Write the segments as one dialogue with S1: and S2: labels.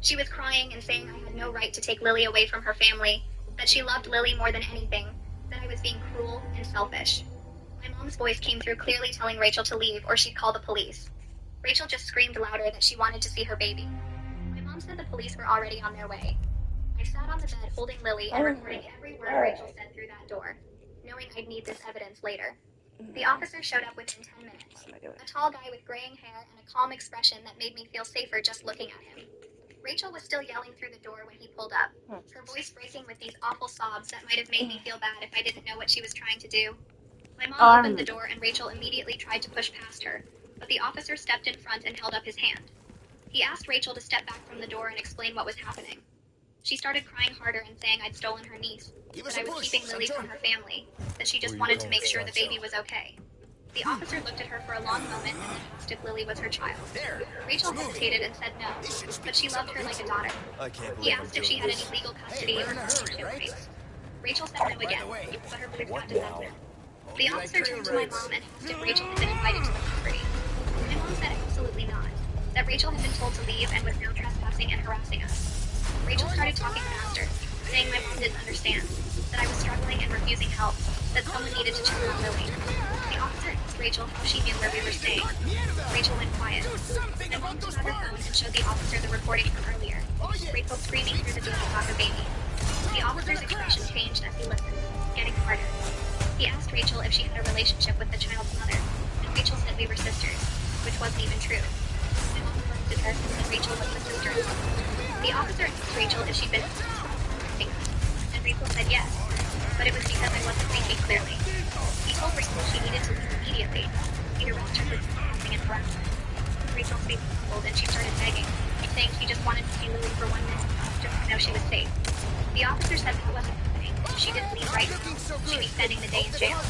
S1: She was crying and saying I had no right to take Lily away from her family, that she loved Lily more than anything, that I was being cruel and selfish. My mom's voice came through clearly telling Rachel to leave or she'd call the police. Rachel just screamed louder that she wanted to see her baby. My mom said the police were already on their way. I sat on the bed holding Lily and recording every word Rachel said through that door, knowing I'd need this evidence later. The officer showed up within 10 minutes. A tall guy with graying hair and a calm expression that made me feel safer just looking at him. Rachel was still yelling through the door when he pulled up, her voice breaking with these awful sobs that might have made me feel bad if I didn't know what she was trying to do. My mom opened the door and Rachel immediately tried to push past her, but the officer stepped in front and held up his hand. He asked Rachel to step back from the door and explain what was happening. She started crying harder and saying I'd stolen her niece, that I was keeping Lily from her family, that she just wanted to make sure the baby was okay. The officer looked at her for a long moment and then asked if Lily was her child. Rachel hesitated and said no, but she loved her like a daughter. He asked if she had any legal custody or guardianship rights. Rachel said no again, but her voice got defensive. The officer turned to my mom and asked if Rachel had been invited to the property. My mom said absolutely not, that Rachel had been told to leave and was now trespassing and harassing us. Rachel started talking faster, saying my mom didn't understand, that I was struggling and refusing help, that someone needed to check on Lily. The officer asked Rachel how she knew where we were staying. Rachel went quiet. My mom took out her phone and showed the officer the recording from earlier. Rachel screaming through the door about her baby. The officer's expression changed as he listened, getting harder. He asked Rachel if she had a relationship with the child's mother, and Rachel said we were sisters, which wasn't even true. My mom corrected her and said Rachel was the sister-in-law. The officer asked Rachel if she'd been and Rachel said yes, but it was because I wasn't thinking clearly. He told Rachel she needed to leave immediately. He'd arrest her for trespassing and harassment. Rachel's face crumbled and she started begging, saying she just wanted to see Lily for 1 minute, just to know she was safe. The officer said that wasn't happening. If she didn't leave right now, she'd be spending the day in jail.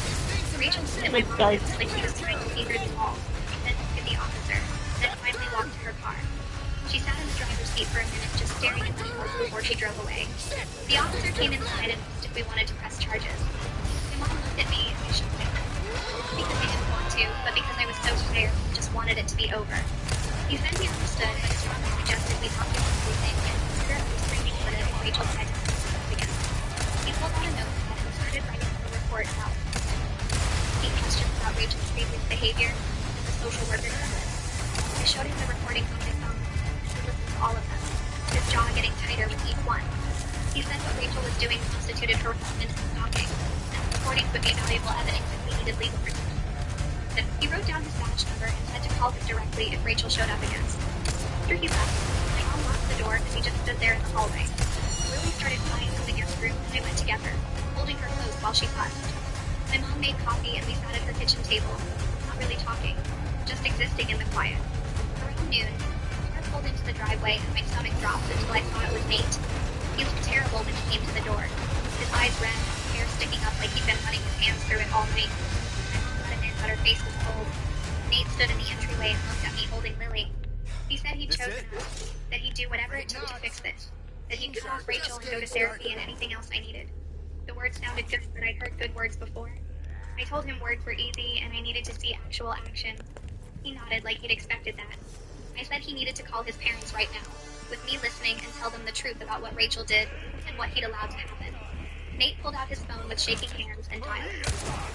S1: Rachel looked at my mom like she was trying to see through the walls, then looked at the officer, then finally walked to her car. She sat in the driver's seat for a minute, just staring at the doors before she drove away. The officer came inside and asked if we wanted to press charges. My mom looked at me and I shook my head. Not because I didn't want to, but because I was so tired and just wanted it to be over. He said he understood, but strongly suggested we talk about everything and consider it was screaming for it if Rachel tried to press us again. He pulled out a notepad and started writing the report out. He questions about Rachel's previous behavior and the social worker said it. I showed him the recordings on my phone. Listened to all of them, his jaw getting tighter with each one. He said what Rachel was doing constituted harassment and stalking, and the recordings would be valuable evidence if we needed legal protection. Then he wrote down his badge number and said to call him directly if Rachel showed up again. After he left, my mom locked the door and we just stood there in the hallway. Lily started crying from the guest room and I went to get her, holding her close while she fussed. My mom made coffee and we sat at her kitchen table, not really talking, just existing in the quiet. Around noon, pulled into the driveway and my stomach dropped until I thought it was Nate. He looked terrible when he came to the door. His eyes red, hair sticking up like he'd been running his hands through it all night. My mom let him in, but her face was cold. Nate stood in the entryway and looked at me holding Lily. He said he'd chosen us, that he'd do whatever it took to fix this, that he'd cut off Rachel and go to therapy and anything else I needed. The words sounded good, but I'd heard good words before. I told him words were easy and I needed to see actual action. He nodded like he'd expected that. I said he needed to call his parents right now, with me listening and tell them the truth about what Rachel did and what he'd allowed to happen. Nate pulled out his phone with shaking hands and dialed.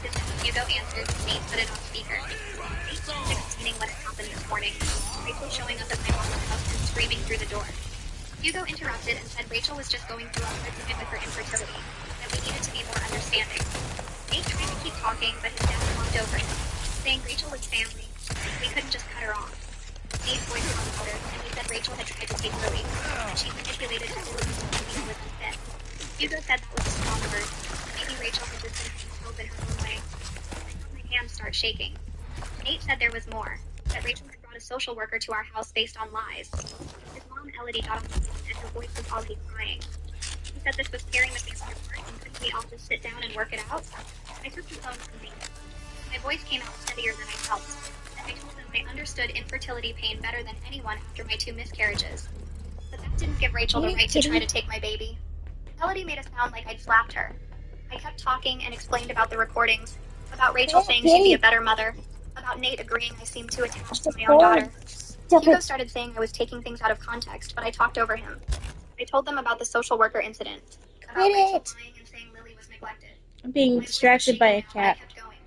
S1: His name Hugo answered and Nate put it on speaker. Nate started explaining what had happened this morning, Rachel showing up at my mom's house and screaming through the door. Hugo interrupted and said Rachel was just going through a hard time with her infertility, that we needed to be more understanding. Nate tried to keep talking, but his dad talked over him, saying Rachel was family, we couldn't just cut her off. Nate's voice got louder, and he said Rachel had tried to take Lily, and she manipulated her to leave with unfit. Hugo said that was a strong word. Maybe Rachel had just been having hope in her own way. I felt my hands start shaking. Nate said there was more, that Rachel had brought a social worker to our house based on lies. His mom, Elodie, got on the phone, and her voice was already crying. He said this was tearing the family apart, and couldn't we all just sit down and work it out? I took the phone from Nate. My voice came out steadier than I felt. I told him I understood infertility pain better than anyone after my 2 miscarriages. But that didn't give Rachel the right to try to take my baby. Elodie made it sound like I'd slapped her. I kept talking and explained about the recordings, about Rachel saying she'd be a better mother, about Nate agreeing I seemed too attached to my own daughter. Hugo started saying I was taking things out of context, but I talked over him. I told them about the social worker incident, about Rachel lying and saying Lily was neglected.
S2: I'm being distracted by a cat.
S1: I kept going.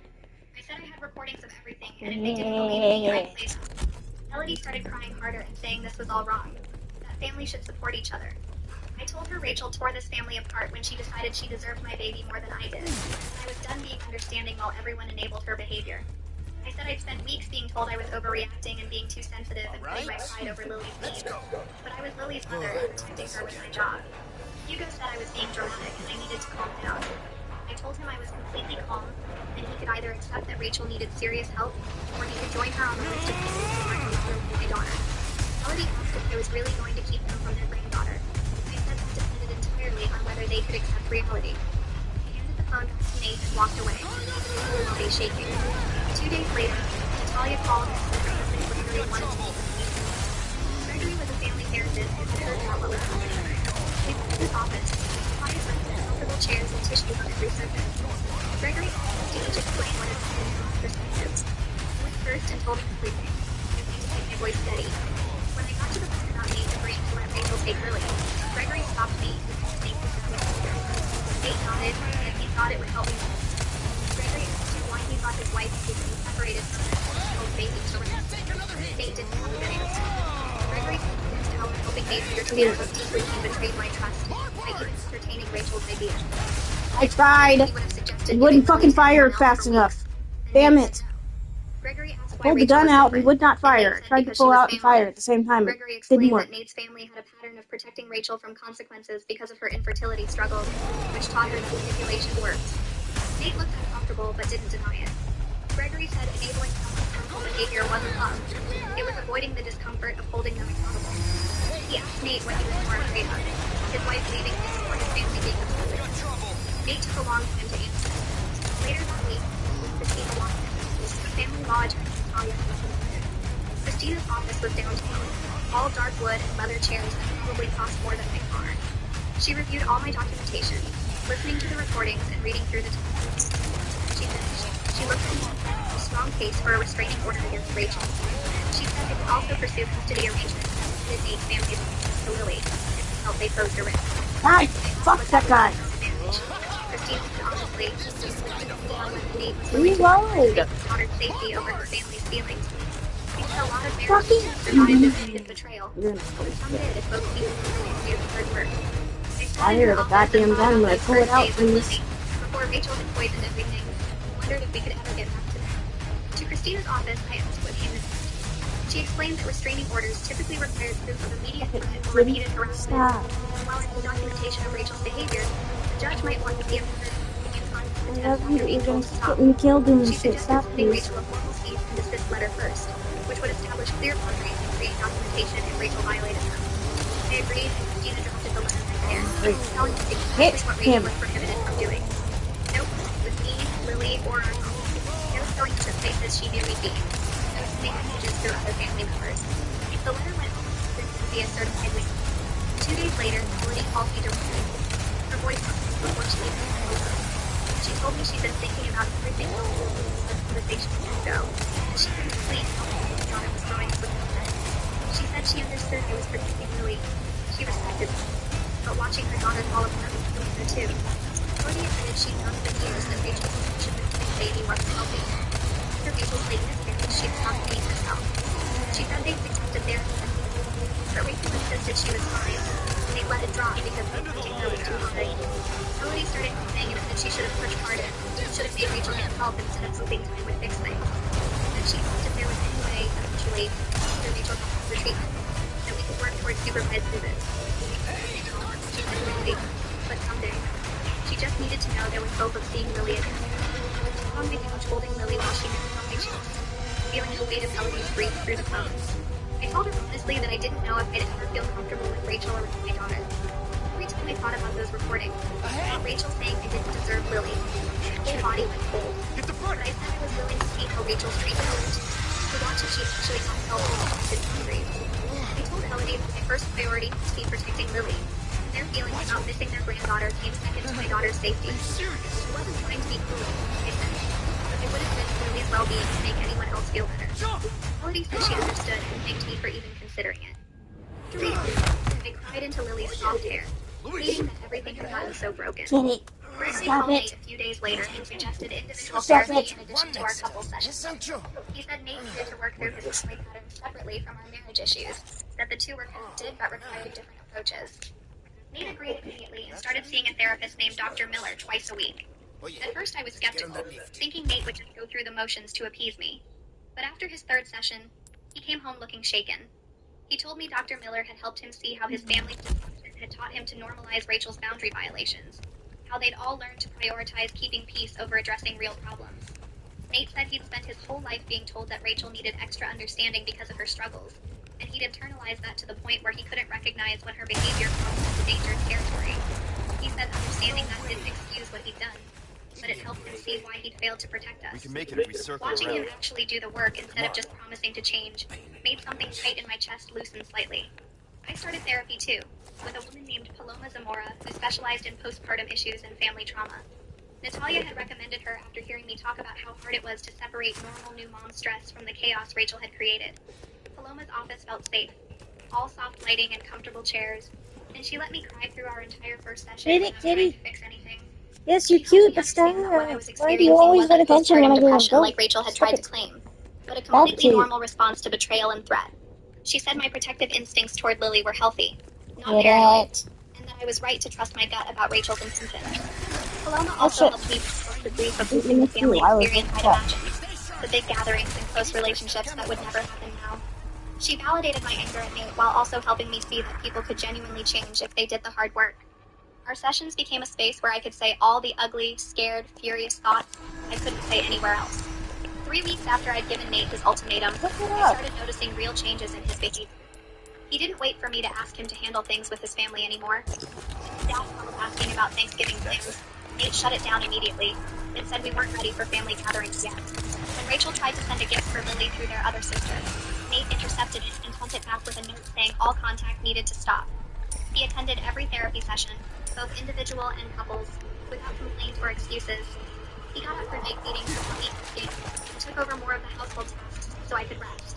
S1: I said I had recordings of everything, and if they didn't believe me, I'd play them. Melody started crying harder and saying this was all wrong, that family should support each other. I told her Rachel tore this family apart when she decided she deserved my baby more than I did, and I was done being understanding while everyone enabled her behavior. I said I'd spent weeks being told I was overreacting and being too sensitive and putting my pride over Lily's needs, but I was Lily's mother and protecting her was my job. Hugo said I was being dramatic and I needed to calm down. I told him I was completely calm, and he could either accept that Rachel needed serious help, or he could join her on the list of people who wanted to kill my daughter. Melody asked if I was really going to keep them from their granddaughter. I said that depended entirely on whether they could accept reality. I handed the phone back to Nate and walked away, my body shaking. 2 days later, Natalia called and said her husband Gregory wanted to meet with me. Gregory was a family therapist and had heard about what was happening. We went to his office. Natalia rented comfortable chairs and tissues on every surface. Gregory asked to each explain what had happened from his perspective. I went first and told him everything. I tried to keep my voice steady. When I got to the part about Nate agreeing to let Rachel take Lily, Gregory stopped me and asked Nate if that was clear. Nate nodded, and he thought it would help me. Gregory asked him why he thought his wife and his separated from her home baby to rest. Nate didn't have a good answer. Gregory convinced how helping Nate understand how deeply he betrayed my trust by even entertaining Rachel's idea.
S2: I tried. It wouldn't fucking fire fast enough. Damn it.
S1: Gregory asked
S2: I
S1: why
S2: pulled the
S1: Rachel
S2: gun
S1: was
S2: out
S1: different,
S2: and would not fire. I tried to pull out and fire at the same time. It
S1: Gregory
S2: didn't
S1: explained
S2: work.
S1: that Nate's family had a pattern of protecting Rachel from consequences because of her infertility struggles, which taught her that manipulation works. Nate looked uncomfortable but didn't deny it. Gregory said enabling someone's harmful behavior wasn't love. It was avoiding the discomfort of holding them accountable. He asked Nate what he was more afraid of, his wife leaving him or his family being upset. Nate took a long time to answer. Later that week, Christina walked in. The family law attorney Natalia was there. Christina's office was downtown, all dark wood and leather chairs that probably cost more than my car. She reviewed all my documentation, listening to the recordings and reading through the documents. She finished. She looked at me and a strong case for a restraining order against Rachel. She said they would also pursue custody arrangements with Nate's family's access to Lily if they felt they posed a risk.
S2: God, fuck that guy.
S1: Christina said honestly, she was looking for whether Nate was
S2: Reload.
S1: willing to place daughter's safety over her family's feelings. She said a lot of marriages survived this kind of betrayal, but some did if both people feared the hard work.
S2: I hear the goddamn gun when I pull it out, please.
S1: Before Rachel had poisoned everything, I wondered if we could ever get back to them. To Christina's office, I asked what came next. She explained that restraining orders typically required proof of immediate threat or repeated harassment, while in the documentation of Rachel's behavior, the judge might want to see if her
S2: I love you. You're gonna get me killed in this shit. Stop, please.
S1: Rachel a formal cease and desist letter first, which would establish clear boundaries and create documentation if Rachel violated them. I agreed, and Christina drafted the letter right there, telling us exactly what Rachel was prohibited from doing. No contact with me, Lily, or our home. No going to places she knew we'd be. No sending messages through other family members. The letter went via certified link. 2 days later, Melody called me directly. Her voice softened before she even said hello. She told me she'd been thinking about everything else since the conversation ago, and she couldn't sleep because she thought it was growing with her. She said she understood I was protecting Lily. She respected me, but watching her daughter fall apart was killing her too. Melody admitted she'd known for years that Rachel's relationship with the baby wasn't healthy. After Rachel's late miscarriage, she'd stopped being herself. She said they'd suggested therapy, but Rachel insisted she was fine. They let it drop because confronting her was too hard. Melody started crying and said she should have pushed harder, should have made Rachel get help instead of hoping time would fix things. And she asked if there was any way, eventually, after Rachel got her treatment, that we could work towards supervised visits. She said quickly, but someday. She just needed to know there was hope of seeing Lily again. She was on my couch holding Lily while she kissed on my chest, feeling the weight of Melody's grief through the phone. I told her honestly that I didn't know if I'd ever feel comfortable with Rachel or with my daughter. Every time I thought about those recordings, about Rachel saying I didn't deserve Lily, my whole body went cold. But I said I was willing to see how Rachel's treatment went, to watch if she actually got help with his boundaries. I told Melody that my first priority was to be protecting Lily, and their feelings about missing their granddaughter came second to my daughter's safety. She wasn't trying to be cruel, I said. But I It would have been for Lily's well-being to make anyone else feel better. Melody said she understood and thanked me for even considering it. 3 days, I cried into Lily's soft hair, pleading that everything had gotten so broken.
S2: Kitty,
S1: Gregory
S2: stop
S1: called Nate
S2: it.
S1: a few days later and suggested individual
S2: Stop
S1: therapy
S2: it.
S1: in addition to our couple sessions. He said Nate needed to work through his family patterns separately from our marriage issues, that the two were connected but required different approaches. Nate agreed immediately and started seeing a therapist named Dr. Miller twice a week. At first I was skeptical, thinking Nate would just go through the motions to appease me. But after his 3rd session, he came home looking shaken. He told me Dr. Miller had helped him see how his family's dysfunction had taught him to normalize Rachel's boundary violations, how they'd all learned to prioritize keeping peace over addressing real problems. Nate said he'd spent his whole life being told that Rachel needed extra understanding because of her struggles, and he'd internalized that to the point where he couldn't recognize when her behavior crossed into dangerous territory. He said understanding that didn't excuse what he'd done, but it helped him see why he'd failed to protect us.
S3: We can make it if we circle
S1: Watching him
S3: around.
S1: actually do the work instead of just promising to change made something tight in my chest loosen slightly. I started therapy too, with a woman named Paloma Zamora who specialized in postpartum issues and family trauma. Natalia had recommended her after hearing me talk about how hard it was to separate normal new mom stress from the chaos Rachel had created. Paloma's office felt safe, all soft lighting and comfortable chairs, and she let me cry through our entire first session without trying to fix anything.
S2: Yes, you're cute, but stop. Why do you always get attention when I go and go?
S1: Like Rachel had
S2: Stop
S1: tried
S2: it.
S1: to claim, but a
S2: Stop
S1: completely
S2: it.
S1: normal response to betrayal and threat. She said my protective instincts toward Lily were healthy, not
S2: Get
S1: paranoid,
S2: it.
S1: and that I was right to trust my gut about Rachel's intentions. Paloma also helped me process the grief of losing the family experience I'd imagined, the big gatherings and close relationships that would never happen now. She validated my anger at me while also helping me see that people could genuinely change if they did the hard work. Our sessions became a space where I could say all the ugly, scared, furious thoughts I couldn't say anywhere else. 3 weeks after I'd given Nate his ultimatum, I started noticing real changes in his behavior. He didn't wait for me to ask him to handle things with his family anymore. Dad called asking about Thanksgiving plans. Nate shut it down immediately and said we weren't ready for family gatherings yet. When Rachel tried to send a gift for Lily through their other sister, Nate intercepted it and sent it back with a note saying all contact needed to stop. He attended every therapy session, both individual and couples, without complaint or excuses. He got up for Nate meetings without me asking and took over more of the household tasks so I could rest.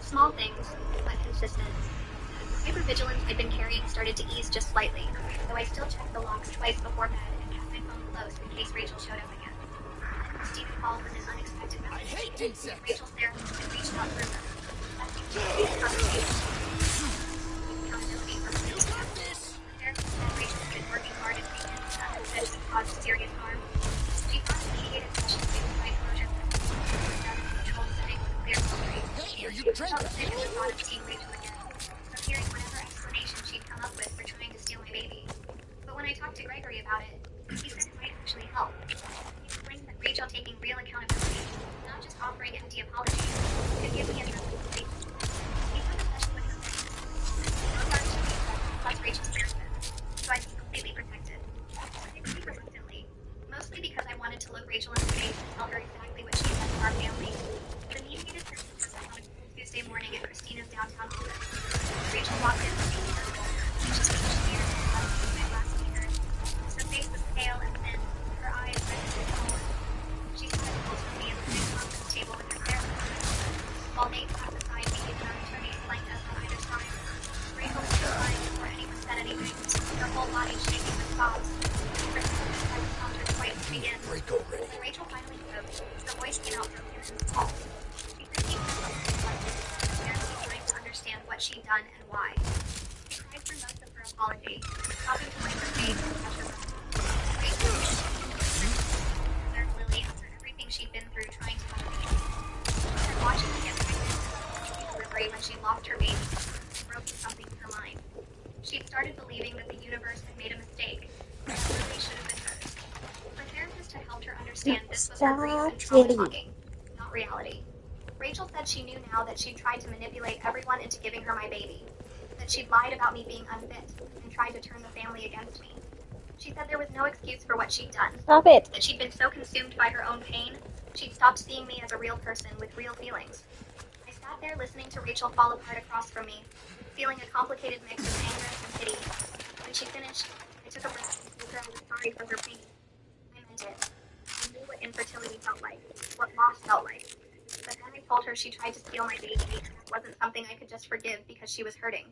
S1: Small things, but consistent. Hypervigilance I'd been carrying started to ease just slightly, though I still checked the locks twice before bed and kept my phone close in case Rachel showed up again. Then Stephen called with an unexpected message. Rachel's therapist had reached out through her, requesting to have a conversation. Accountability for her. The therapist said Rachel had been working hard at treatment that had said she caused serious harm. She thought initiated sessions based by closure were done in a controlled setting with clear boundaries. She felt sick at the thought of seeing Rachel again, of hearing whatever explanation she'd come up with for trying to steal my baby. But when I talked to Gregory about it, he said it might actually help. He explained that Rachel taking real accountability, not just offering empty apologies, could give me a trusted belief. He said the session with her plus Rachel's therapist, so I'd be completely protected. I agreed reluctantly, mostly because I wanted to look Rachel in the face and tell her exactly what she said to our family. The mediated session was on a cold Tuesday morning at Christina's downtown office. Rachel walked in looking terrible. She switched gears and left with my last speaker. Her face was pale and thin, her eyes red and swollen. She sat across from me at the big conference table with her therapist. While Nate sat beside me and our attorneys flanked us on either side. Rachel was crying before anyone said anything, her whole body shaking with sobs. Christina tried to stop her twice to begin. When Rachel finally spoke, her voice came out broken and small. She said she felt reflected, apparently trying to understand what she'd done and why. She cried through most of her apology, stopping to wipe her face and touch her breast. Rachel observed Lily after everything she'd been through trying to have a baby. She said watching me get pregnant was delivery when she lost her baby broke something in her mind. She'd started believing that the universe had made a mistake, and that Lily should have been hers. Her therapist had helped her understand this was her grief and trauma talking, not reality. Rachel said she knew now that she'd tried to manipulate everyone into giving her my baby, that she'd lied about me being unfit and tried to turn the family against me. She said there was no excuse for what she'd done,
S2: Stop it.
S1: that she'd been so consumed by her own pain, she'd stopped seeing me as a real person with real feelings. I sat there listening to Rachel fall apart across from me, feeling a complicated mix of anger and pity. When she finished, I took a breath and told her I was sorry for her pain. I meant it. I knew what infertility felt like, what loss felt like. But then I told her she tried to steal my baby and it wasn't something I could just forgive because she was hurting.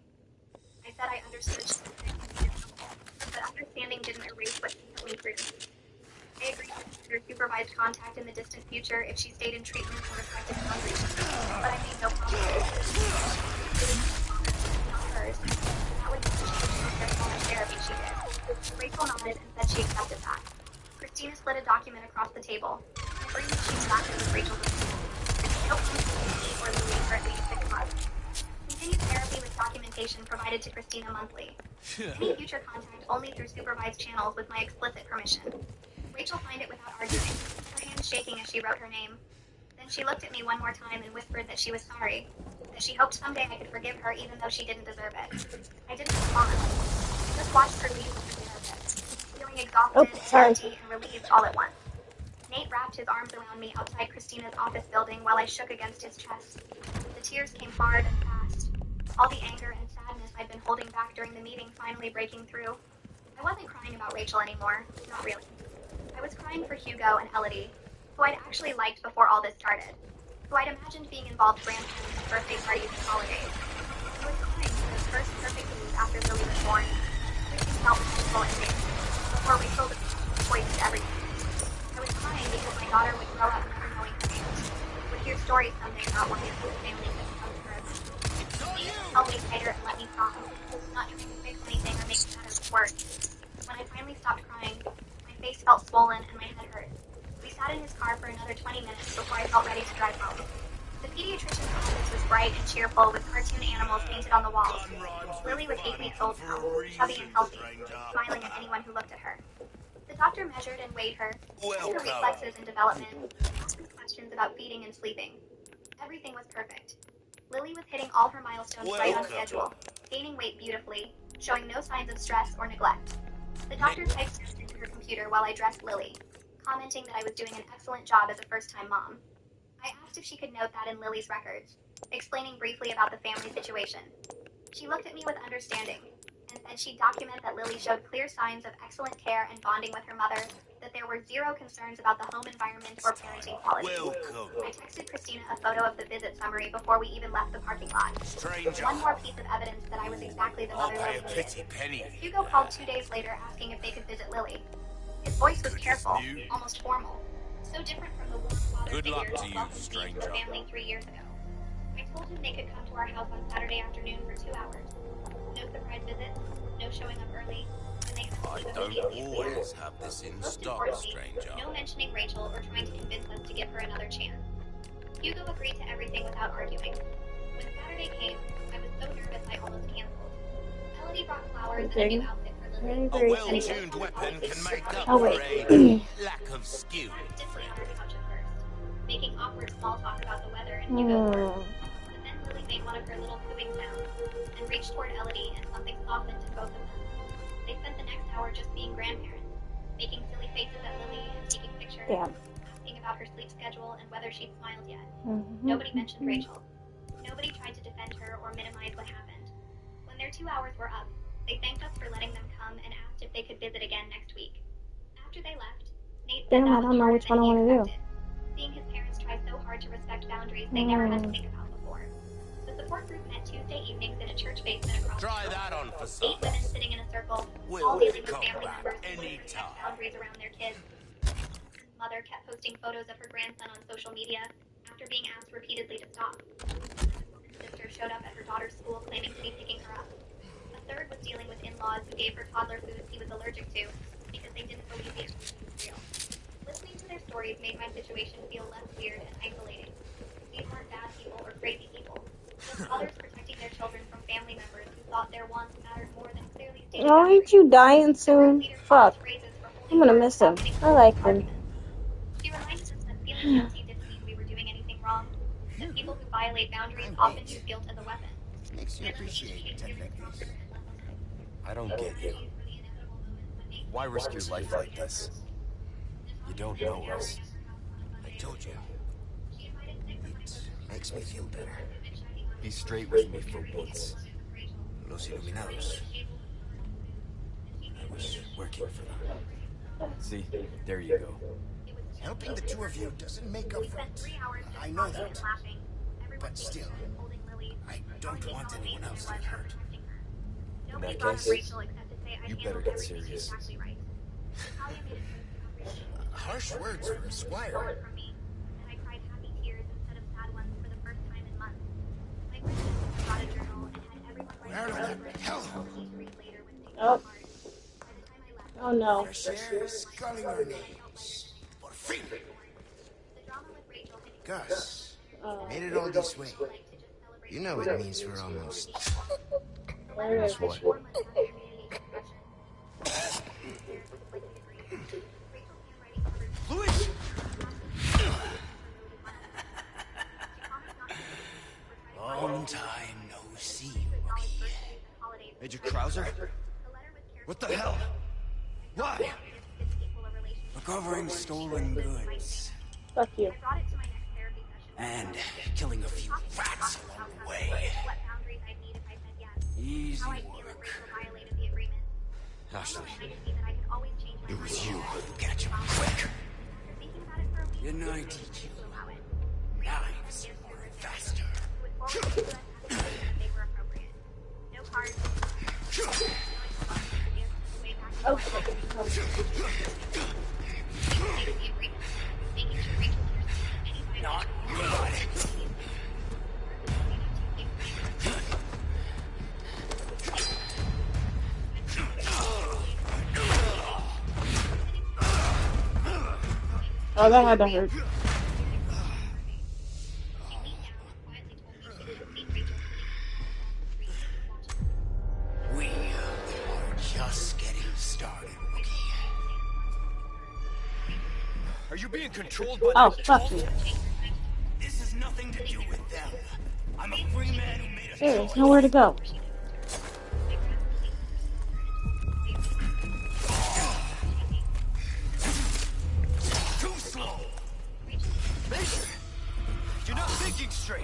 S1: I said I understood she was hurting, but understanding didn't erase what she put me through. I agreed to consider supervised contact in the distant future if she stayed in treatment or respected boundaries, but I made no promises. Not hers. That would be how much therapy she did. Rachel nodded and said she accepted that. Christina slid a document across the table. Agreeing that she was acting with Rachel's approval. No promise to me or Louis for at least 6 months. Continued therapy with documentation provided to Christina monthly. Any future contact only through supervised channels with my explicit permission. Rachel signed it without arguing, her hands shaking as she wrote her name. Then she looked at me one more time and whispered that she was sorry, that she hoped someday I could forgive her even though she didn't deserve it. I didn't respond. I just watched her leave with her therapist, feeling exhausted, empty, and relieved all at once. Nate wrapped his arms around me outside Christina's office building while I shook against his chest. The tears came hard and fast. All the anger and sadness I'd been holding back during the meeting finally breaking through. I wasn't crying about Rachel anymore, not really. I was crying for Hugo and Elodie, who I'd actually liked before all this started, who I'd imagined being involved grandparents, birthday parties, and holidays. I was crying for the first perfect week after Lily was born. Everything felt peaceful and big, before Rachel poisoned everything. I was crying because my daughter would grow up never knowing her name, would hear stories someday about one of the family that come to her. Please held me tighter and let me cry, not trying to fix anything or make matters worse. When I finally stopped crying, my face felt swollen and my head hurt. We sat in his car for another 20 minutes before I felt ready to drive home. The pediatrician's office was bright and cheerful with cartoon animals painted on the walls. Lily was 8 weeks old now, chubby and healthy, smiling at anyone who looked at her. The doctor measured and weighed her, checked her reflexes and development, asked me questions about feeding and sleeping. Everything was perfect. Lily was hitting all her milestones right on schedule, gaining weight beautifully, showing no signs of stress or neglect. The doctor typed notes into her computer while I dressed Lily, commenting that I was doing an excellent job as a first-time mom. I asked if she could note that in Lily's records, explaining briefly about the family situation. She looked at me with understanding, and said she'd document that Lily showed clear signs of excellent care and bonding with her mother, that there were zero concerns about the home environment or parenting quality. I texted Christina a photo of the visit summary before we even left the parking lot. One more piece of evidence that I was exactly the mother Lily needed. Hugo called 2 days later asking if they could visit Lily. His voice was careful, almost formal, so different from the warm father figure who welcomed me to the family 3 years ago. I told him they could come to our house on Saturday afternoon for 2 hours. No surprise visits, no showing up early, and they
S3: I don't always have this in stock, stranger.
S1: No mentioning Rachel or trying to convince us to give her another chance. Hugo agreed to everything without arguing. When Saturday came, I was so nervous I almost canceled. Elodie brought flowers and a new outfit for Lily.
S3: A well-tuned weapon can make up for a lack of skill.
S1: I sat stiffly on her couch at first, making awkward small talk about the weather and Hugo's work. But then Lily made one of her little cooing sounds and reached toward Elodie, and something softened in both of them. They spent the next hour just being grandparents, making silly faces at Lily and taking pictures, asking about her sleep schedule and whether she'd smiled yet. Nobody mentioned Rachel. Nobody tried to defend her or minimize what happened. When their 2 hours were up, they thanked us for letting them come and asked if they could visit again next week. After they left, Nate said that was harder than he expected. Seeing his parents try so hard to respect boundaries they never had to think about before. The support group met Tuesday evenings in a church basement across the
S3: Try
S1: street.
S3: that on for size.
S1: 8 women sitting in a circle,
S3: We'll
S1: all dealing with
S3: come
S1: family
S3: back
S1: members who
S3: any
S1: wouldn't
S3: time.
S1: respect boundaries around their kids. His mother kept posting photos of her grandson on social media after being asked repeatedly to stop. His sister showed up at her daughter's school claiming to be picking her up. A third was dealing with in-laws who gave her toddler foods he was allergic to because they didn't believe the abuse was real. Listening to their stories made my situation feel less weird and isolating. These weren't bad people or crazy people. Just others protecting their children from family members who thought their wants mattered more than clearly stated
S2: Oh, ain't you dying soon? Fuck. I'm gonna
S1: gonna
S2: miss him. I like him.
S1: She reminded us that feeling guilty didn't mean we were doing anything wrong. That people who violate boundaries often use guilt as a weapon.
S4: Makes you appreciate techniques.
S3: I don't get you. Why risk your life like this? You don't know us.
S4: I told you. It makes me feel better.
S3: Be straight with me for once.
S4: Los Iluminados. I was working for them.
S3: See, there you go.
S4: Helping the two of you doesn't make up
S1: We
S4: for
S1: spent
S4: it.
S1: 3 hours just
S4: I know
S1: talking and
S4: that.
S1: laughing. Everyone
S4: But
S1: seemed
S4: still,
S1: to be holding Lily.
S4: I don't want anyone else to get hurt.
S1: Nobody
S3: that
S1: thought of
S3: case,
S1: Rachel except to say I
S3: you better
S1: handled
S3: get
S1: everything
S3: serious.
S1: exactly right. Talia made a choice to comprehend
S4: Harsh words for a squire.
S1: from me, and I cried happy tears instead of sad ones for the first time in months. My friend brought a journal and had everyone write
S4: Where
S1: a
S4: the hell?
S1: for me to read later when things
S2: Oh.
S1: got hard. By the time I left,
S2: Oh no.
S4: Fresh air is calling our names. Por fin!
S1: the drama with Rachel had
S4: Gus,
S2: Oh.
S4: made it all this way.
S1: like to just celebrate
S4: You know what it means we're almost...
S2: There it is.
S4: What?
S1: 4 months after her mediation session. Rachel's handwriting covered
S4: Louis! Long time no see, rookie. Major Krauser? What the hell? Why? Recovering stolen goods.
S2: Fuck you.
S1: I brought it to my next therapy session.
S4: And killing a few rats along the way.
S1: What boundaries I'd need if I said yes.
S4: Easy
S1: How I feel if
S4: work.
S1: Rachel violated the agreement.
S4: Ashley,
S1: Reminded me that I could always change my
S4: it
S1: mind.
S4: was you who catch him quick.
S1: After thinking about it for a week,
S4: Didn't I
S1: I
S4: teach you?
S1: to allow it.
S4: Knives are faster.
S1: Would forward to us after that they were appropriate. No cards.
S4: Not good.
S2: Oh, that had to hurt.
S4: We are just getting started, rookie.
S3: Are you being controlled by
S2: Oh,
S3: that
S2: fuck
S3: cult?
S2: you.
S4: This has nothing to do with them. I'm a free man who made a
S2: There's
S4: choice.
S2: nowhere to go.
S4: Too slow.
S3: Major, you're not thinking straight.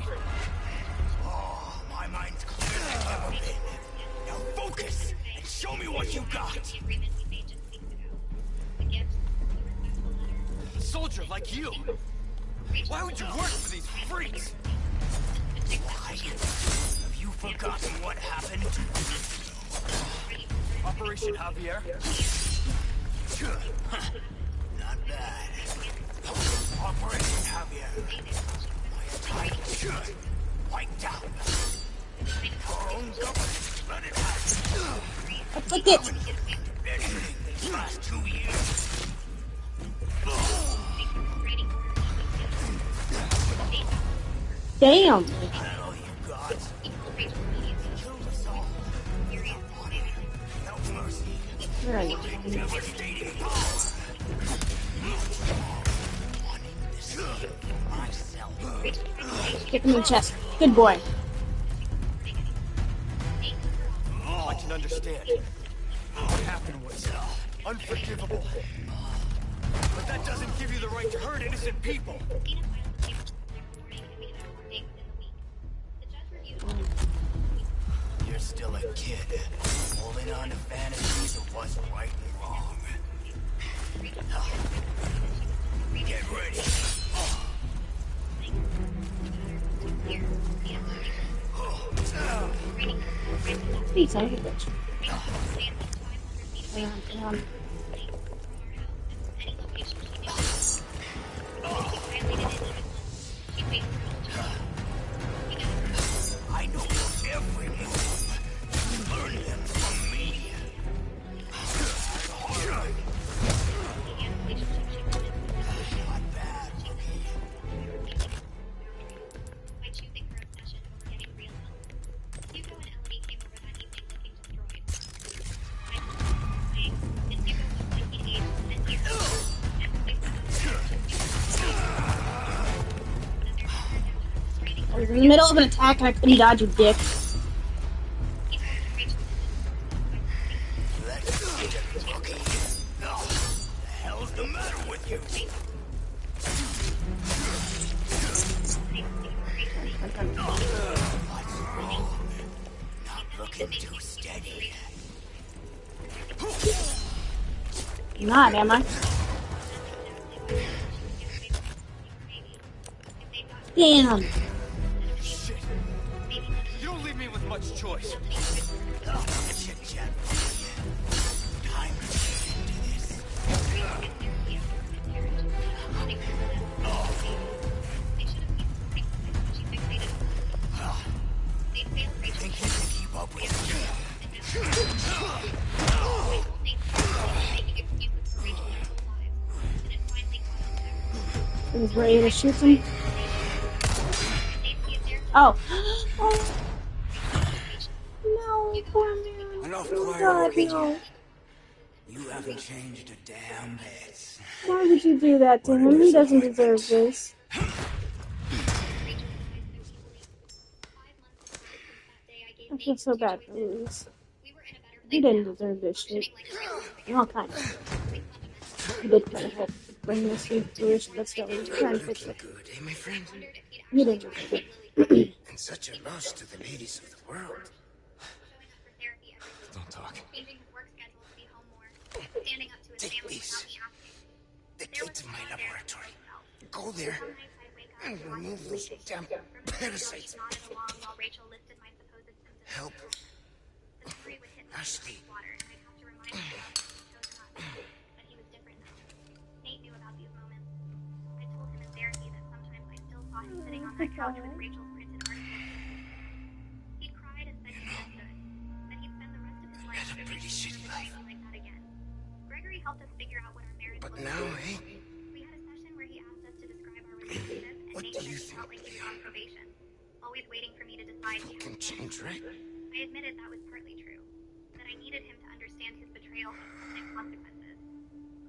S4: Oh, my mind's clearer than ever been. Now focus and show me what you got.
S3: A soldier like you. Why would you work for these freaks?
S4: Why? Have you forgotten what happened?
S3: Operation Javier?
S4: Not bad. Operation Javier. My entire wiped out. Our own government let it happen.
S2: I clicked it.
S4: Anything these last 2 years.
S2: Damn.
S4: That all you got? Killed us all. Without mercy.
S2: Where are you?
S4: Devastating. Wanting this thing myself.
S2: Kick him in the chest. Good boy.
S3: I can understand. What happened was unforgivable. But that doesn't give you the right to hurt innocent people.
S4: You're still a kid, holding on to fantasies of what's right and wrong. Get ready.
S2: Please, son of a bitch. Come on.
S4: I know your every move. Learn them from me. Not bad, rookie.
S1: By choosing her obsession over getting real help, Hugo and Elodie came over that evening looking destroyed. Hugo was 28 and years
S2: I was in the middle of an attack and I couldn't dodge, you dick.
S4: Let's get it, rookie. No, the hell's the matter with you? What's wrong? Not looking too steady.
S2: I'm not, am I? Damn.
S3: Shit. You don't leave me with much choice.
S4: Chit chat. Time to get into this. Think you can keep up with
S2: He's ready to shoot him. Oh. No, poor man.
S4: enough
S2: Oh
S4: crying
S2: God,
S4: already.
S2: no.
S4: You haven't changed a damn bit.
S2: Why would you do that to him? He doesn't deserve this. I feel so bad for Luis. He didn't deserve this shit. All kind of. He did kind of help bring this to fruition, but still, he was trying to fix it.
S4: Good, eh, my friend?
S2: He didn't deserve it.
S4: And such a loss to the ladies of the world.
S3: Don't talk.
S4: Take these. The gates of my laboratory. Go there and remove those damn parasites. Help. Ashley.
S1: Nate knew about these moments. I told him in therapy that sometimes I still saw him sitting on that couch with Rachel's printed article. He'd cried and said he understood, that he'd spend the rest of his life
S4: Had a pretty shitty life.
S1: like that again. Gregory helped us figure out what our marriage
S4: But
S1: was.
S4: now, eh?
S1: We had a session where he asked us to describe our relationship, and
S4: What
S1: Nate
S4: do
S1: said
S4: you
S1: he
S4: think,
S1: felt like he was on
S4: Leah?
S1: probation, always waiting for me to decide.
S4: You can change, right?
S1: I admitted that was partly true, that I needed him to understand his betrayal had permanent consequences.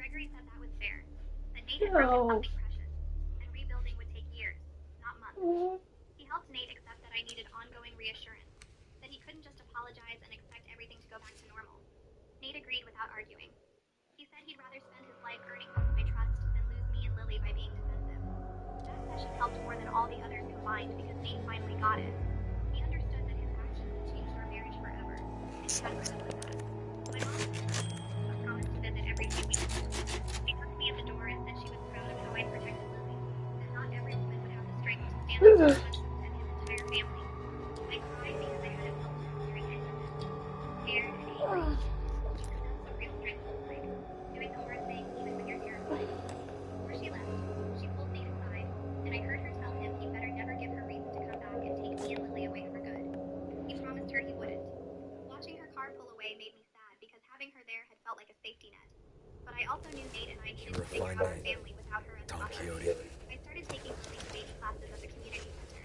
S1: Gregory said that was fair, that Nate had broken something precious, and rebuilding would take years, not months. He helped Nate accept that I needed ongoing reassurance, that he couldn't just apologize and expect everything to go back to normal. Nate agreed without arguing. He said he'd rather spend his life earning back my trust than lose me and Lily by being defensive. That session helped more than all the others combined because Nate finally got it. He understood that his actions had changed our marriage forever, and he had to live with that. My mom promised to visit every few weeks. She hugged me at the door and said she was proud of how I protected Lily, that not every woman would have the strength to stand up for her husband and his entire family. I cried because I hadn't felt this during any of this. Scared and angry. That's what real strength looks like. Doing the hard thing even when you're terrified. Before she left, she pulled Nate aside, and I heard her tell him he'd better never give her reason to come back and take me and Lily away for good. He promised her he wouldn't. Watching her car pull away made me sad because having her there had felt like a safety net. But I also knew Nate and I needed to figure out our family without her as a
S3: Don
S1: mother.
S3: Quixote.
S1: I started taking Lily's baby classes at the community center.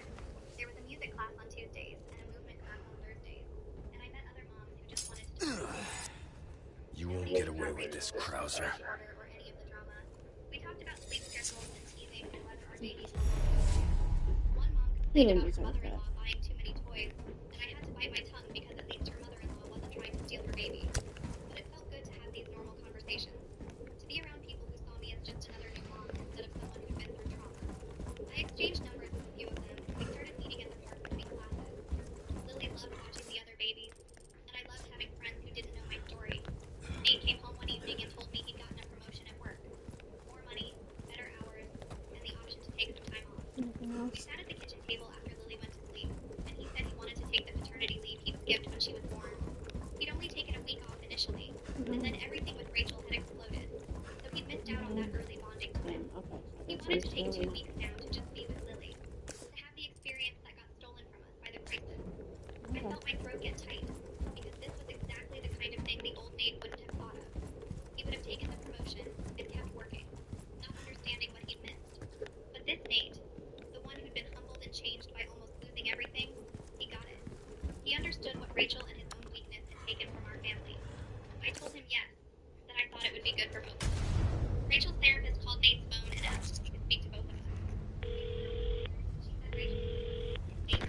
S1: There was a music class on Tuesdays and a movement class on Thursdays. And I met other moms who just wanted to
S3: You won't get away with this, Krauser.
S1: or any of the drama. We talked about sleep schedules and teething and whether our babies were well. One mom
S2: He
S1: complained
S2: didn't
S1: about her
S2: deserve that.
S1: mother-in-law buying too many toys, and I had to bite my tongue because at least her mother-in-law wasn't trying to steal her baby. But it felt good to have these normal conversations, to be around people who saw me as just another new mom instead of someone who'd been through trauma. I exchanged numbers with a few of them, and we started meeting in the park between classes. Lily loved watching the other babies, and I loved having friends who didn't know my story. Nate came home one evening and told me he'd gotten a promotion at work. More money, better hours, and the option to take some time off. We sat at the kitchen table after Lily went to sleep, and he said he wanted to take the paternity leave he'd skipped when she was born. He'd only taken a week off initially, and then everything with Rachel had exploded, so he'd missed out on that early bonding time. He wanted to take 2 weeks now to just be with Lily, to have the experience that got stolen from us by the crisis. I felt my throat get tight, because this was exactly the kind of thing the old Nate wouldn't have thought of. He would have taken the promotion and kept working, not understanding what he'd missed. But this Nate, the one who'd been humbled and changed by almost losing everything, he got it. He understood what Rachel and his own weakness had taken from our family. I told him yes, that I thought it would be good for both of us. Rachel's therapist called Nate's phone and asked if he could speak to both of us. She said Rachel.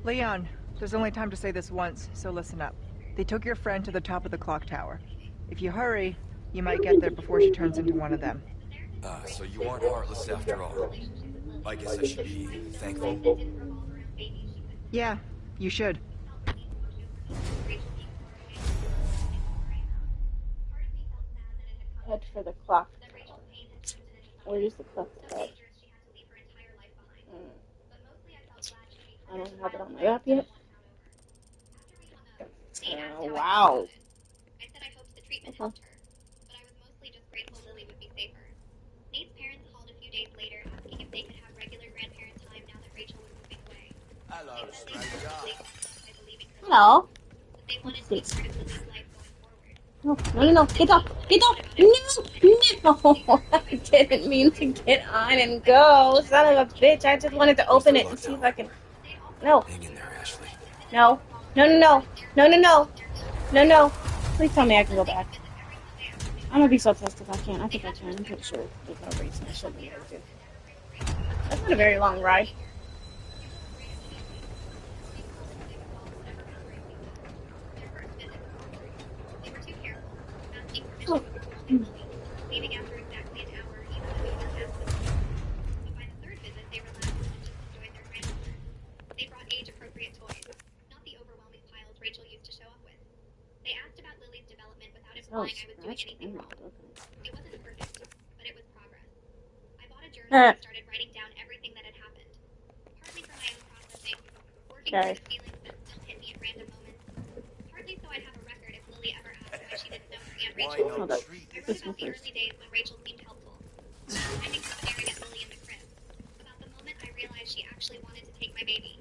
S5: Leon, there's only time to say this once, so listen up. They took your friend to the top of the clock tower. If you hurry, you might get there before she turns into one of them.
S3: So you aren't heartless after all. I guess I should be thankful.
S5: Yeah, you should.
S2: Head for the clock. Where is the clock at? I don't have it on my app yet.
S1: Nate asked how I felt
S2: Wow.
S1: about it. I said I hoped the treatment helped her, but I was mostly just grateful Lily would be safer. Nate's parents called a few days later asking if they could have regular grandparent time now that Rachel was moving away.
S3: Hello,
S1: They said they
S3: stranger.
S1: probably by believing her
S2: Hello.
S1: but they wanted to be part of Lily's life going forward.
S2: No. Get up. Get up. No. I didn't mean to get on and go. Son of a bitch. I just wanted to open it and see if I can. No.
S3: Hang in there, Ashley.
S2: No. Please tell me I can go back. I'm gonna be so pissed if I can't. I think I can. I'm pretty sure there's no reason I should be able to. That's not a very long ride. Oh.
S1: Leaving after exactly an hour, even though he was asked them to. But by the third visit, they relaxed and just enjoyed their grandmother. They brought age-appropriate toys, not the overwhelming piles Rachel used to show up with. They asked about Lily's development without implying I was doing anything wrong. It wasn't perfect, but it was progress. I bought a journal and started writing down everything that had happened. Partly for my own processing, working through the feelings that still hit me at random moments. Partly so I'd have a record if Lily ever asked why she didn't know her Aunt Rachel.
S2: Hold up.
S1: I wrote about the early days when Rachel seemed helpful. Finding her staring at Lily in the crib. About the moment I realized she actually wanted to take my baby.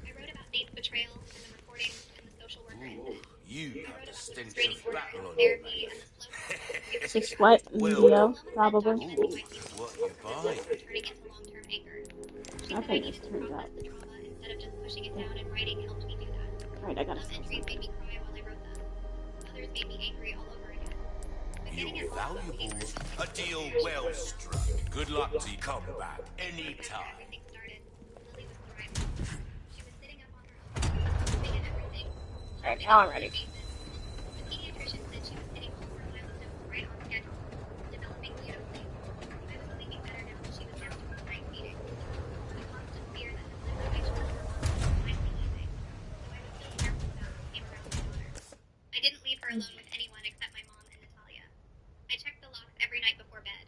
S1: I wrote about Nate's betrayal and the recordings and the social worker incident.
S3: You
S1: I
S3: have
S1: wrote
S3: the
S1: about the
S3: stench
S1: restraining
S3: of
S1: order
S3: battle
S1: and
S3: on
S1: therapy
S3: you,
S1: and
S3: mate.
S1: the slow
S2: This is what media, probably.
S3: What you buy?
S1: Turning into long-term anger. She said I
S2: Nothing
S1: needed
S2: has
S1: to
S2: turned
S1: process
S2: out.
S1: the trauma instead of just pushing it down, and writing helped me do that.
S2: Alright, I gotta
S1: Some
S2: stop
S1: entries made me
S2: something.
S1: cry while I wrote them. Others made me angry all over again. But getting
S3: Your
S1: at bottom of
S3: valuables.
S1: paper,
S3: A deal well struck. Good luck to you. Come back
S1: after
S3: anytime.
S1: everything started, Lily was thriving. She was sitting up on her own, moving and everything.
S2: Alright, now I'm ready.
S1: The pediatrician said she was hitting all her milestones right on schedule, developing beautifully. I was sleeping better now that she was down to 4 nights feeding. The constant fear that the deprivation of hormones was finally easing, so I was still careful about who came around my daughter. I didn't leave her alone with anyone except my mom and Natalia. I checked the locks every night before bed.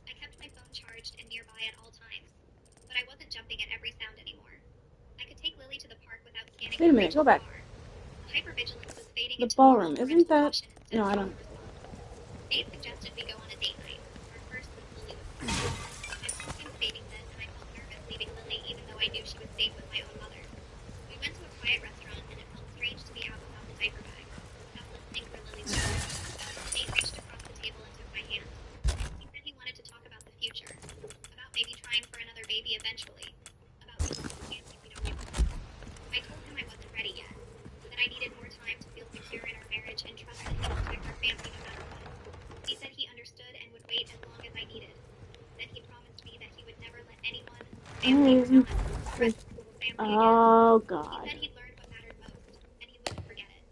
S1: I kept my phone charged and nearby at all times, but I wasn't jumping at every sound anymore. I could take Lily to the park without scanning
S2: Wait a minute, go back.
S1: Hypervigilance was fading
S2: The
S1: into
S2: ballroom,
S1: normal
S2: isn't
S1: parental
S2: that?
S1: caution instead
S2: No,
S1: of
S2: I don't.
S1: response. Nate suggested we go on a date night, our first since Lily was born. I told him bathing then, and I felt nervous leaving Lily even though I knew she was safe with my own mother. We went to a quiet restaurant, and it felt strange to be out without the diaper bag, without listening for Lily's words. Nate reached across the table and took my hand. He said he wanted to talk about the future, about maybe trying for another baby eventually, about being a family we don't know. I told him I wasn't ready yet, that I needed more time to feel secure in our marriage and trust that he'd protect our family no matter what. He said he understood and would wait as long as I needed. Then he promised me that he would never let anyone, family or not, threaten the whole family again.
S2: Oh,
S1: He
S2: God.
S1: said he'd learned what mattered most, and he wouldn't forget it.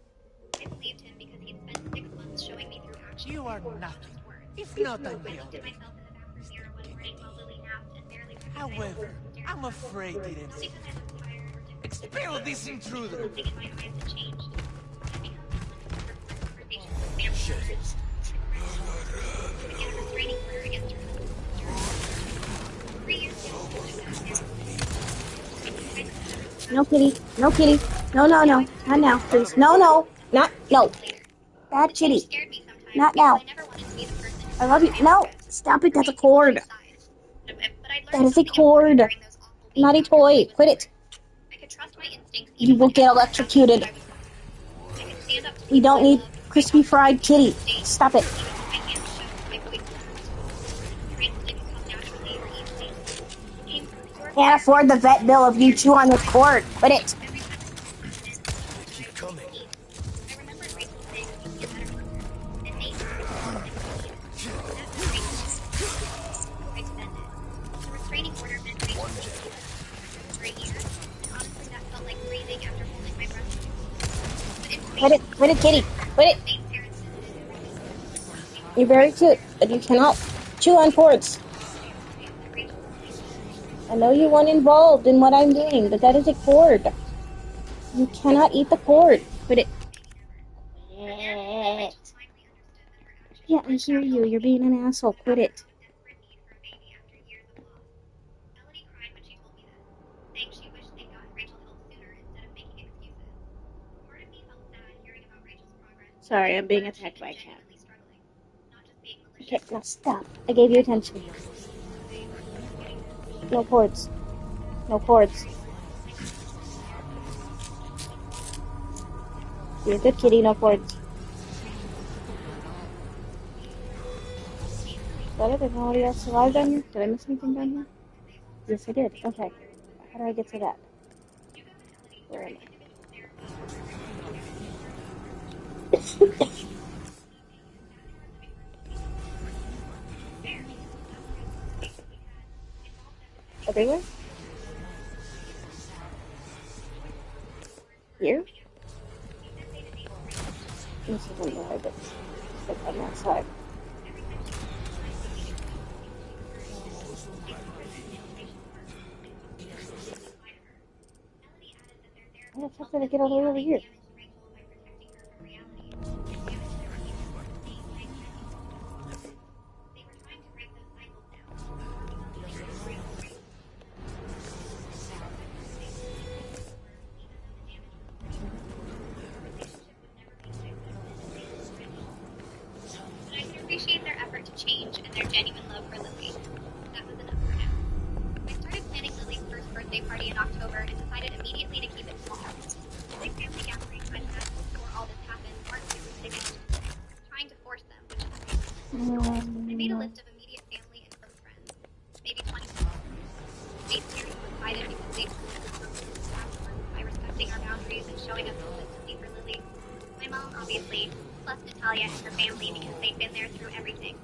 S1: I believed him because he'd spent 6 months showing me through action.
S6: You are
S1: not
S6: nothing.
S1: just words.
S6: If not a
S1: I looked at
S6: building.
S1: myself in the bathroom mirror one morning while Lily napped and barely recognized
S6: However,
S1: myself
S6: I'm afraid it
S1: not
S6: is.
S1: because I looked tired or different.
S6: Expel this intruder!
S1: Something in my eyes had changed. I'd become this limited for conversations with family members. To get a restraining order against her husband's sister. 3 years ago, she would have been
S2: No, kitty. No, kitty. No. Not now, please. No. Not, no. Bad kitty.
S1: scared me sometimes
S2: Not
S1: because
S2: now.
S1: I never wanted to be the person who
S2: I love you. No. Stop it. That's a cord.
S1: But I'd learned
S2: That is a
S1: something important
S2: cord.
S1: during those awful weeks
S2: Not a
S1: after
S2: toy.
S1: Lily was
S2: Quit
S1: born.
S2: it.
S1: I could trust my instincts
S2: You
S1: even
S2: will
S1: when
S2: get
S1: everyone around me
S2: electrocuted.
S1: said I was wrong. I could stand up to
S2: We don't
S1: people I
S2: need
S1: loved, my
S2: crispy
S1: doctors,
S2: fried
S1: my
S2: kitty.
S1: mistakes,
S2: Stop it.
S1: even when my hands shook, my voice cracked. Strength didn't come naturally or easily. It came from pure
S2: Can't afford the vet bill if you chew on this cord. Quit it.
S1: every time I was in,
S3: Keep coming.
S1: I remembered Rachel saying I would be a better mother, and Nate that extended. The restraining order meant Rachel was for a year. Honestly, that felt like breathing after holding my breath. But
S2: Quit it, kitty. Quit it.
S1: Nate's parents said
S2: You're very cute, but you cannot chew on cords. I know you weren't involved in what I'm doing, but that is a cord. You cannot eat the cord. Quit it. Yeah, I hear you. You're being an asshole. Quit it.
S1: Melody cried when she told me this, saying she wished they'd gotten Rachel help
S2: Sorry, I'm being attacked by a cat. Okay, now stop. I gave you attention. No cords. No cords. You're a good kitty, no cords. Is that it? There's nobody else alive down here? Did I miss anything down here? Yes, I did. Okay. How do I get to that? Where am I? Everywhere? Here? This is one more, but I'm outside. How the fuck did I get all the way over here?
S1: Appreciate their effort to change and their genuine love for Lily. That was enough for now. I started planning Lily's first birthday party in October and decided immediately to keep it small. Big family gatherings I'd had before all this happened weren't super significant. Trying to force them, which I made a list of immediate family and close friends. Maybe 20 people. Dave's parents were excited because they by respecting our boundaries and showing us consistency for Lily. My mom, obviously, plus Natalia and her family because they've been there through everything.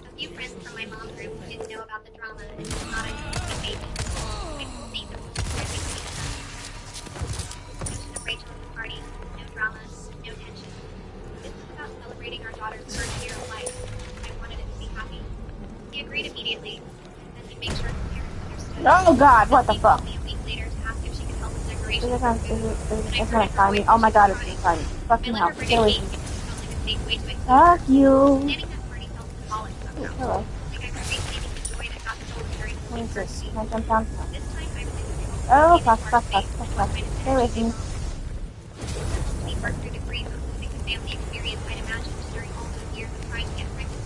S1: A few friends from my mom's group who didn't know about the drama and just thought I was a baby. I told Nathan everything. Mention of Rachel at the party, no drama, no tension. This was about celebrating our daughter's first year of life. I wanted him to be happy. He agreed immediately, and to make sure his parents understood.
S2: Oh god, what the fuck?
S1: A week later to ask if she could help with decorations.
S2: It's gonna find me. Oh my god, it's gonna find me. Fucking hell. Get away from me. Fuck you. Hello. What is this? Can I jump down? Oh, fuck. Stay away from me.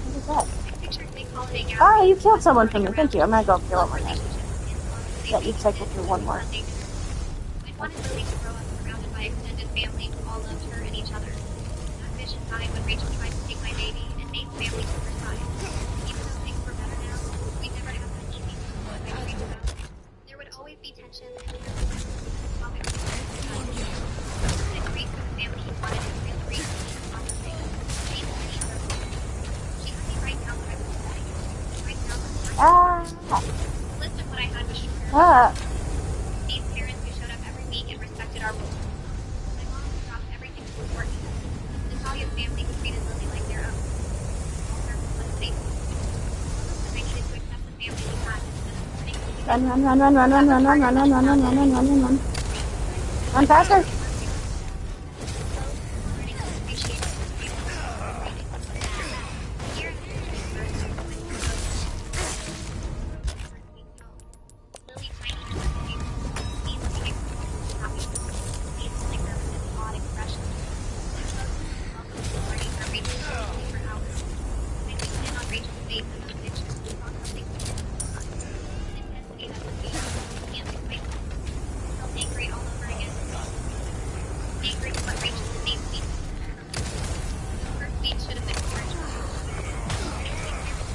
S2: What is that? Oh, you killed someone from me. Thank you. I'm gonna go kill one more. Yeah, you cycle through one more.
S1: I wanted Lily to grow up surrounded by extended family who all loved her and each other. That vision died when Rachel tried to take my baby and Nate's family took her side. Even though things were better now, we never had that easy time. There would always be tension and topics of I agreed with the family he wanted to real reason to talk to me. She had me write down what I was saying. Write down the list of what I had was shorter. These parents who showed up every week and respected our rules. My mom dropped everything to support me. Natalia's family who treated Lily like their own. All her was safe. I needed to accept the family we had instead of
S2: Run. Run faster.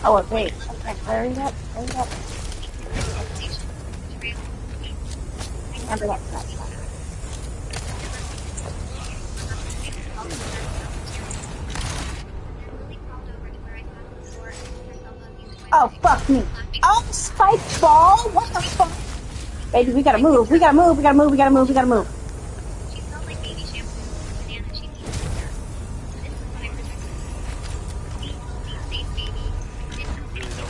S2: Oh, wait. Okay, hurry up. Remember that. Oh, fuck me. Oh, spike ball? What the fuck? Baby, we gotta move.
S1: She smelled like baby shampoo and banana she needed to wear. This is what I protected. Please, safe baby. Didn't have anything to do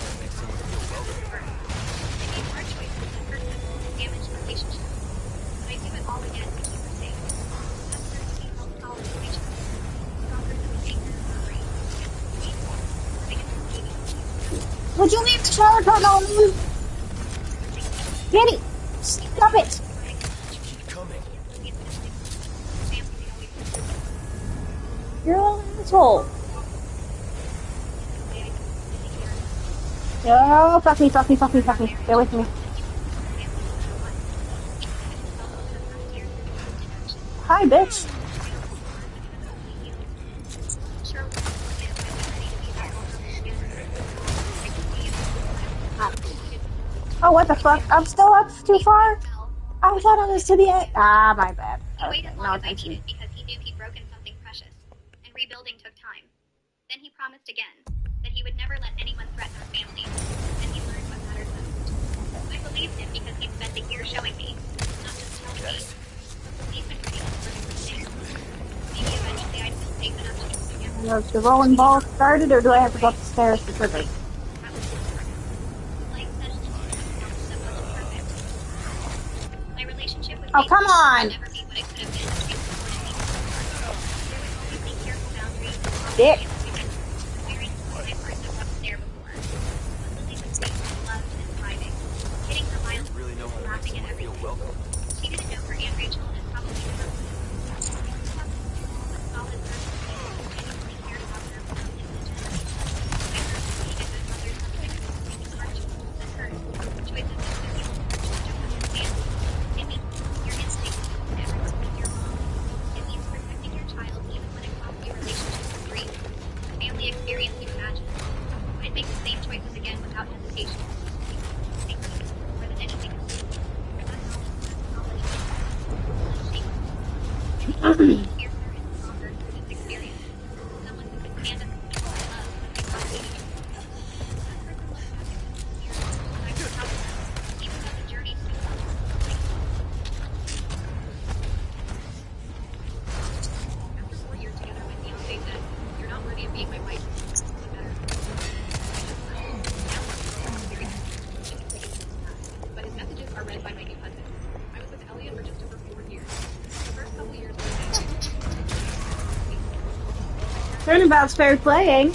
S1: with her. I made hard choices that hurt them and damaged relationships. But I do it all again to keep her safe. That's certainly helped solve relationships. Stronger than the anger and worry.
S2: Would you leave the shower curtain on? Danny, stop it!
S3: Keep coming.
S2: You're Asshole. Oh, fuck me, fuck me, fuck me, fuck me. Stay away from me. Hi, bitch. Oh, what the fuck? I'm still up too far? I thought I was to the end. Ah, my bad.
S1: He waited
S2: Okay,
S1: as
S2: no
S1: long as I
S2: attention.
S1: needed because he knew he'd broken something precious, and rebuilding took time. Then he promised again that he would never let anyone threaten our family, and he learned what mattered most. I believed him because he'd spent a year showing me, not just telling me, but believing me for different things. Maybe eventually I'd feel safe enough to trust him.
S2: Has the rolling ball started, or do I have to go up the stairs to trigger?
S1: My relationship with
S2: Oh, come on!
S1: never be what it could have been if he supported me. There would always be careful boundaries.
S2: Dick.
S1: Very my person wasn't there before. But Lily was safe, loved, and thriving. Hitting her milestones,
S3: Really know how to make
S1: laughing at
S3: someone feel
S1: everything.
S3: welcome.
S1: She didn't know her Aunt Rachel and probably never would. A solid person who genuinely cared about her from instant generation. I heard her being a good mother sometimes making smart choices that hurt. Choices that took you just understand. It means your instincts never to be your mom. It means protecting your child even when it costs you relationships and dreams. The family experience you imagine. I'd make the same choices again without hesitation. Thank you more than anything else. That knowledge, fiercer and stronger through this experience. Someone who could stand up for people I love when they thought they needed to. That person looks back at me this year, and I'm proud of them, even though the journey's still long. After 4 years together, my fiancé said, "You're not worthy of being my wife." What better? But his messages are read by my new husband. I was with Elliot for just over 4 years. The first couple years were
S2: Turnabout's fair playing.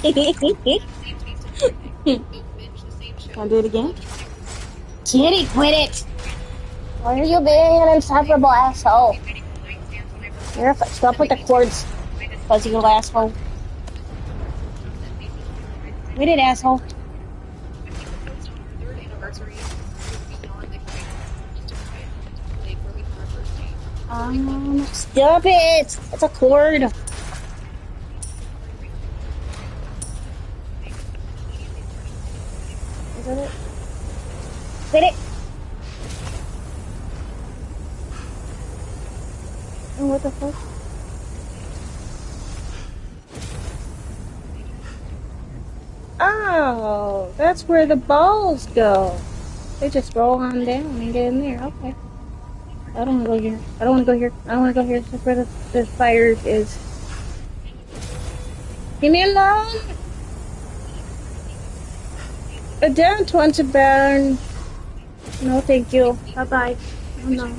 S1: the same taste in everything. Binge the same show.
S2: Can I do it again?
S7: Kitty, quit it! Why are you being an insufferable asshole? You're stop with the cords, fuzzy little asshole. Quit it, asshole.
S1: Third anniversary beyond exciting. Just a quiet moment on the lake where we had our first date.
S7: Stop it! It's a cord. Is that it? Quit it! Oh, what the fuck? Oh, that's where the balls go. They just roll on down and get in there. Okay. I don't want to go here. I don't want to go here. I don't want to go here. That's where the fire is. Leave me alone! I don't want to burn. No, thank you.
S2: Bye-bye. Oh, no.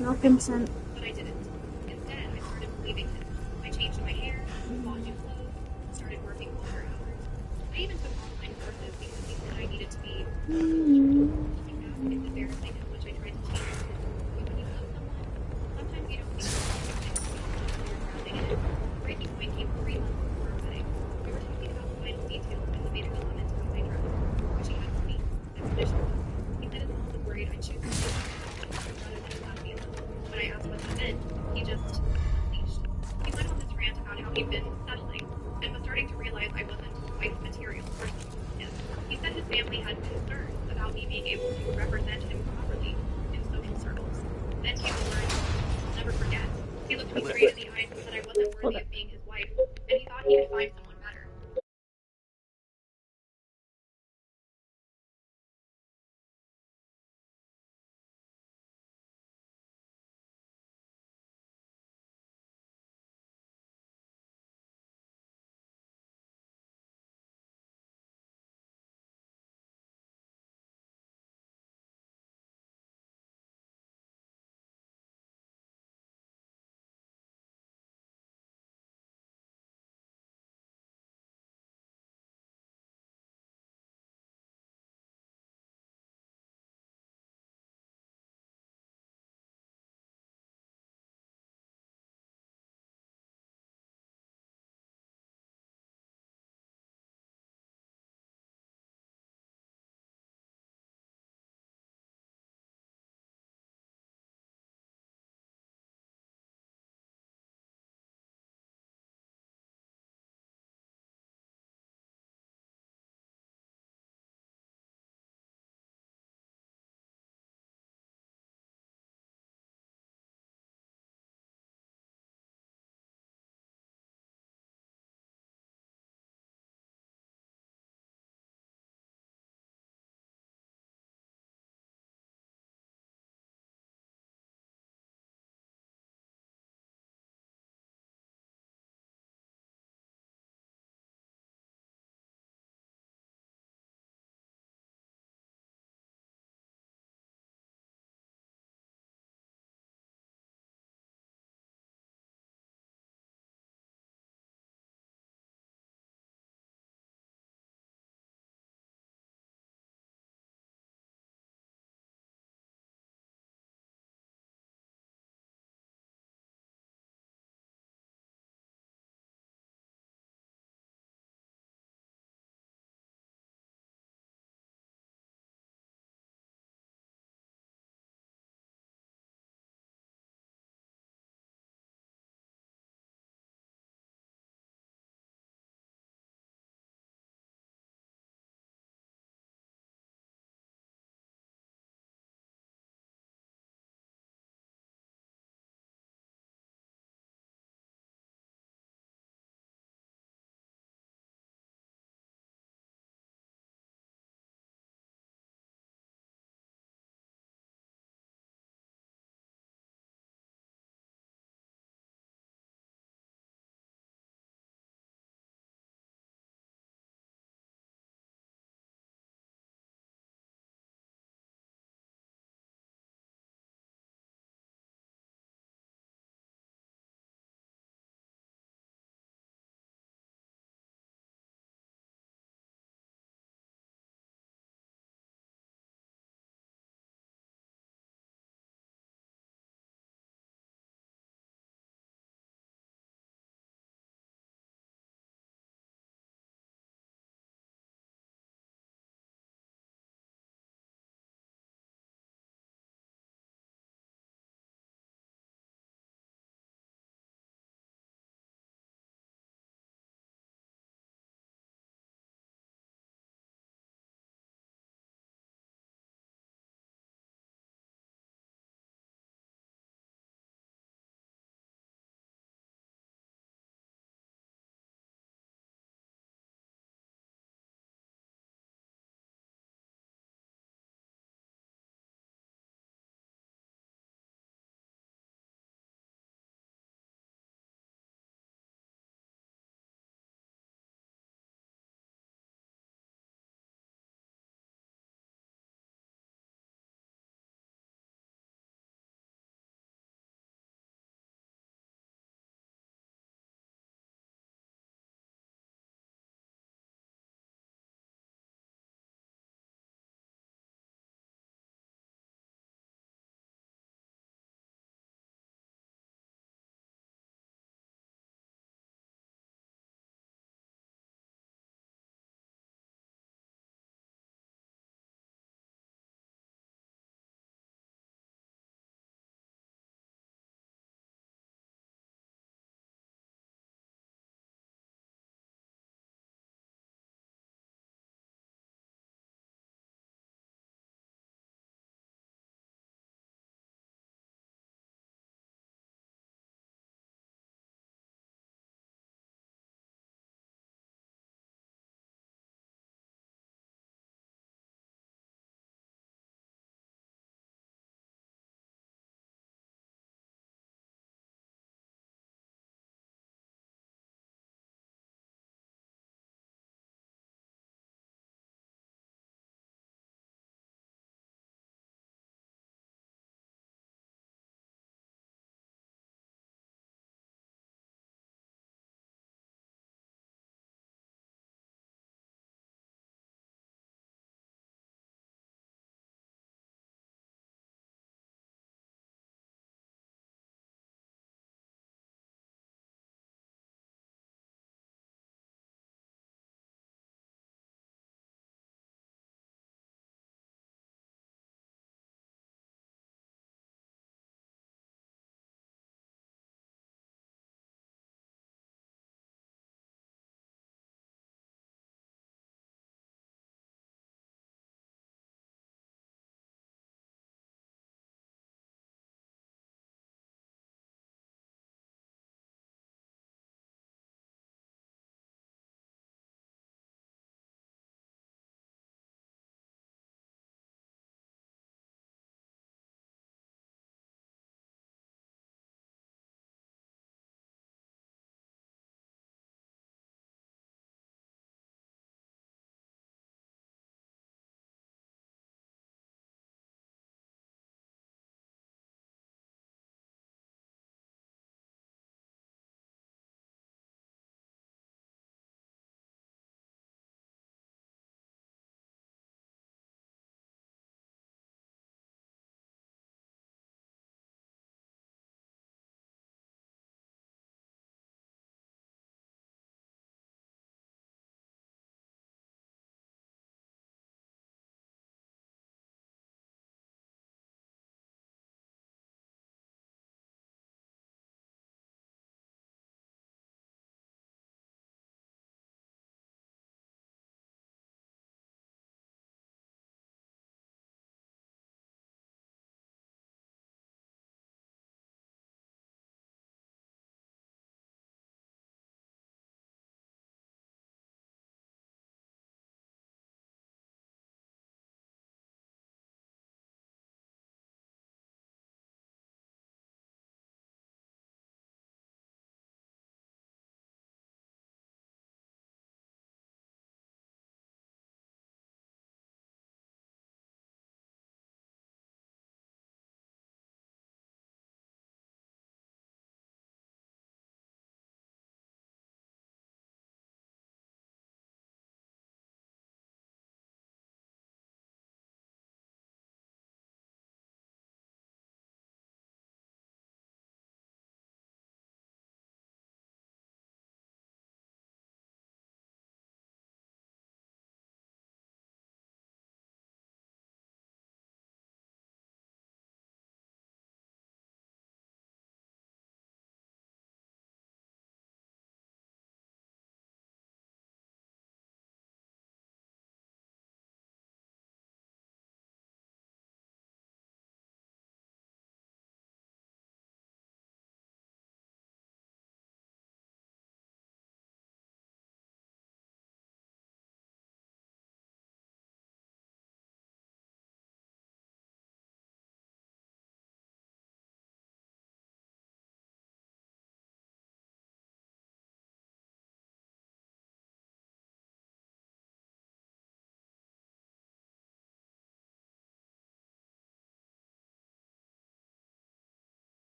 S2: No consent.
S1: But I didn't. Instead, I started believing him. I changed my hair, bought new clothes, started working longer hours. I even took online courses because he said I needed to be. Looking back, it's embarrassing how much I tried to change. But when you love someone, sometimes you don't need to you're drowning in it. Breaking point came 3 months before our wedding. We were talking about the final details and the medical elements of my dress, which he asked me. I conditioned him. He said his mom was worried I'd choose to rather than not be alone. When I asked what that meant, he just unleashed. He went on this rant about how he'd been settling and was starting to realize I wasn't wife material person for him. He said his family had concerns about me being able to represent him properly in social circles. Then came the words I'll never forget. He looked me straight in the eyes and said I wasn't worthy of being his wife, and he thought he could find someone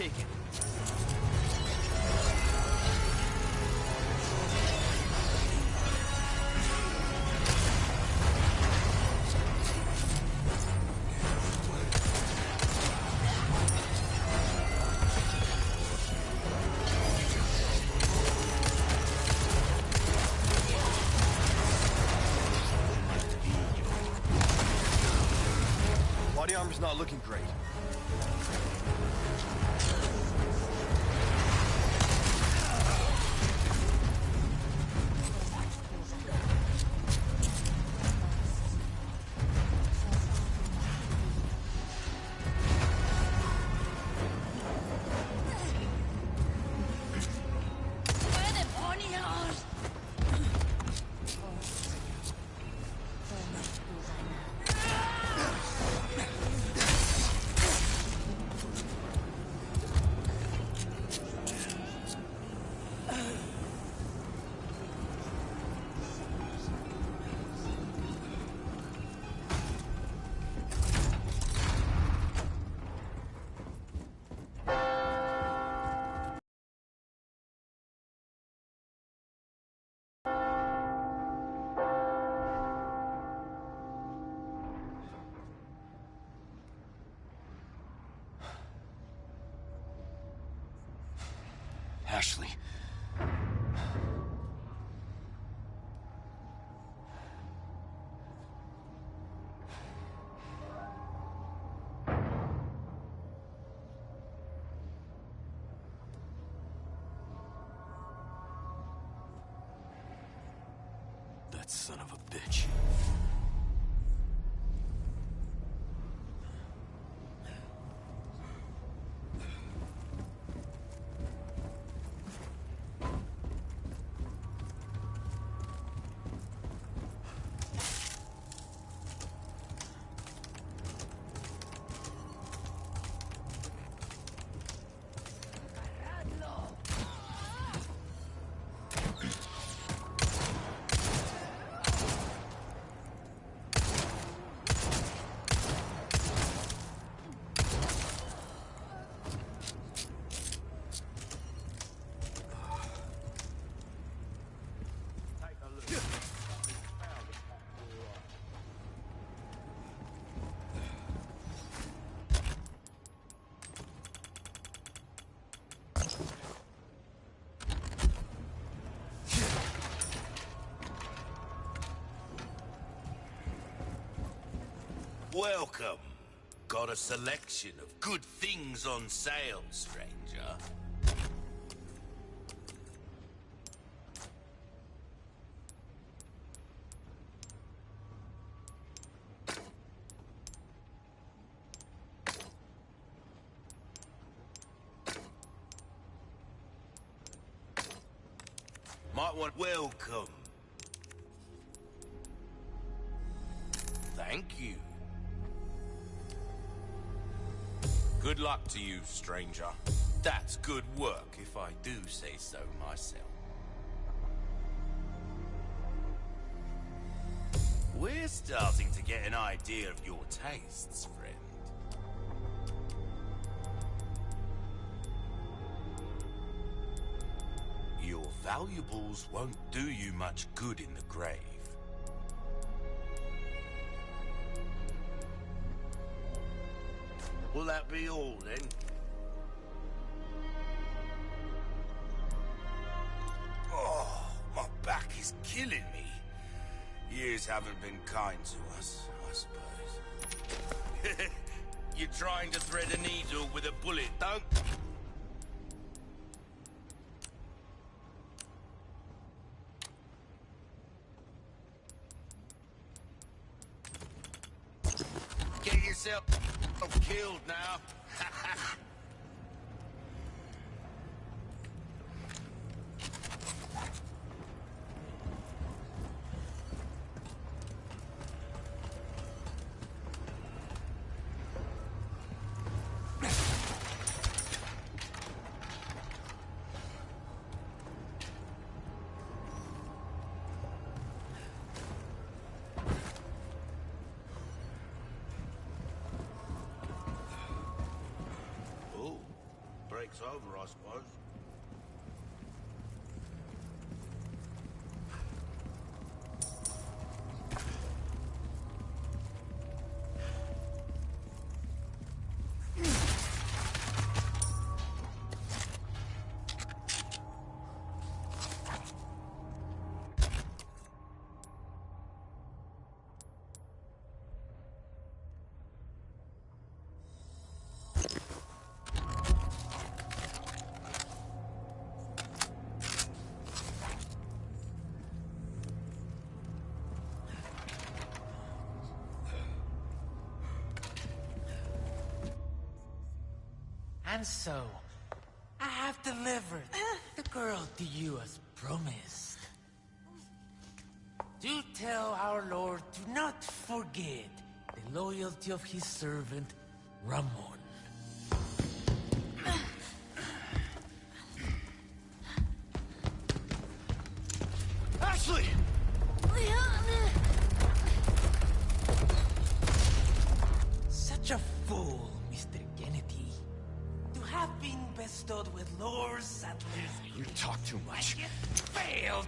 S3: taken. Body armor's not looking great. Ashley. That son of a bitch.
S8: Welcome. Got a selection of good things on sale, stranger. Might want welcome. Thank you. Good luck to you, stranger. That's good work, if I do say so myself. We're starting to get an idea of your tastes, friend. Your valuables won't do you much good in the grave. Will that be all, then? Oh, my back is killing me. Years haven't been kind to us, I suppose. You're trying to thread a needle with a bullet, don't? Get yourself killed now. takes over, I suppose.
S6: And so, I have delivered the girl to you as promised. Do tell our Lord to not forget the loyalty of his servant, Ramon.
S3: Ashley!
S6: Such a fool, Mr. Kennedy. To have been bestowed with Lord Sadler's...
S3: You talk too much.
S6: Yet failed.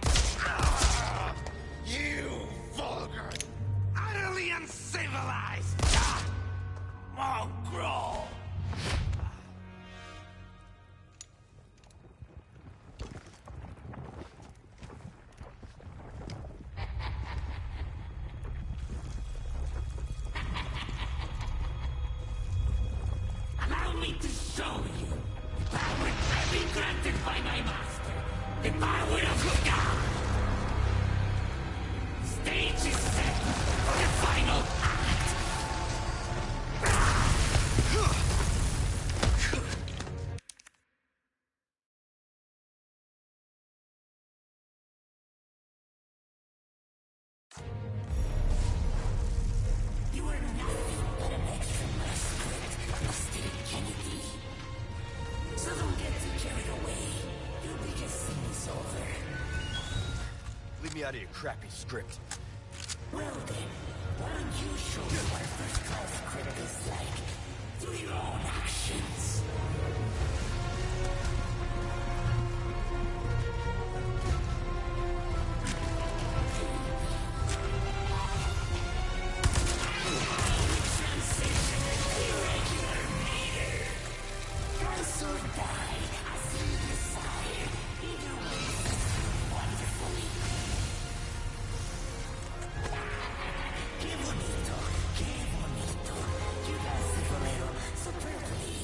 S4: You vulgar,
S6: Utterly uncivilized. Mongrel. Allow me to show you the power I've been granted by my master. The power of God. Stage is set for the final act. You are nothing but an extra mascot, Mr. Kennedy. So don't get too carried away. Your biggest scene is over.
S3: Leave me out of your crappy script.
S6: Well then, why don't you show me what a first-class critic is like through your own actions? Rise or die, as you desire. Either way, wonderfully. Qué bonito, qué bonito. You guys the bolero so perfectly.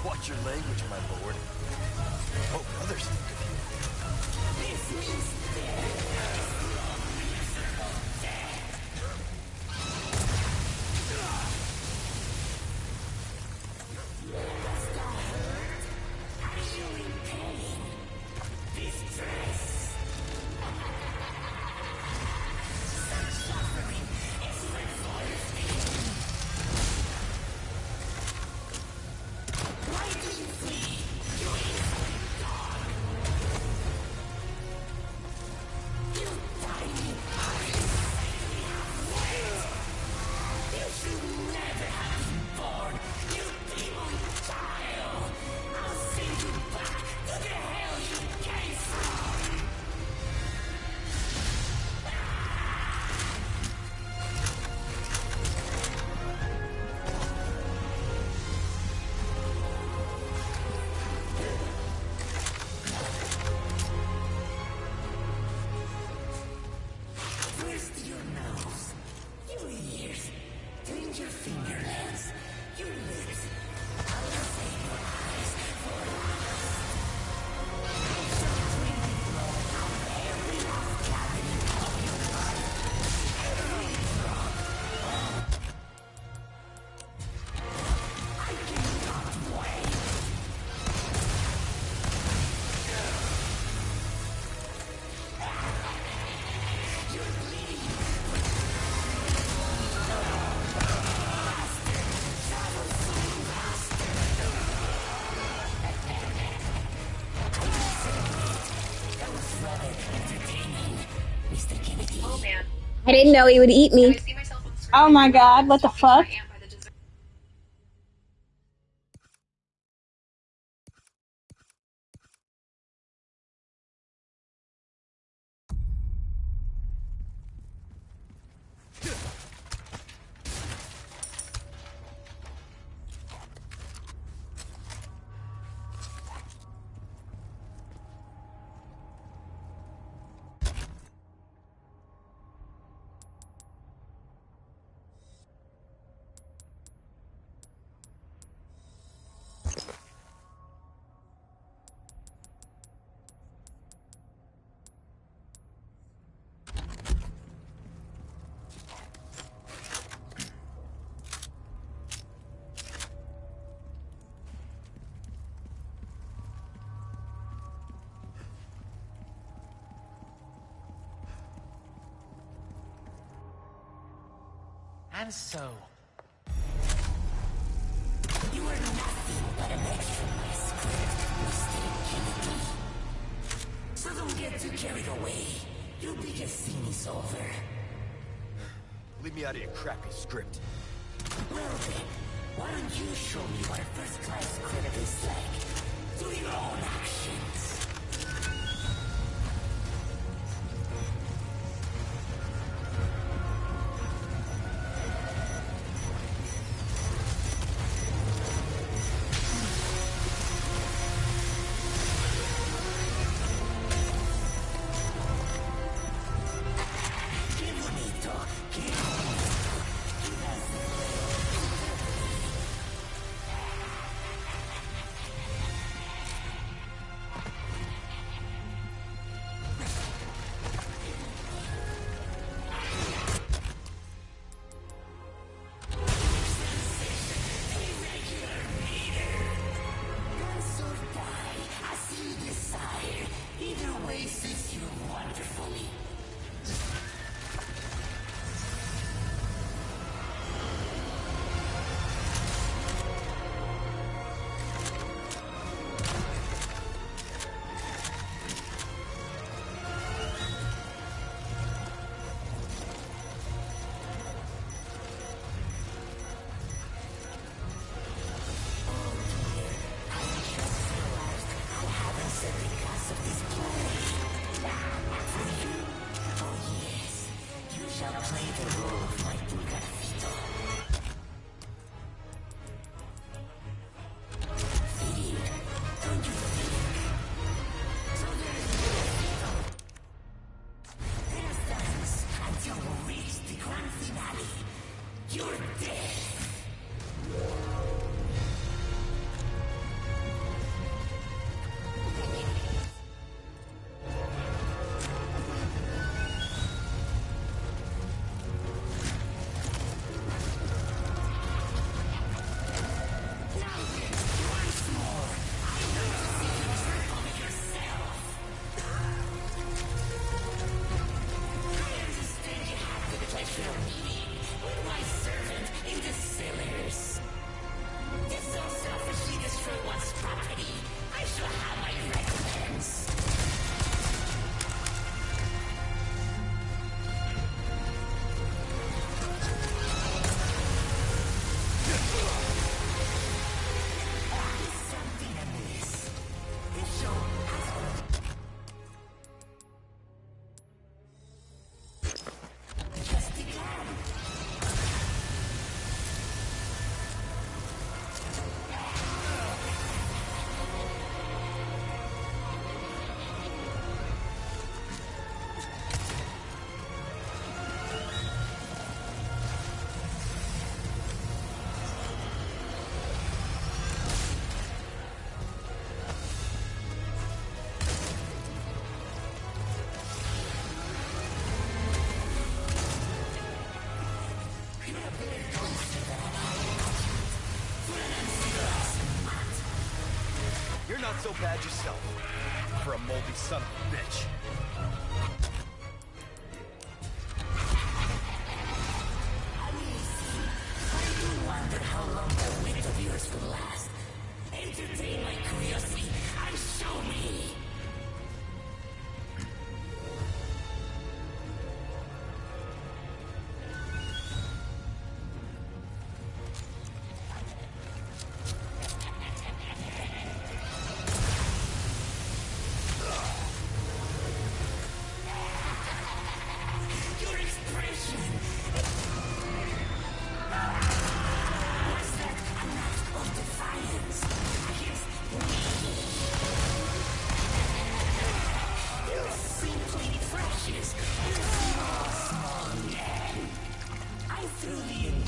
S3: Watch your language, my lord. Hope others think of you.
S6: You
S2: didn't know he would eat me.
S7: Oh my god, what the fuck?
S9: And so...
S6: You are nothing but an extra in my script, Mr. Kennedy. So don't get too carried away. Your biggest scene is over.
S3: Leave me out of your crappy script.
S6: Well then, why don't you show me what a first-class critic is like through your own actions?
S3: Not so bad yourself, for a moldy son of a bitch.
S6: I do wonder how long that wit of yours will last. Entertain my curiosity and show me!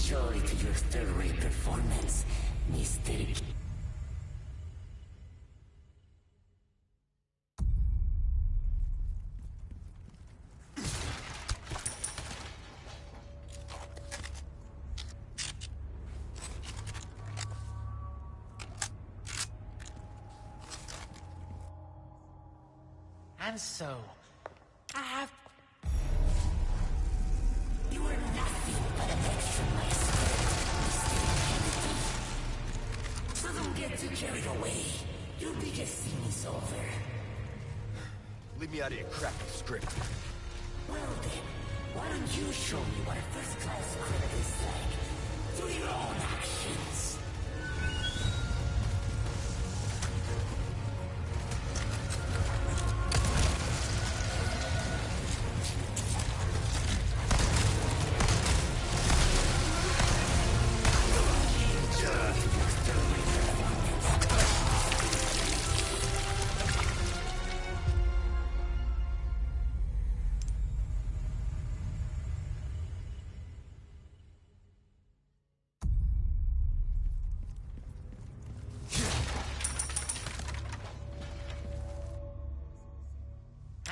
S6: Enjoy to your third-rate performance, Mr.
S9: And so, I have...
S6: You are nothing but an extra in my script, so don't get too carried away. Your biggest scene is over.
S3: Leave me out of your crappy script.
S6: Well then, why don't you show me what a first-class critic is like through your own actions?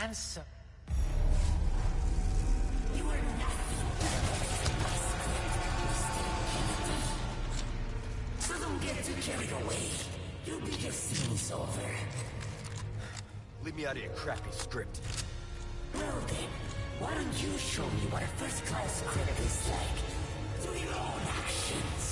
S9: And so...
S6: You are nothing but an extra in my script, Mr. Kennedy. So don't get too carried away. Your biggest scene is over.
S3: Leave me out of your crappy script.
S6: Well then, why don't you show me what a first-class critic is like through your own actions?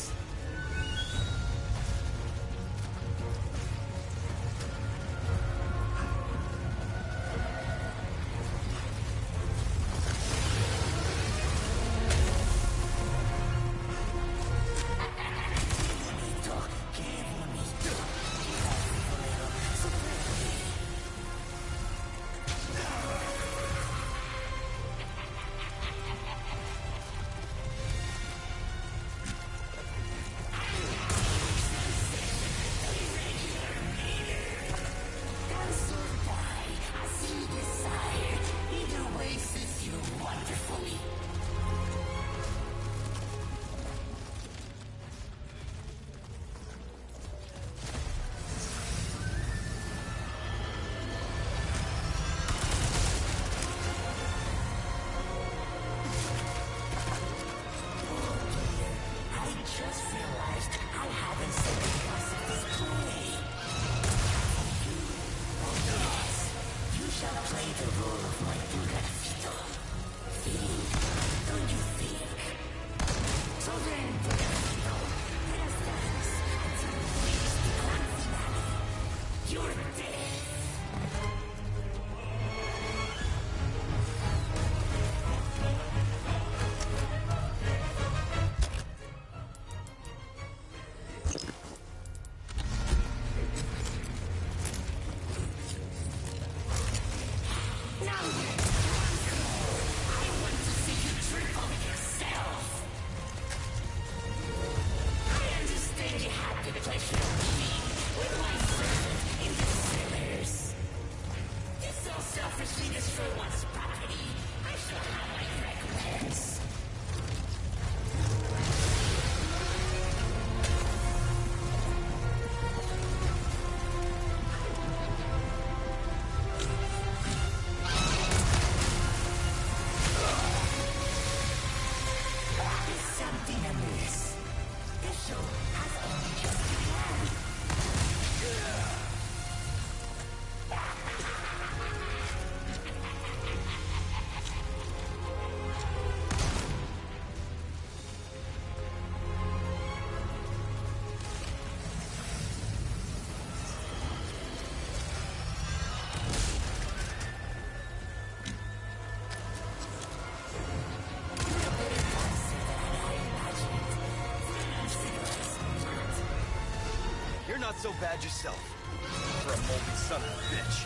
S3: Not so bad yourself, for a moldy son of a bitch.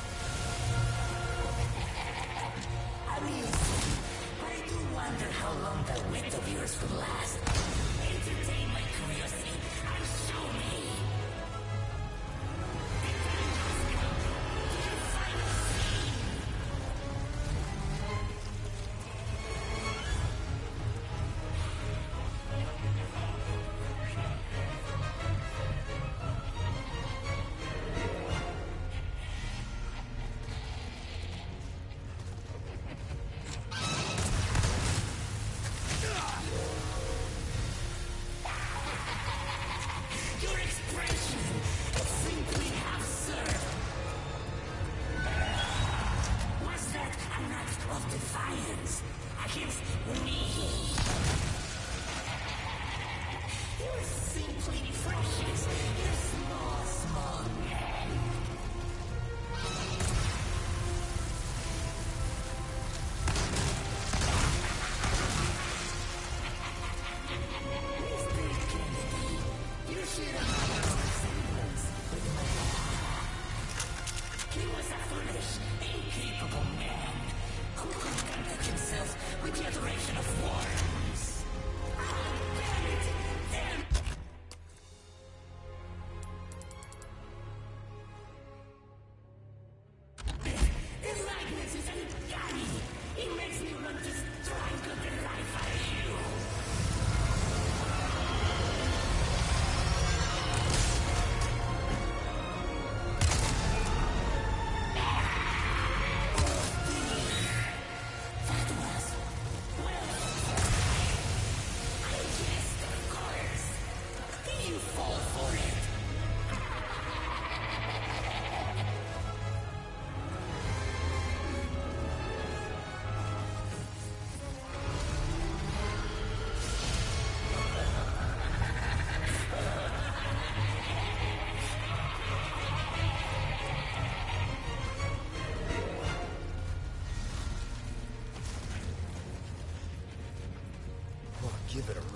S6: Amusing, but I do wonder how long that wit of yours will last. Entertain my curiosity and show me.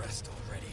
S3: rest already.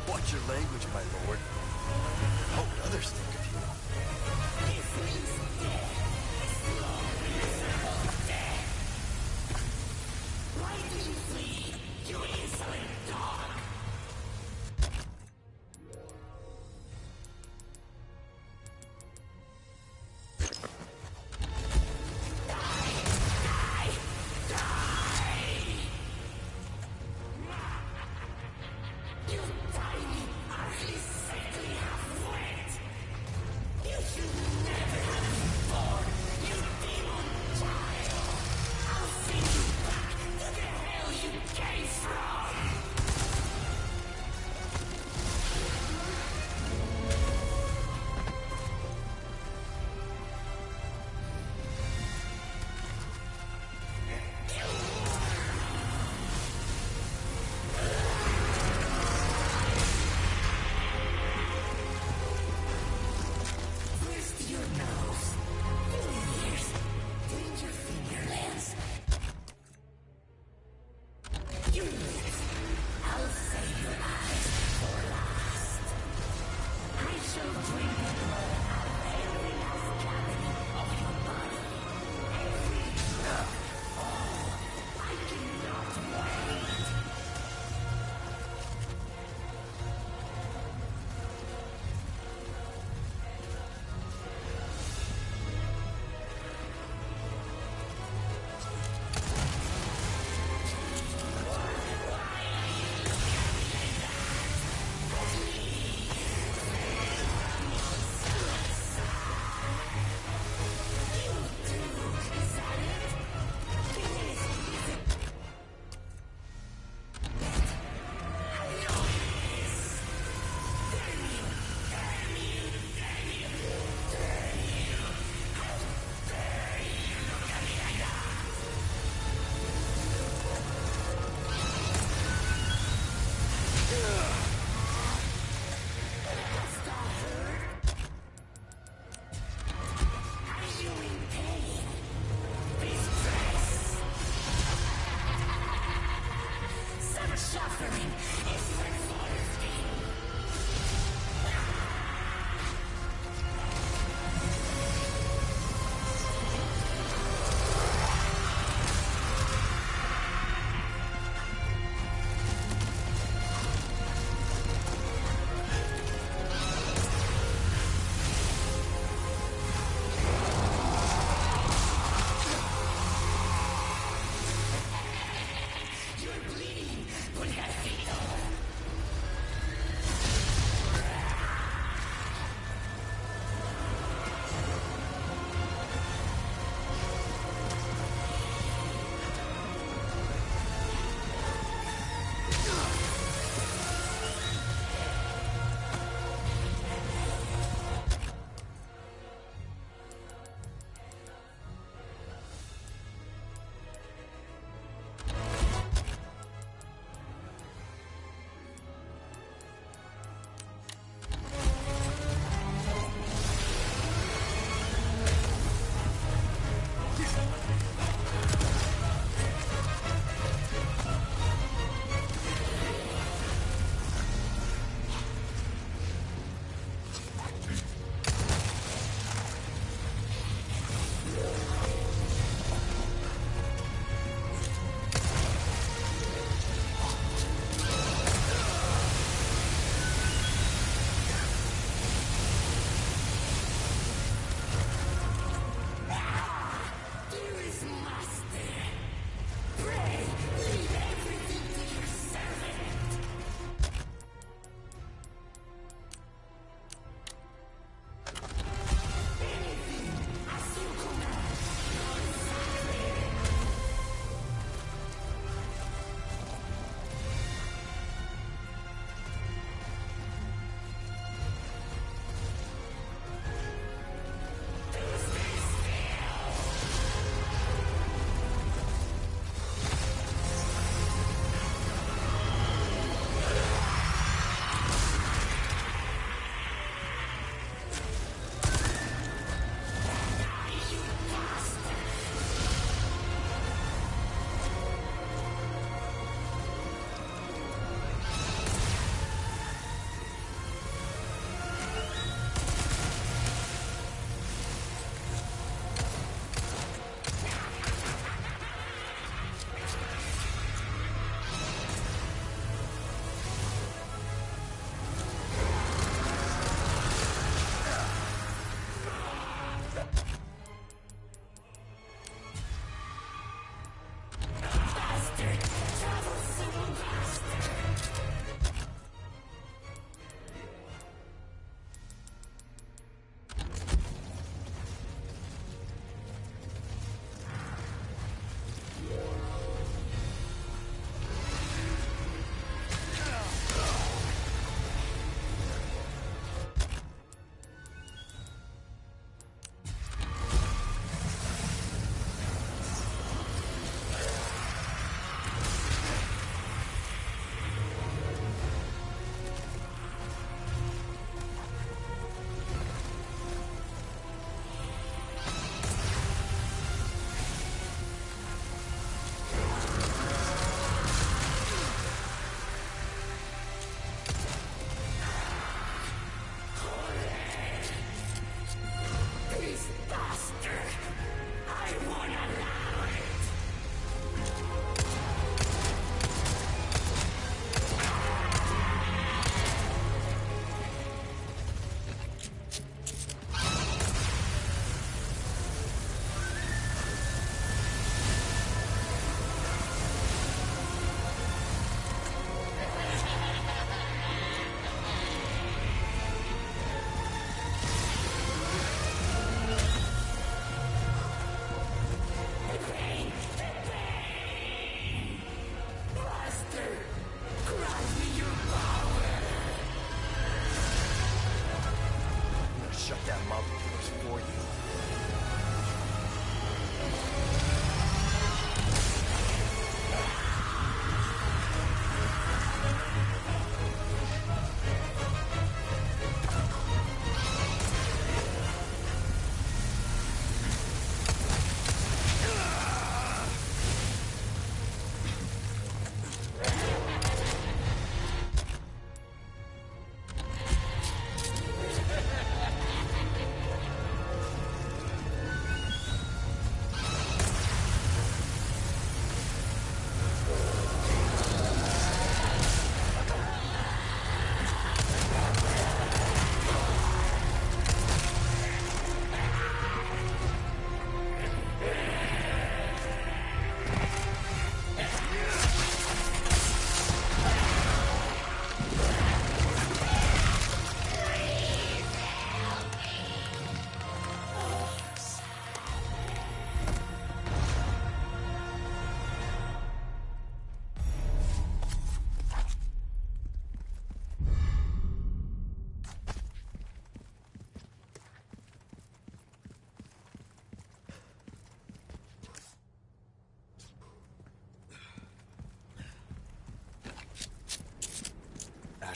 S3: Watch your language, my lord. How would others think of you?
S6: Why did you flee, you insolent dog?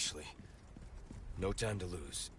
S3: Ashley. No time to lose.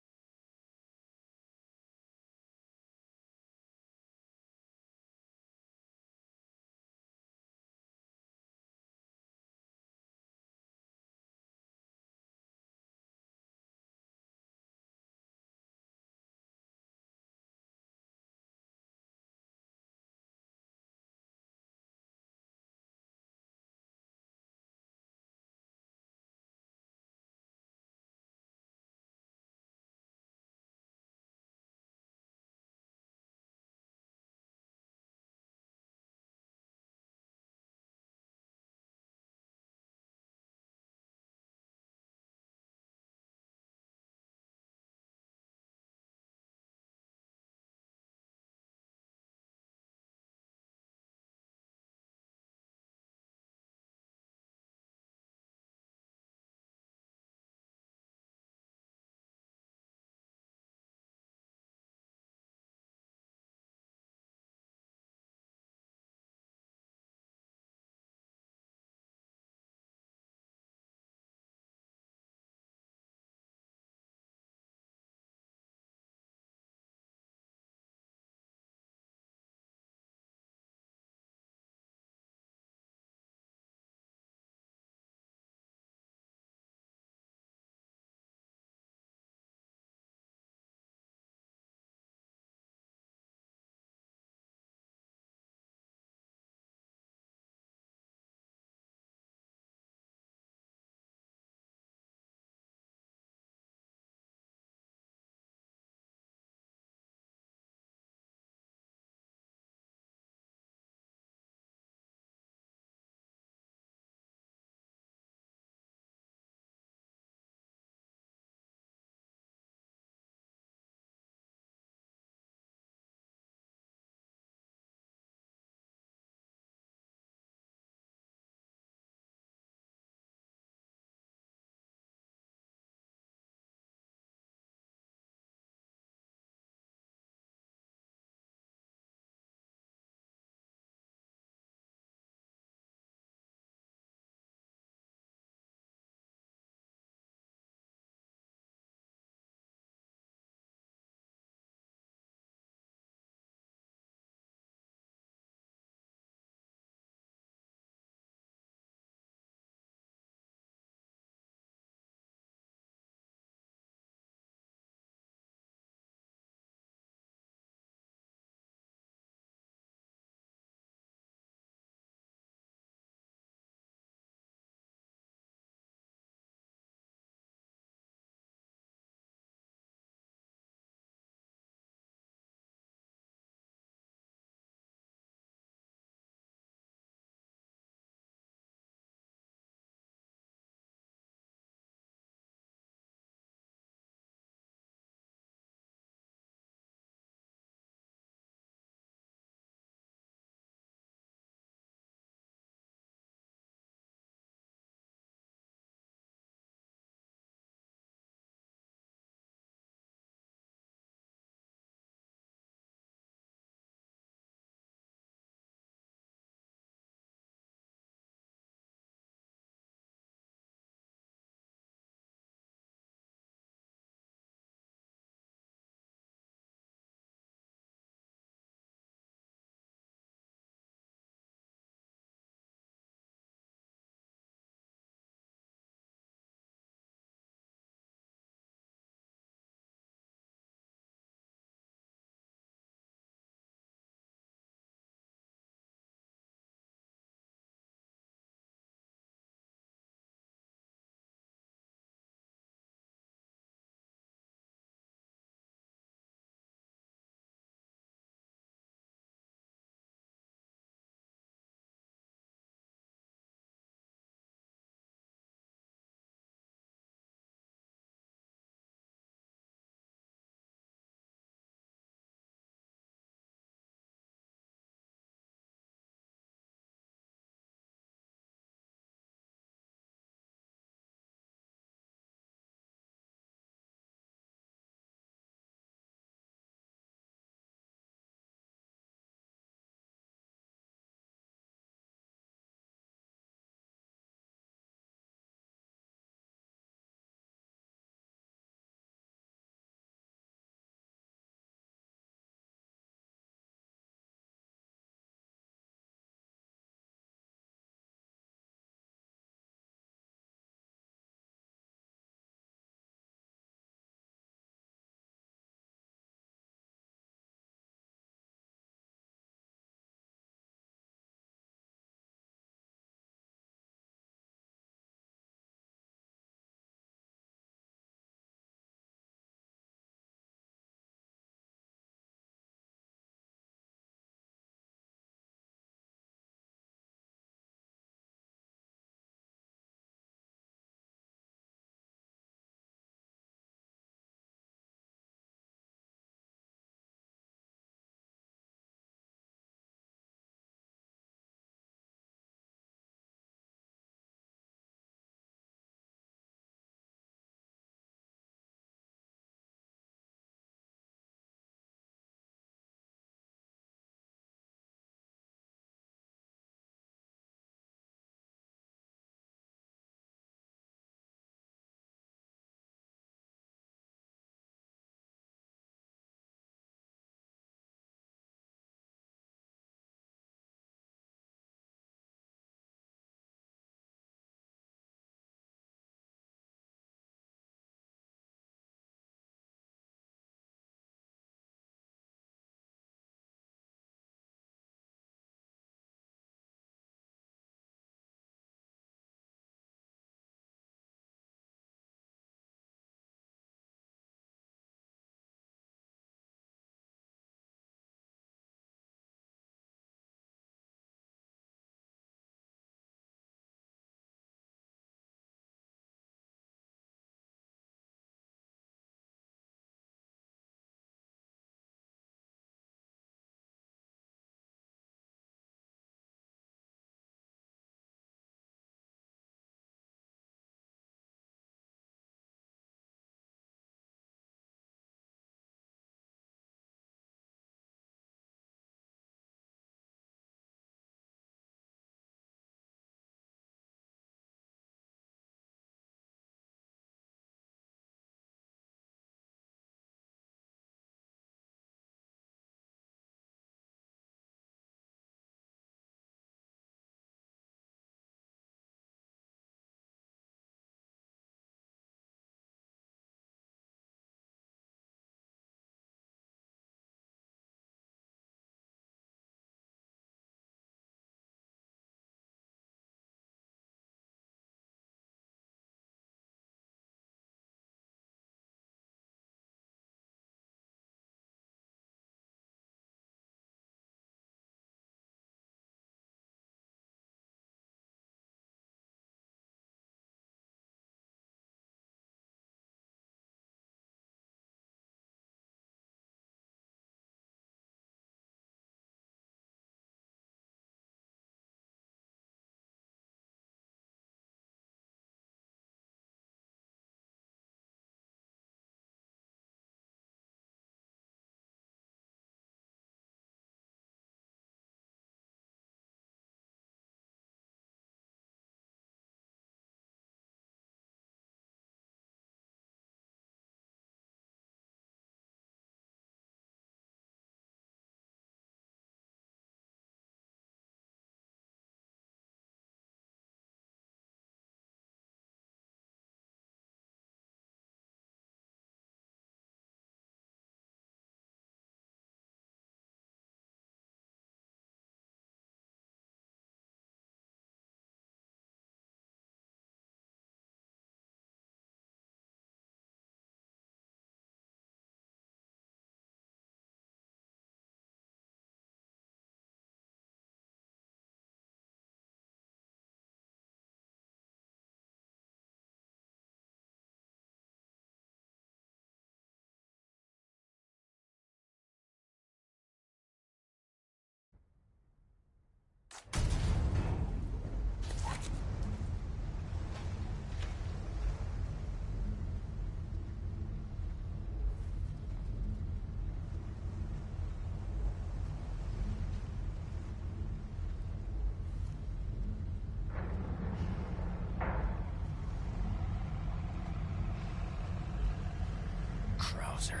S3: Bowser.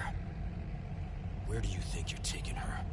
S3: Where do you think you're taking her?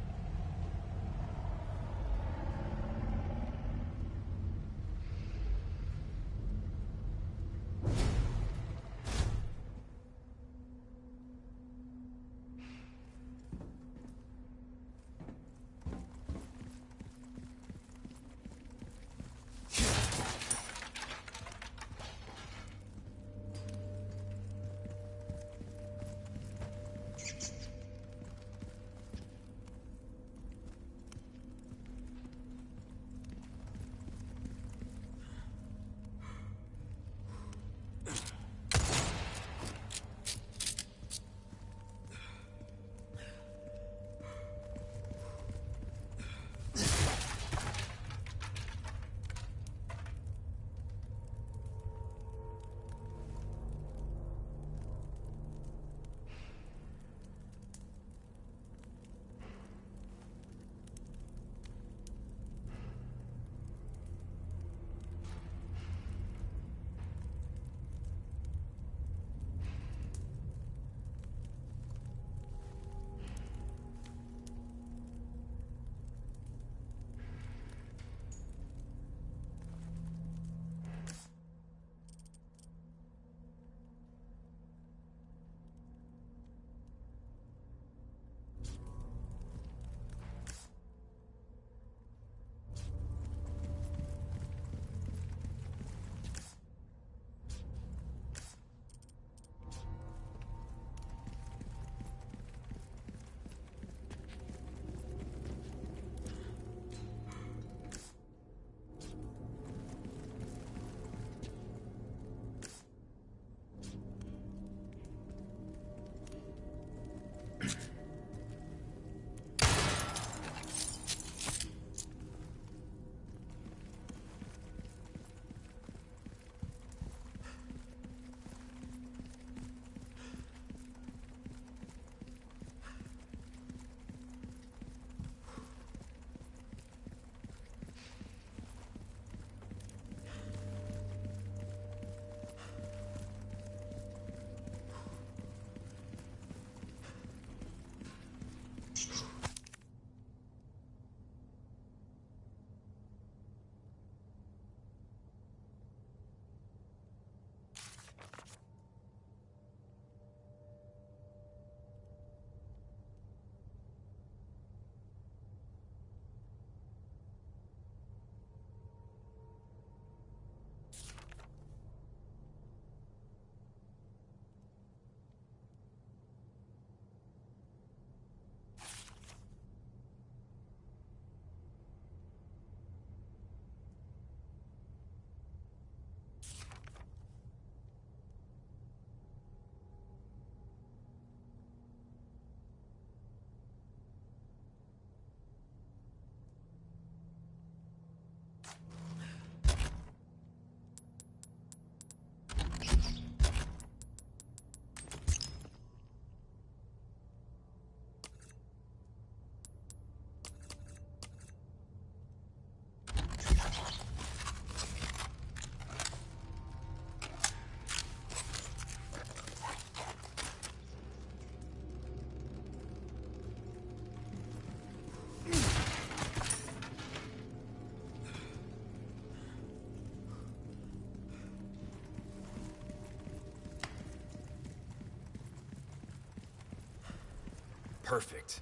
S3: Perfect.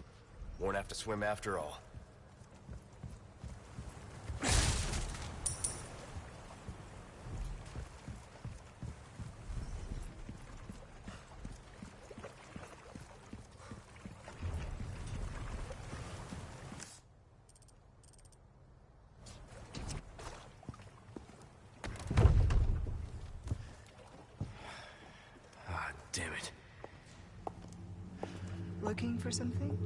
S3: Won't have to swim after all. Ah, damn it.
S5: Looking for something?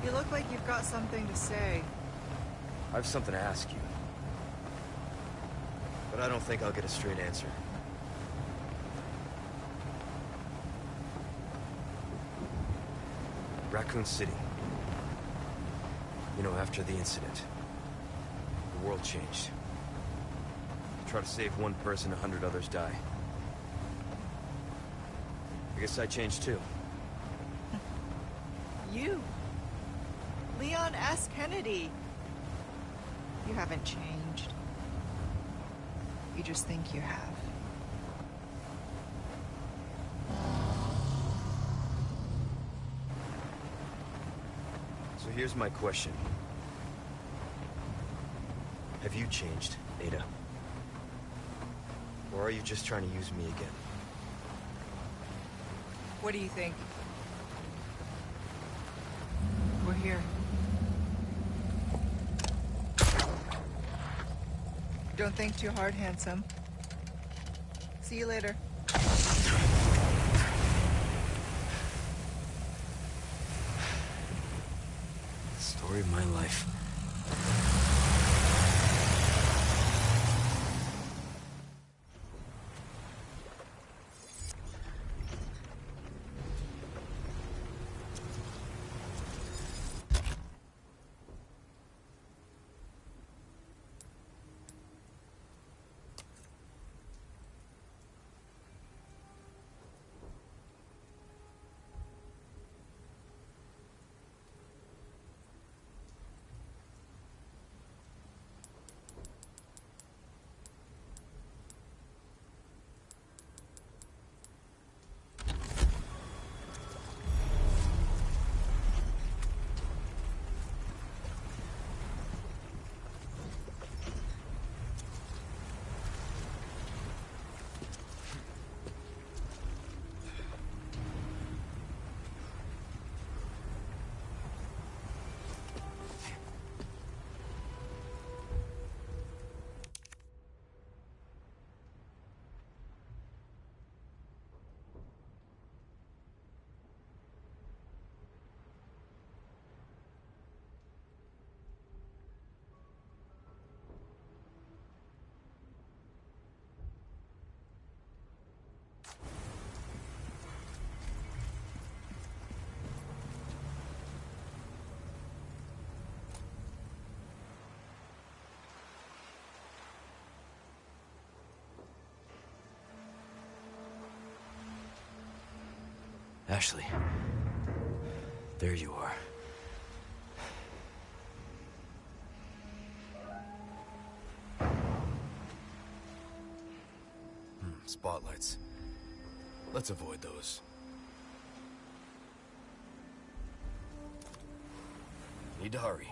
S5: You look like you've got something to say.
S10: I have something to ask you. But I don't think I'll get a straight answer. Raccoon City. You know, after the incident, the world changed. Try to save one person, 100 others die. I guess I changed too.
S5: You? Leon S. Kennedy. You haven't changed. You just think you have.
S10: So here's my question. Have you changed, Ada? Or are you just trying to use me again?
S5: What do you think? We're here. Don't think too hard, handsome. See you later.
S10: Story of my life. Ashley. There you are. Spotlights. Let's avoid those. Need to hurry.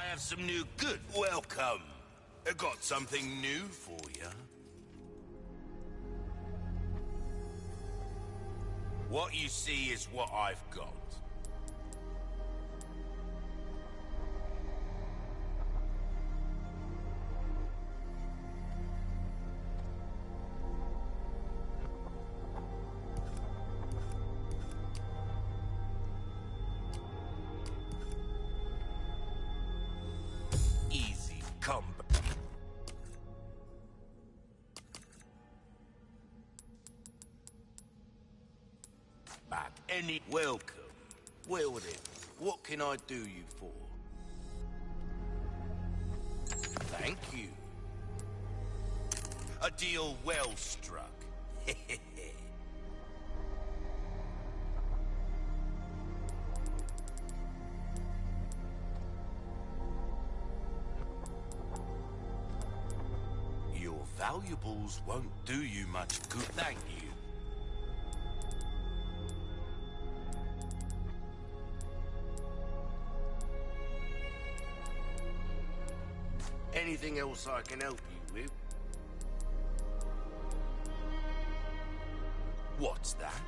S8: have some new good. Welcome. I got something new for you. What you see is what I've got. Easy, come back. Any welcome. Well then, what can I do you for? Thank you. A deal well struck. Your valuables won't do you much good, thank you. Anything else I can help you with? What's that?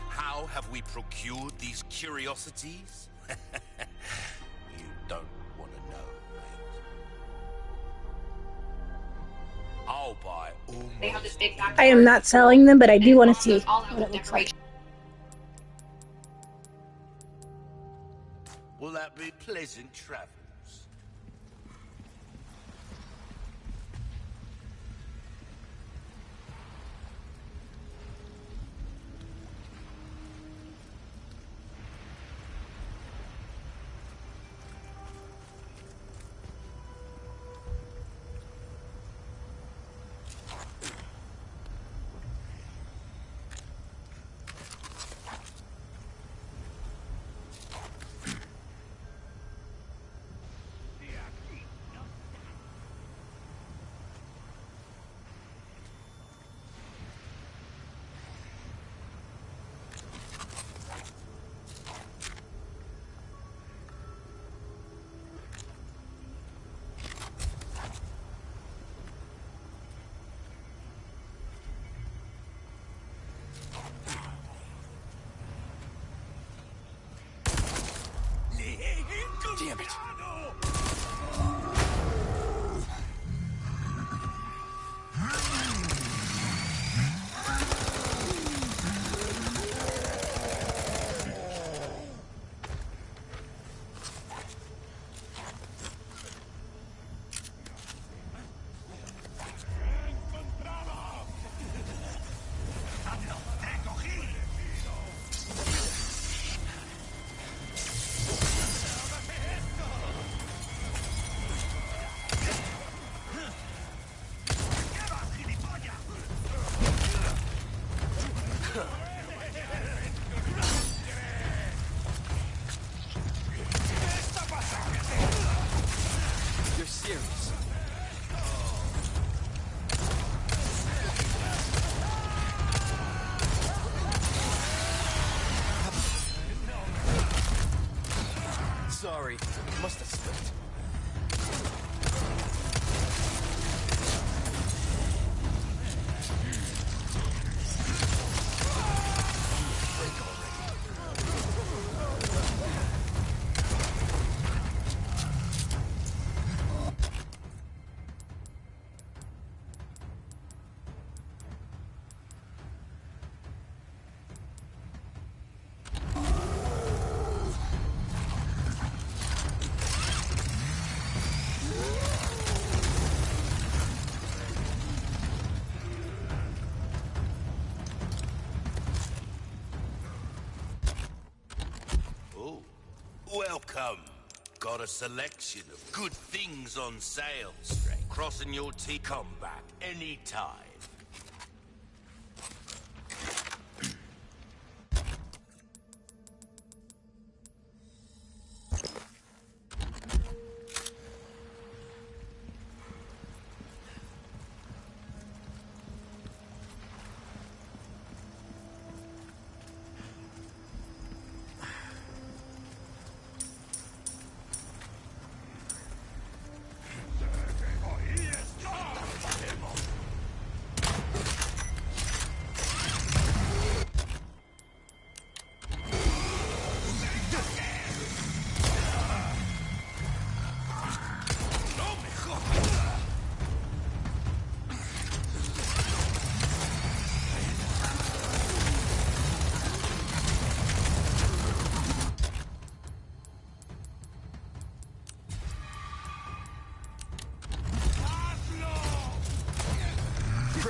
S8: How have we procured these curiosities? You don't want to know, mate. I'll buy all.
S1: They have this big backyard.
S7: I am not selling them, but I do want to see
S1: All out
S7: what it
S1: with
S7: looks like.
S1: decoration.
S8: Will that be pleasant travels?
S10: Damn it. You're serious. Sorry, must have slipped.
S8: Welcome. Got a selection of good things on sale, Stray. Crossing your T. Come back anytime.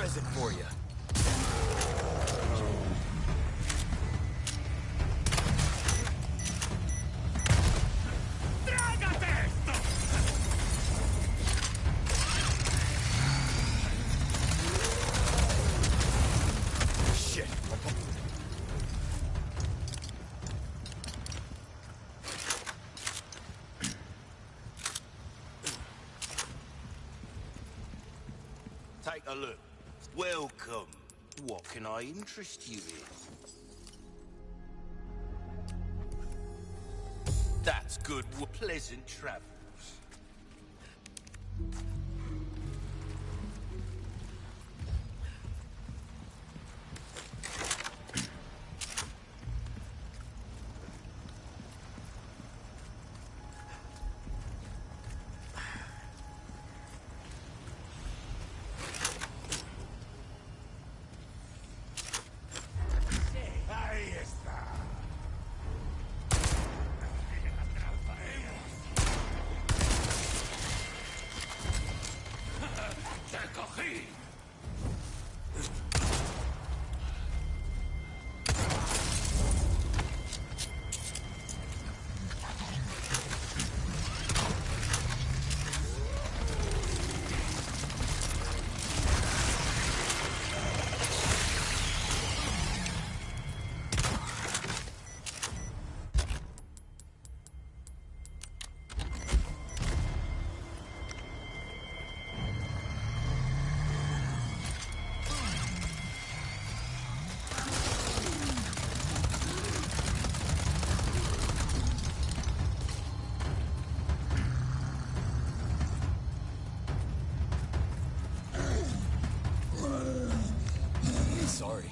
S10: present for you. Shit.
S8: Take a look. Welcome. What can I interest you in? That's good. Pleasant travels. Ahí está. ¡Te cogí!
S10: Sorry.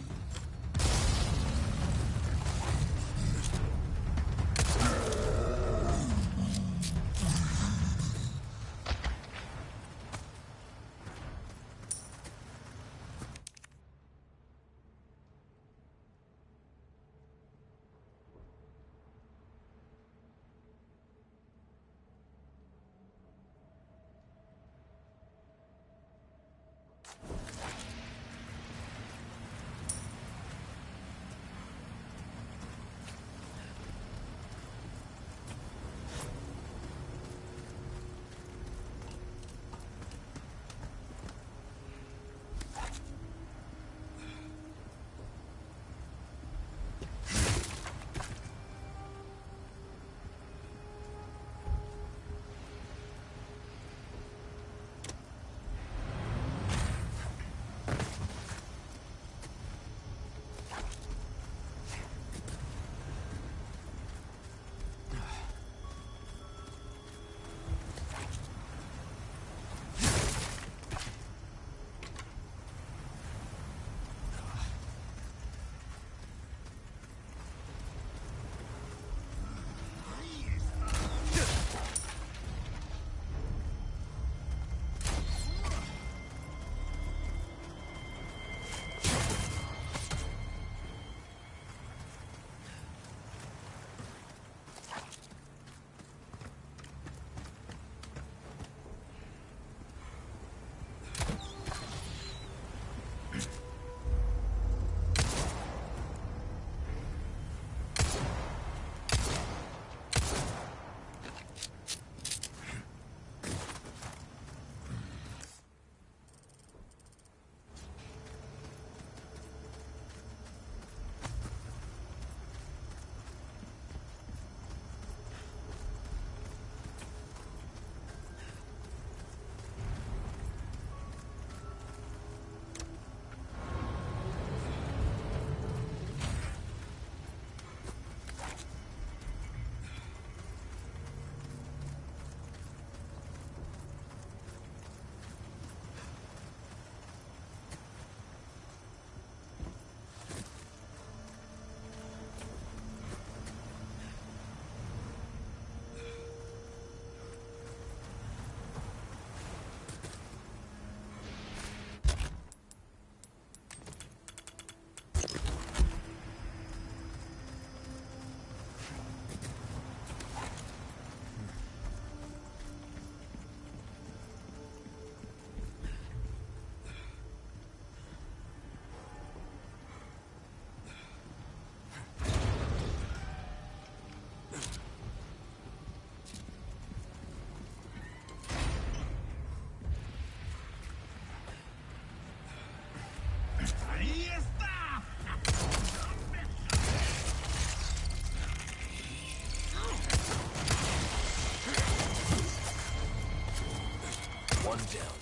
S8: one down.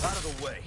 S8: Out of the way.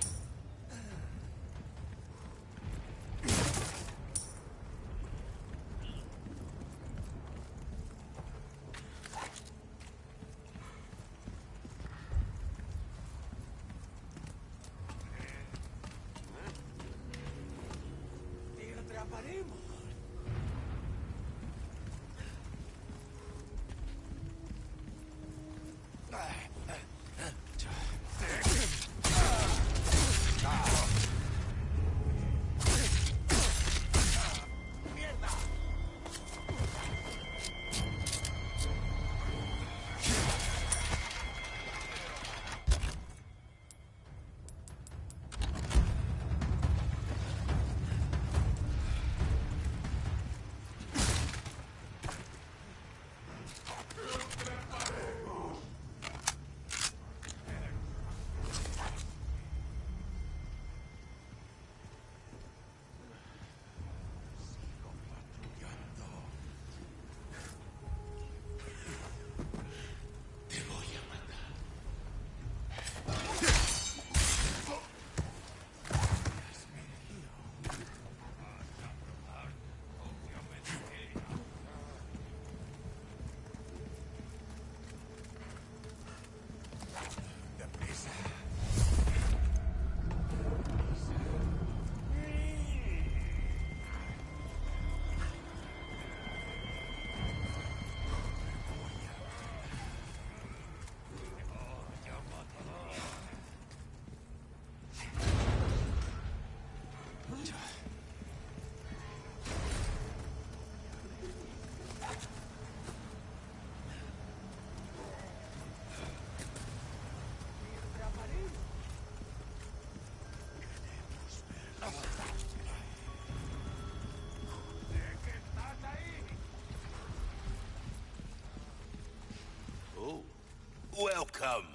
S8: Welcome.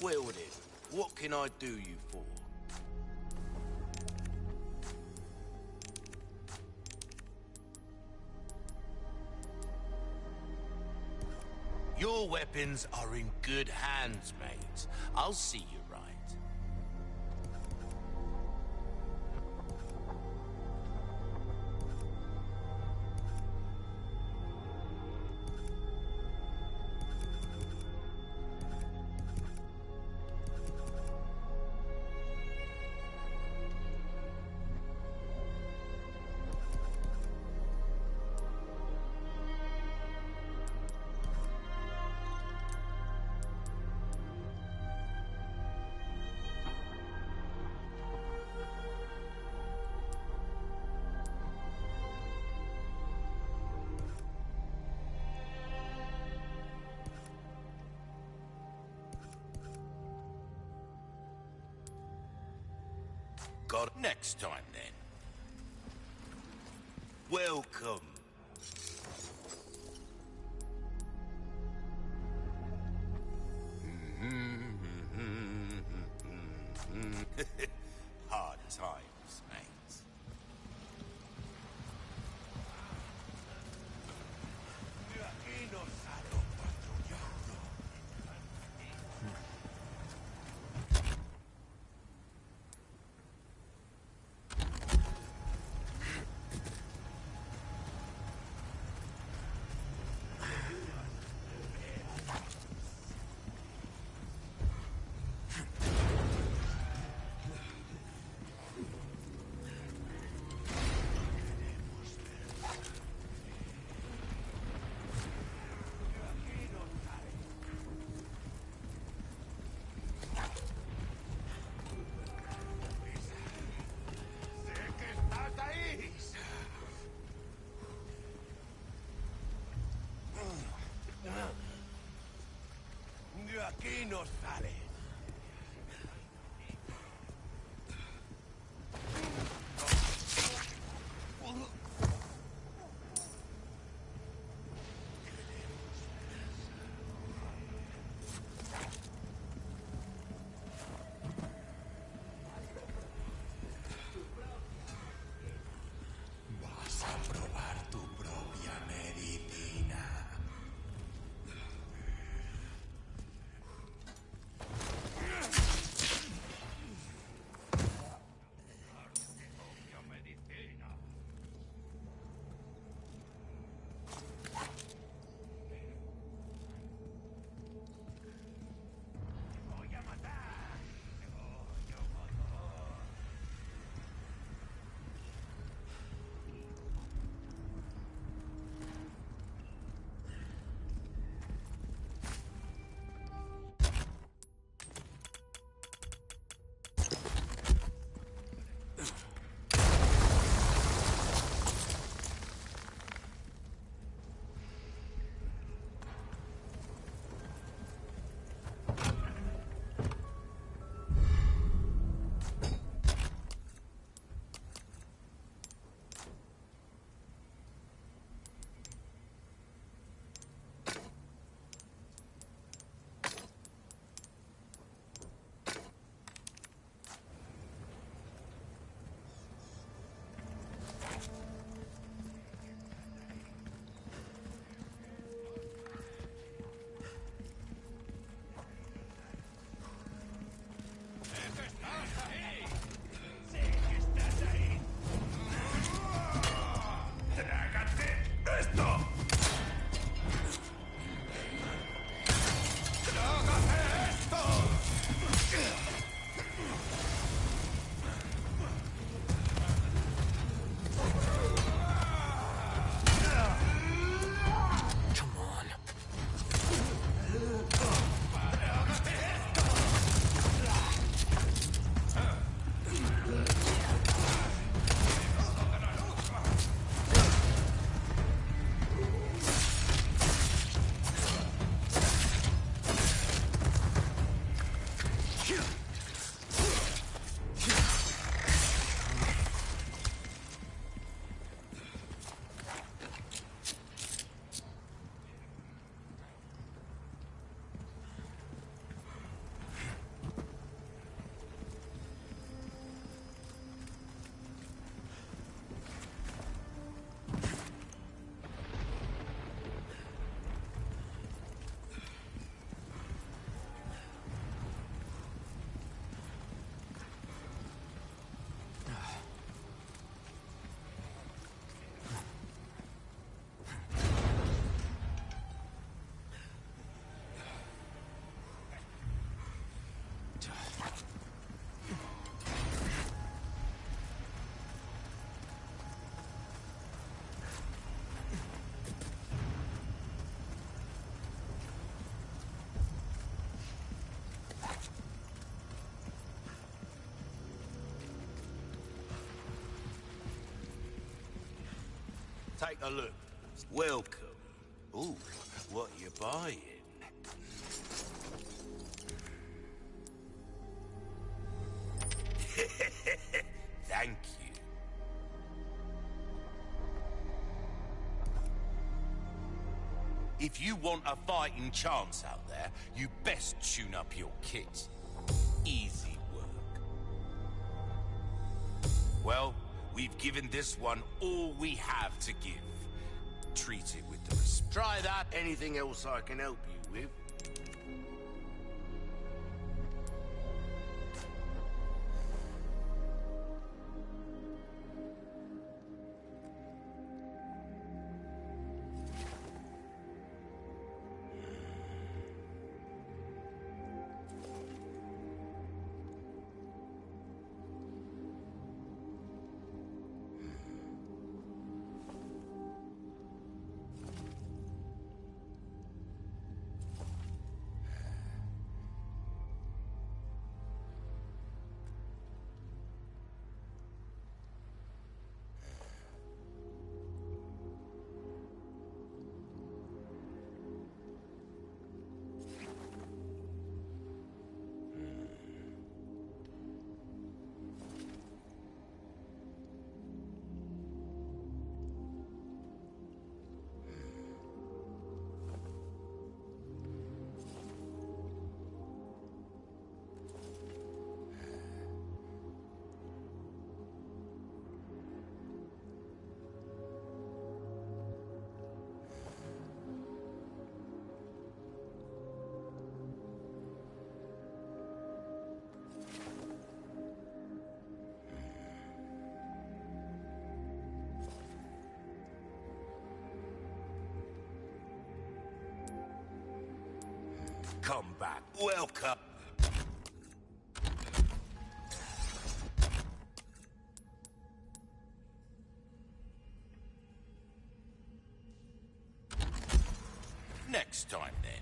S8: Well then, what can I do you for? Your weapons are in good hands, mate. I'll see you right. Got next time, then. Welcome. Hard times, mate.
S4: De aquí no sale. Vas a probar tu propia medicina.
S8: Take a look. Welcome. Ooh, what you buying? If you want a fighting chance out there, you best tune up your kit. Easy work. Well, we've given this one all we have to give. Treat it with the respect.
S4: Try that. Anything else I can help you with?
S8: Come back. Welcome. Next time, then.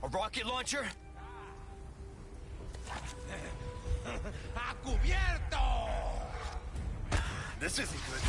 S10: A rocket launcher?
S8: ¡A cubierto!
S10: This isn't good.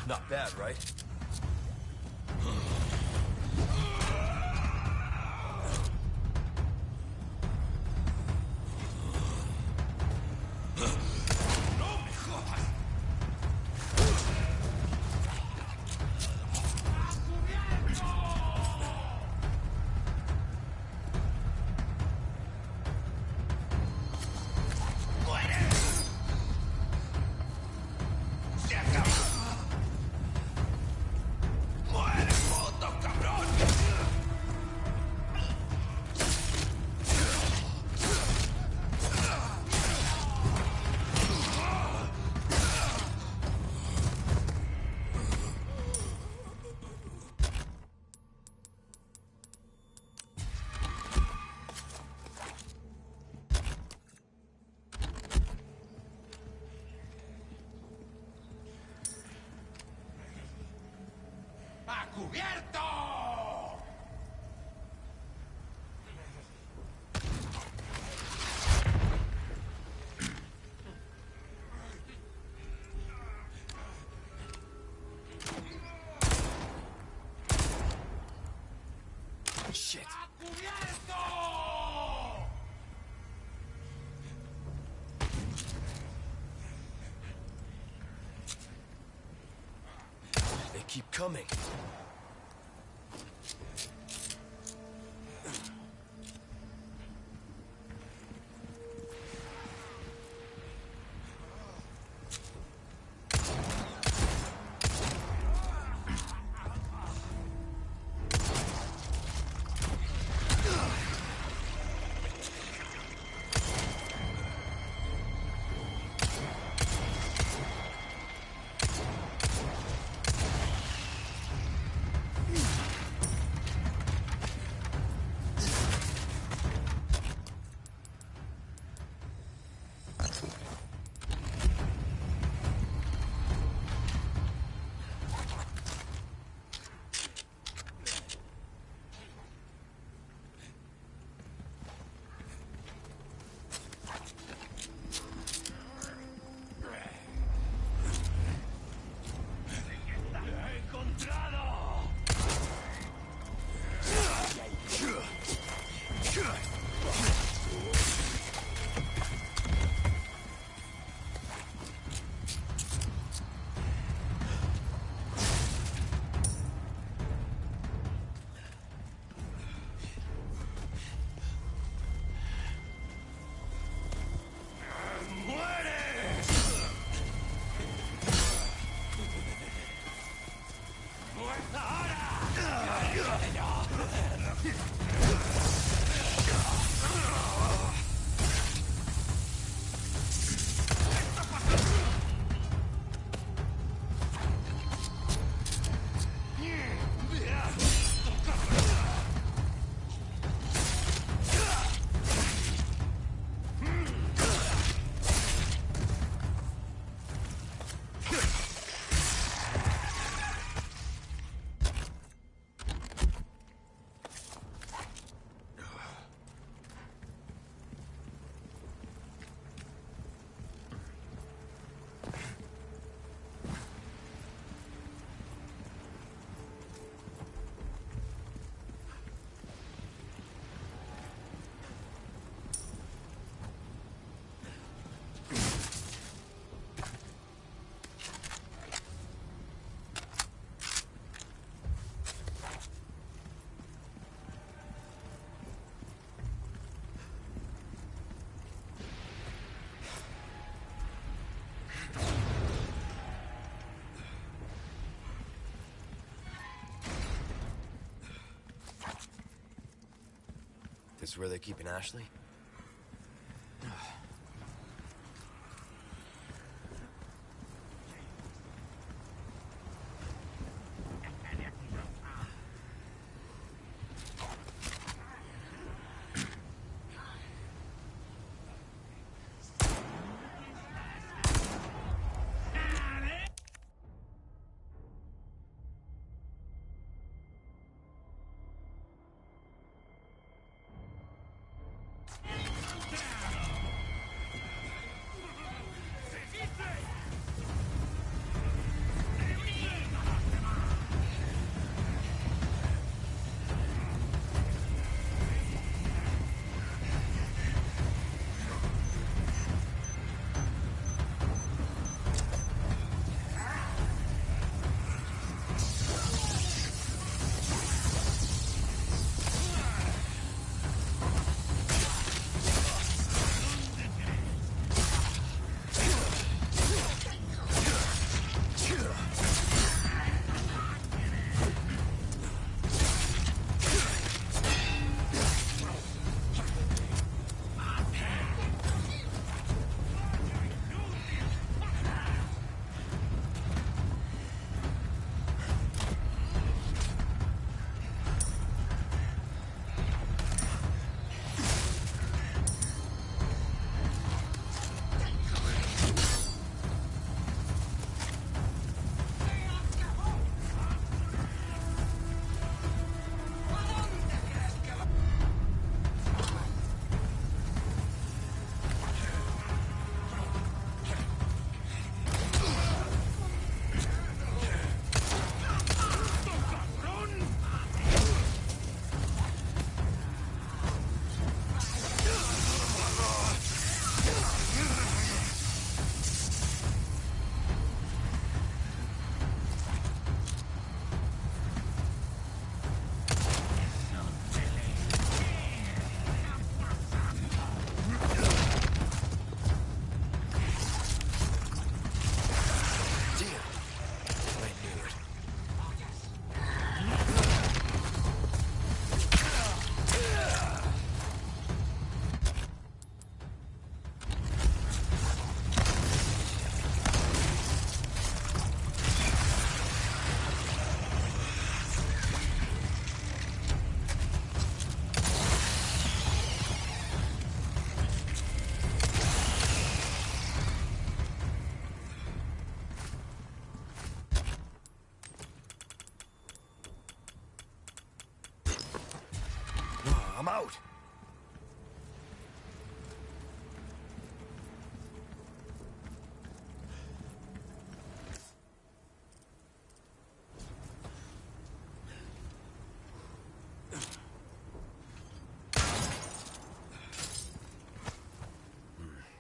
S10: Not bad, right?
S8: ¡Cubierto!
S10: Shit.
S8: ¡Cubierto!
S10: keep coming. This is where they're keeping Ashley? I'm out.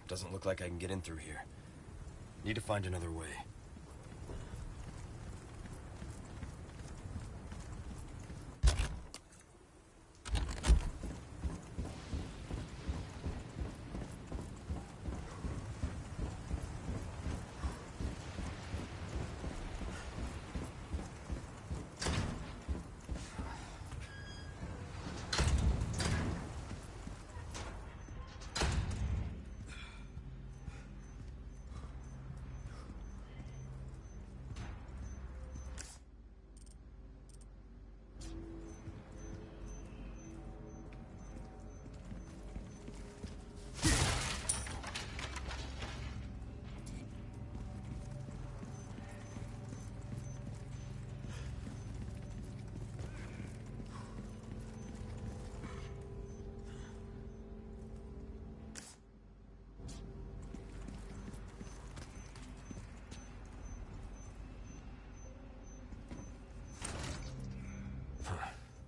S10: Doesn't look like I can get in through here. Need to find another way.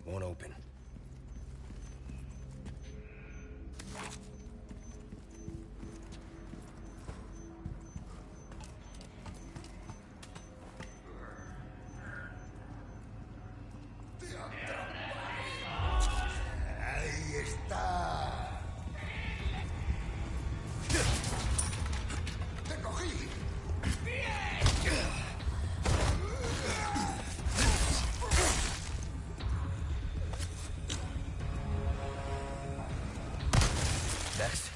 S10: Won't open.
S4: Ahí está. Te cogí.
S10: Next.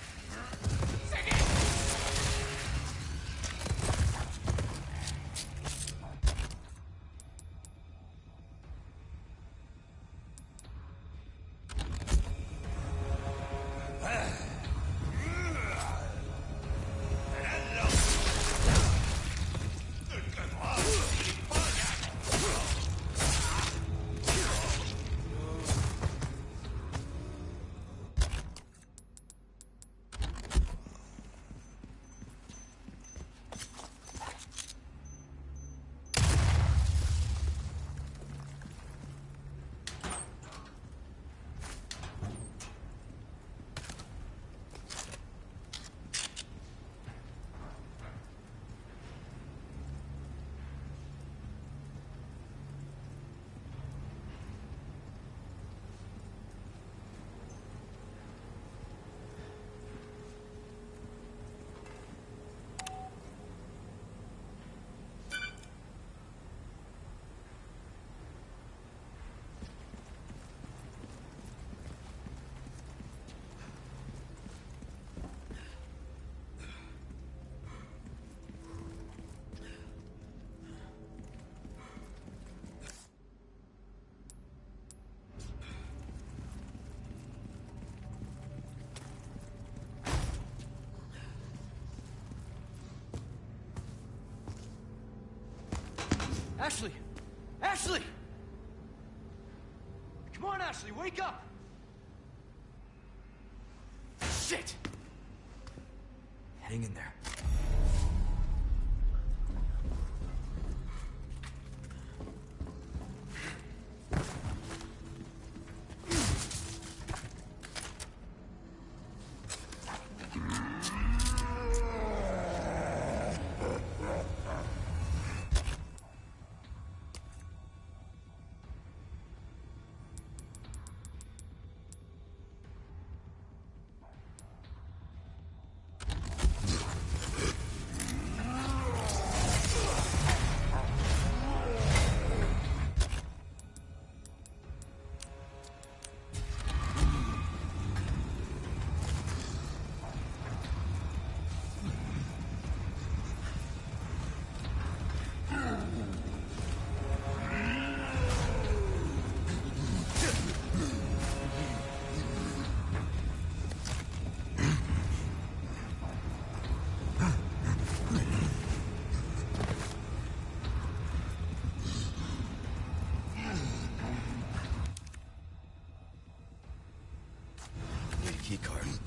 S3: Ashley! Ashley! Come on, Ashley, wake up! Shit!
S10: Hang in there. keycard.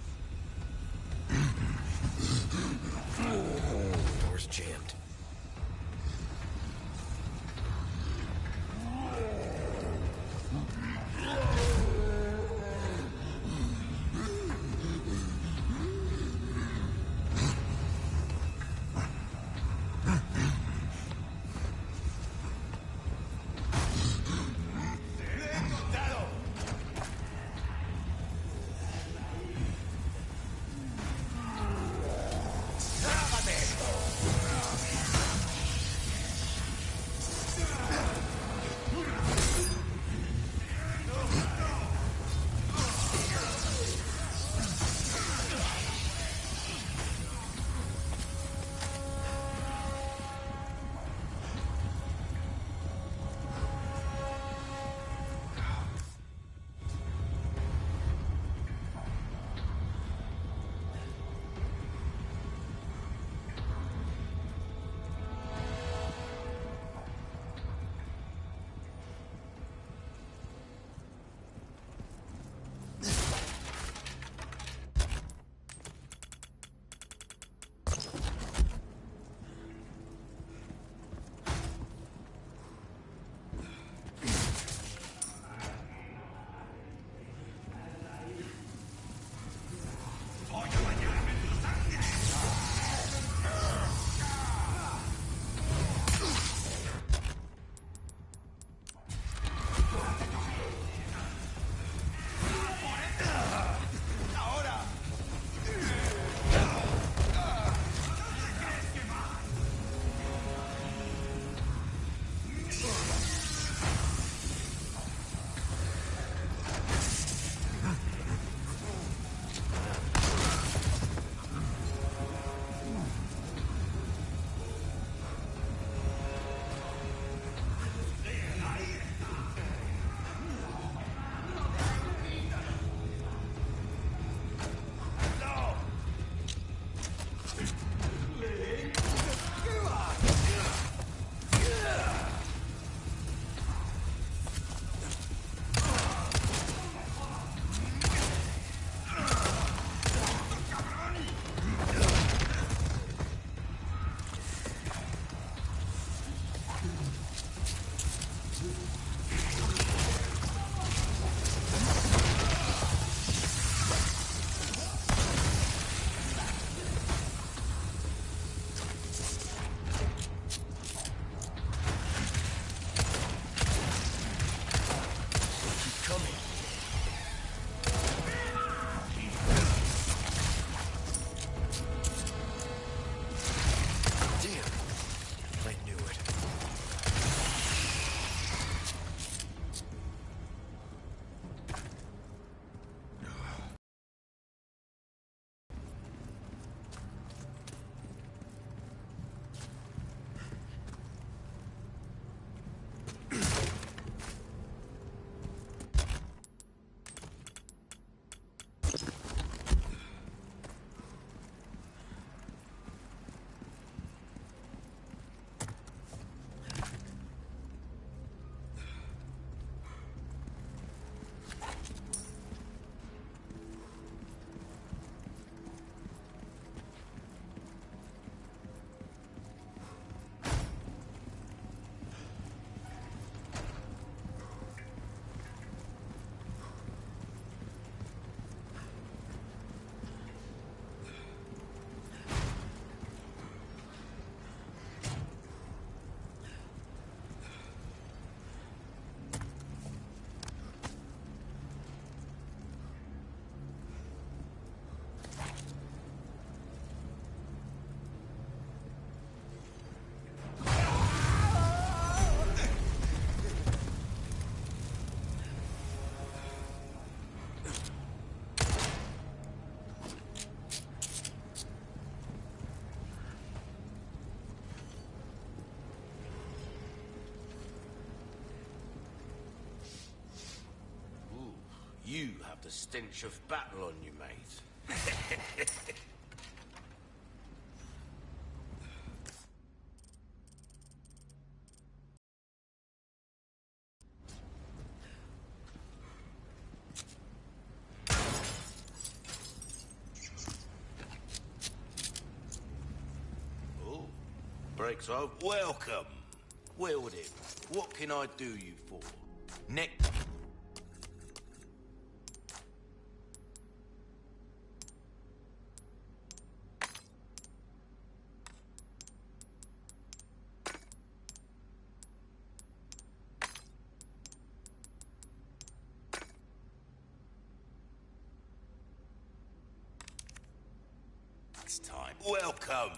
S10: Door's jammed.
S8: You have the stench of battle on you, mate. tricks. Oh, welcome. Well then, what can I do you for? Next time. Welcome.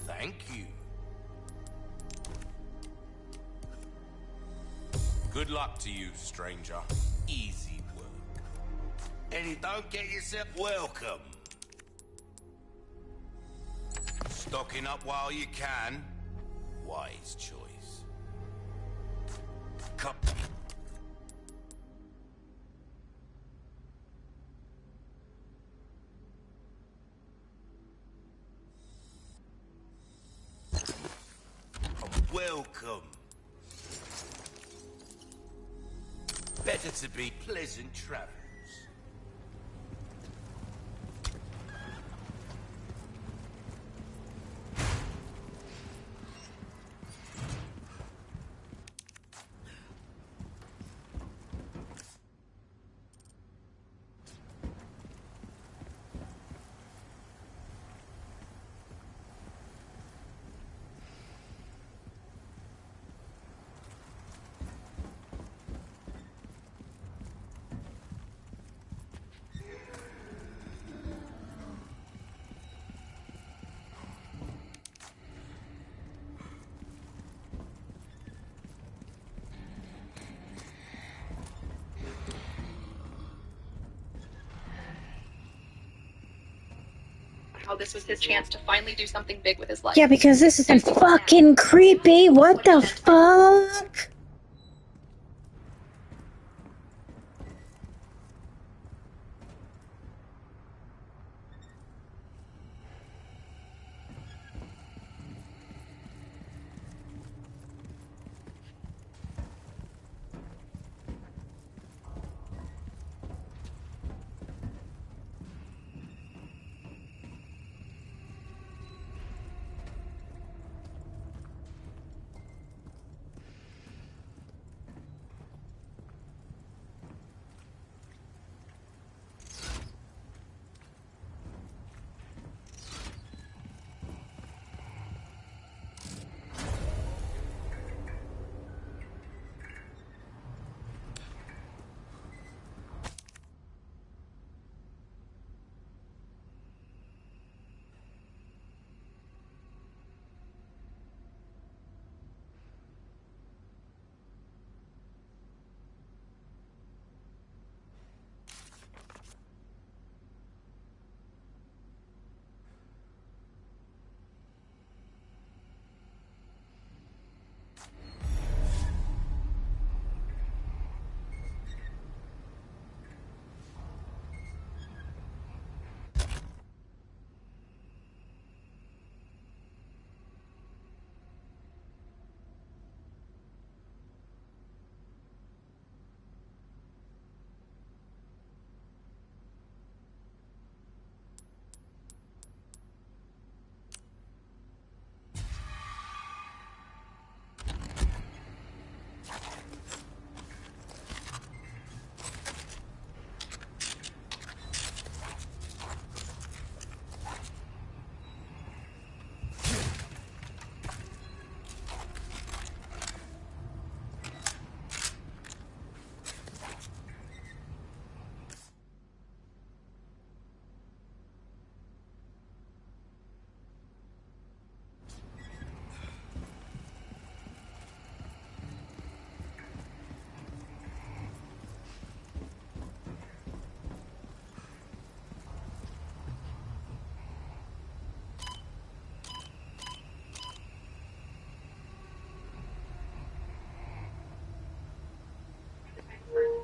S8: Thank you. Good luck to you, stranger. Easy work. And you don't get yourself welcome. Stocking up while you can. Wise choice. Come. Welcome. Better to be pleasant travels.
S11: How this was his chance to finally do something big with his life.
S7: Yeah, because this is fucking creepy. What the fuck?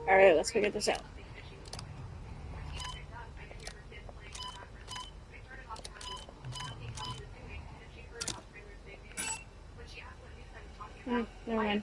S7: Alright, let's figure this out. Never mind.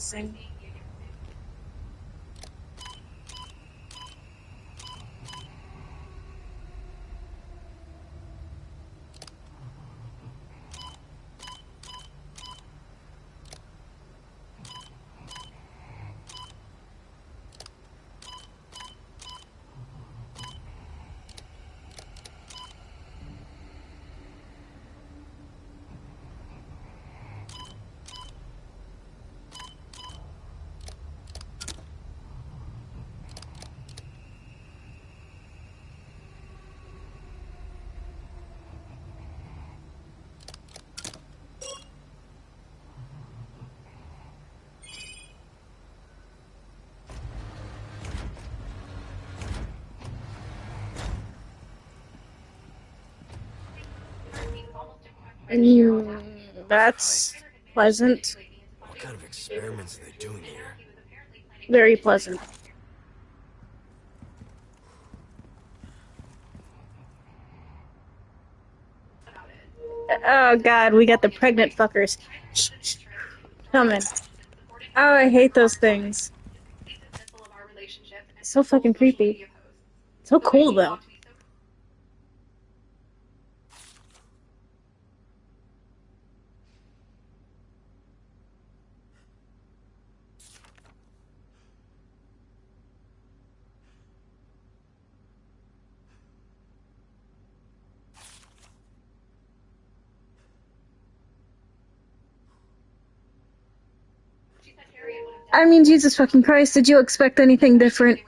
S2: missing. That's pleasant.
S10: What kind of experiments are they doing here?
S2: Very pleasant. Oh god, we got the pregnant fuckers. Coming. Oh, I hate those things. So fucking creepy. So cool though. I mean, Jesus fucking Christ, did you expect anything different?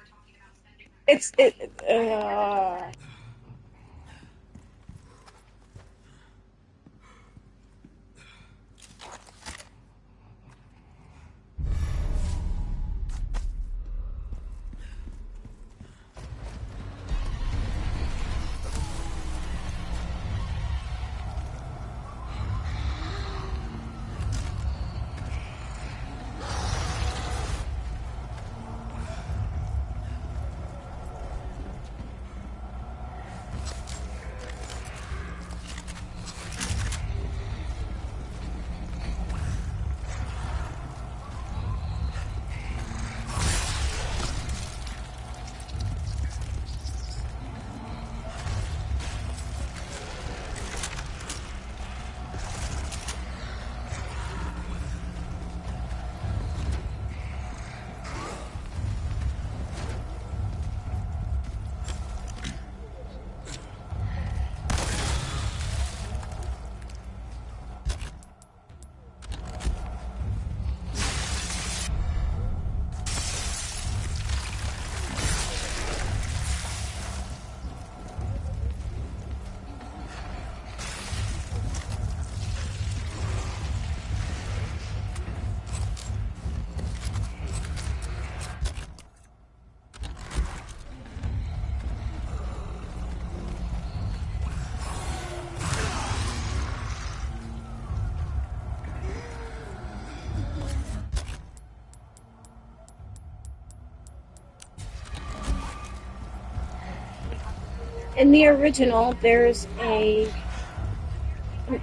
S2: In the original, there's an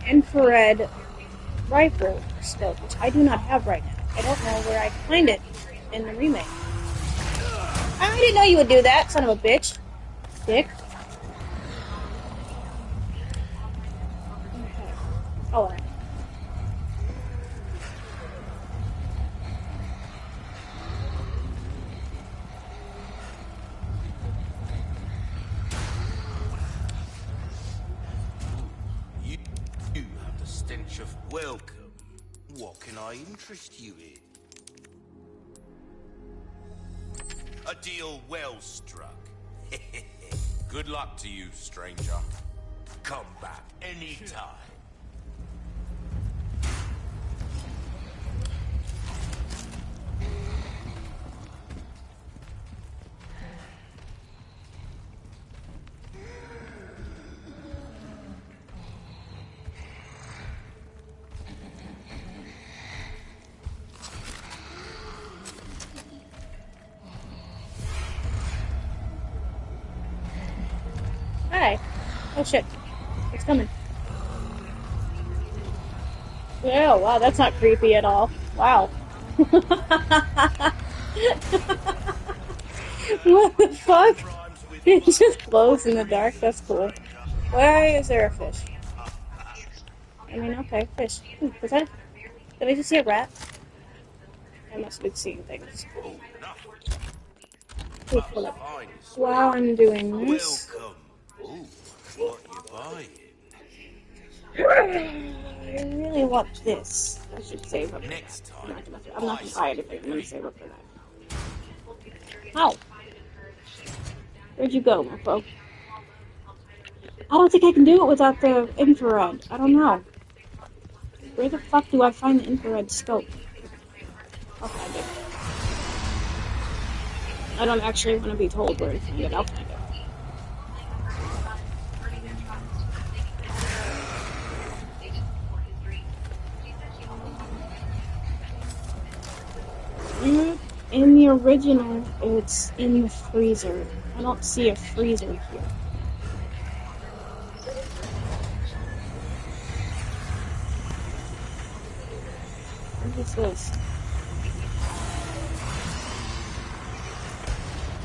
S2: infrared rifle scope, which I do not have right now. I don't know where I can find it in the remake. I didn't know you would do that, son of a bitch. Dick. Okay. Oh,
S8: You have the stench of welcome. What can I interest you in? A deal well struck. Good luck to you, stranger. Come back anytime.
S2: hi. Oh shit. It's coming. Oh, wow, that's not creepy at all. Wow. What the fuck? It just glows in the dark. That's cool. Why is there a fish? I mean, okay, fish. Was that? Did I just see a rat? I must be seeing things. While I'm doing this, I really want this. I should save up. I'm not gonna buy anything. I'm gonna save up for that. Ow! Where'd you go, mofo? I don't think I can do it without the infrared. I don't know. Where the fuck do I find the infrared scope? I'll find it. I don't actually want to be told where to find it. I'll find it. In the original, it's in the freezer. I don't see a freezer here. What is this?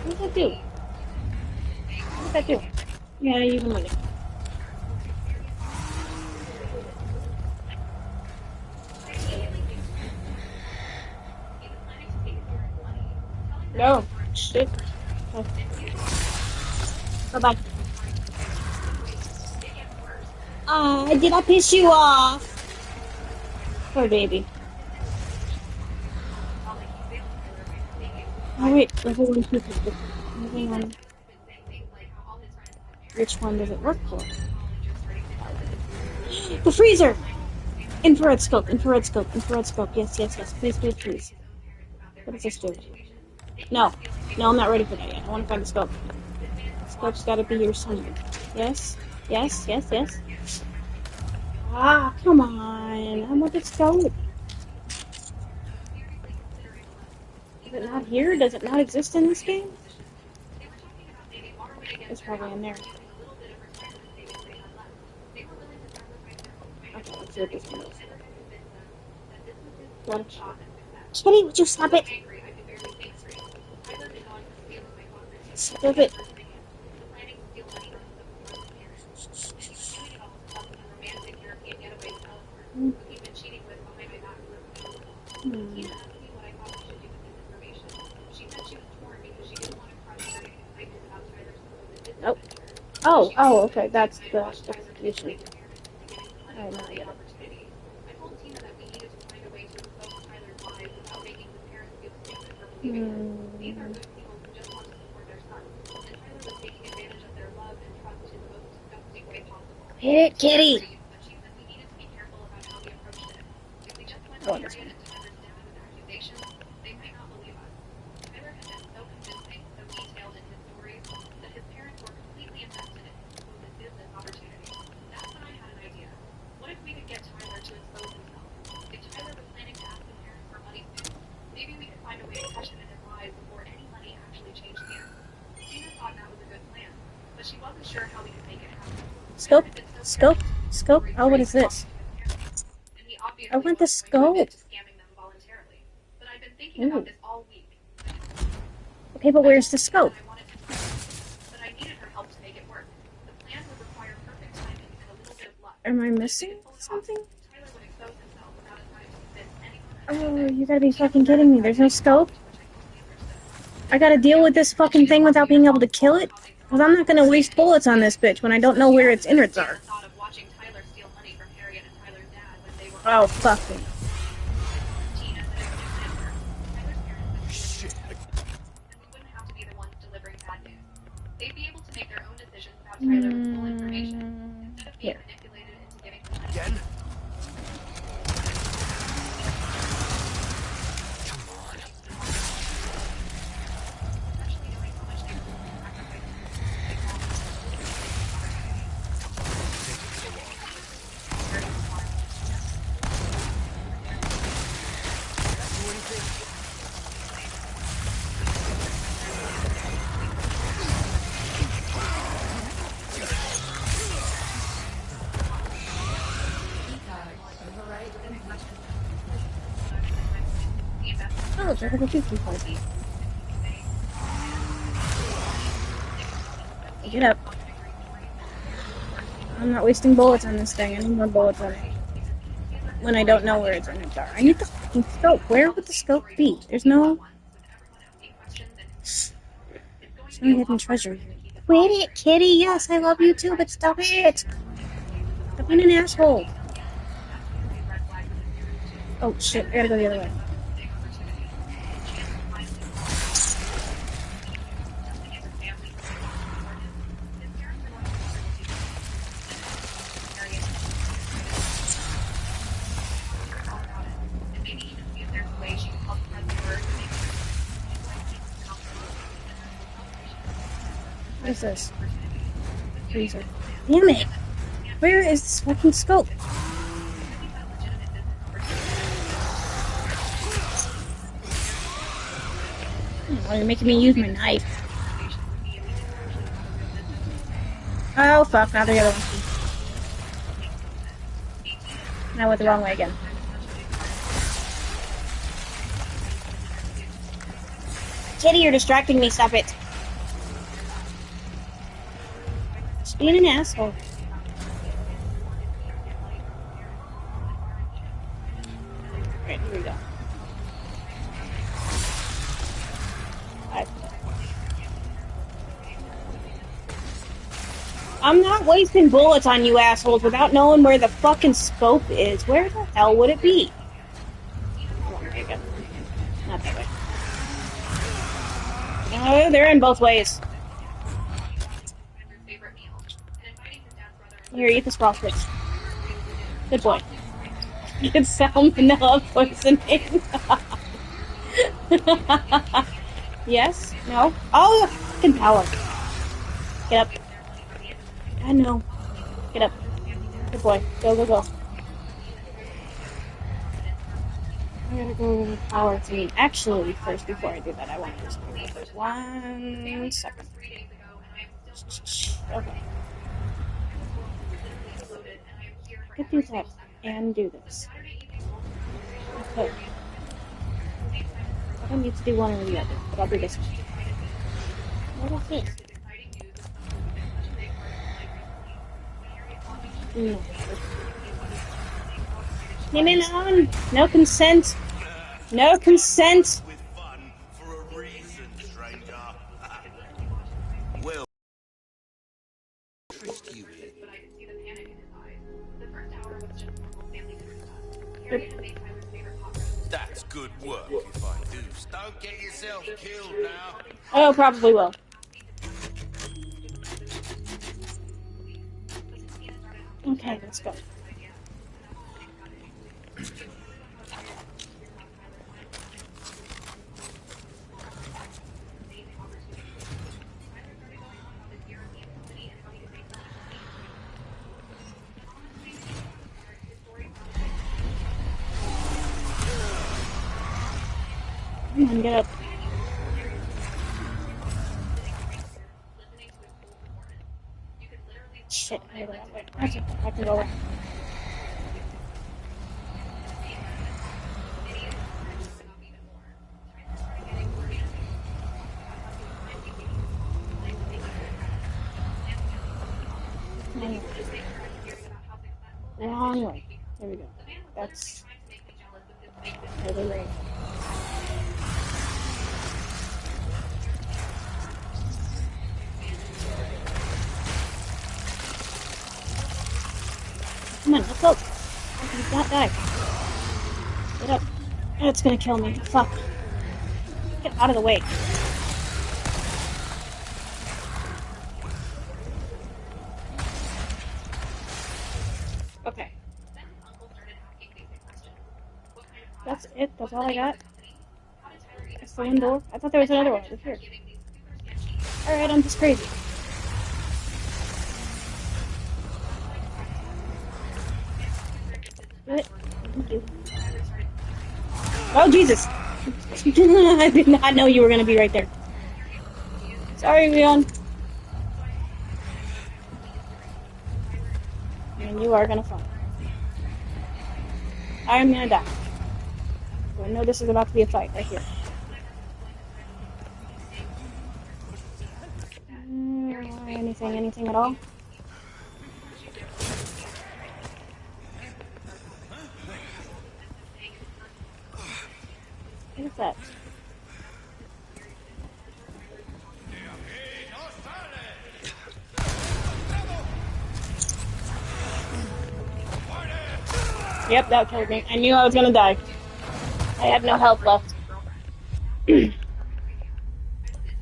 S2: What does that do? What does that do? Yeah, you can win it. No, shit. Okay. Bye-bye. Did I piss you off? Poor baby. Oh wait, level 1, 2, 3. Moving on. Which one does it work for? The freezer! Infrared scope, infrared scope, infrared scope. Yes, yes, yes. Please, please, please. What does this do? No. No, I'm not ready for that yet. I want to find the scope. The scope's gotta be here somewhere. Yes? Yes, yes, yes. Ah, come on. I want the scope. Is it not here? Does it not exist in this game? It's probably in there. Okay, let's see what this one is. Lunch. Kitty, would you stop it? Stop it. Oh, okay, that's the execution. Oh, no, I get it. Hit it, kitty! Oh, this one. Scope? Scope? Scope? Oh, what is this? I want the scope. Ooh. Okay, but where's the scope? Am I missing something? Oh, you gotta be fucking kidding me. There's no scope? I gotta deal with this fucking thing without being able to kill it? Because I'm not gonna waste bullets on this bitch when I don't know where its innards are. Oh, fuck me. Here.
S3: Again?
S2: Start with a 50 fight. Get up. I'm not wasting bullets on this thing. I need more bullets on it. When I don't know where its innards are. I need the fucking scope. Where would the scope be? There's no hidden treasure here. Quit it, kitty. Yes, I love you too, but stop it. Stop being an asshole. Oh shit, I gotta go the other way. What is this? Freezer. Damn it! Where is this fucking scope? Oh, you're making me use my knife. Oh fuck, now the other one. Now I went the wrong way again. Kitty, you're distracting me, stop it. Just being an asshole. Alright, here we go. I'm not wasting bullets on you assholes without knowing where the fucking scope is. Where the hell would it be? Oh, there you go. Not that way. Oh, they're in both ways. Here, eat the sprawl sticks. Good boy. It's salmonella poisoning. Yes? No? Oh, fucking power. Get up. I know. Get up. Good boy. Go, go, go. I gotta go to the power team. Actually, first, before I do that, I want to just go for 1 second. Okay. I could do that and do this. Okay. I don't need to do one or the other, but I'll do this one. What is this? No. Leave me alone! No consent! No consent!
S8: With fun for a reason, stranger. Well, trick you in. That's good work if I do. Don't get yourself killed now.
S2: Oh, probably will. Okay, let's go. Come on, get up. Shit, I gotta go that way. That's okay, I can go away. Wrong way. There we go. That's really right. Come on, let's go. He's not die. Get up. That's gonna kill me. Fuck. Get out of the way. Okay. That's it? That's all I got? That's the one door? I thought there was another one over here. Alright, I'm just crazy. Thank you. Oh, Jesus! I did not know you were going to be right there. Sorry, Leon. And you are going to fall. I am going to die. So I know this is about to be a fight right here. anything at all? What is that? Yep, that killed me. I knew I was gonna die. I had no health left.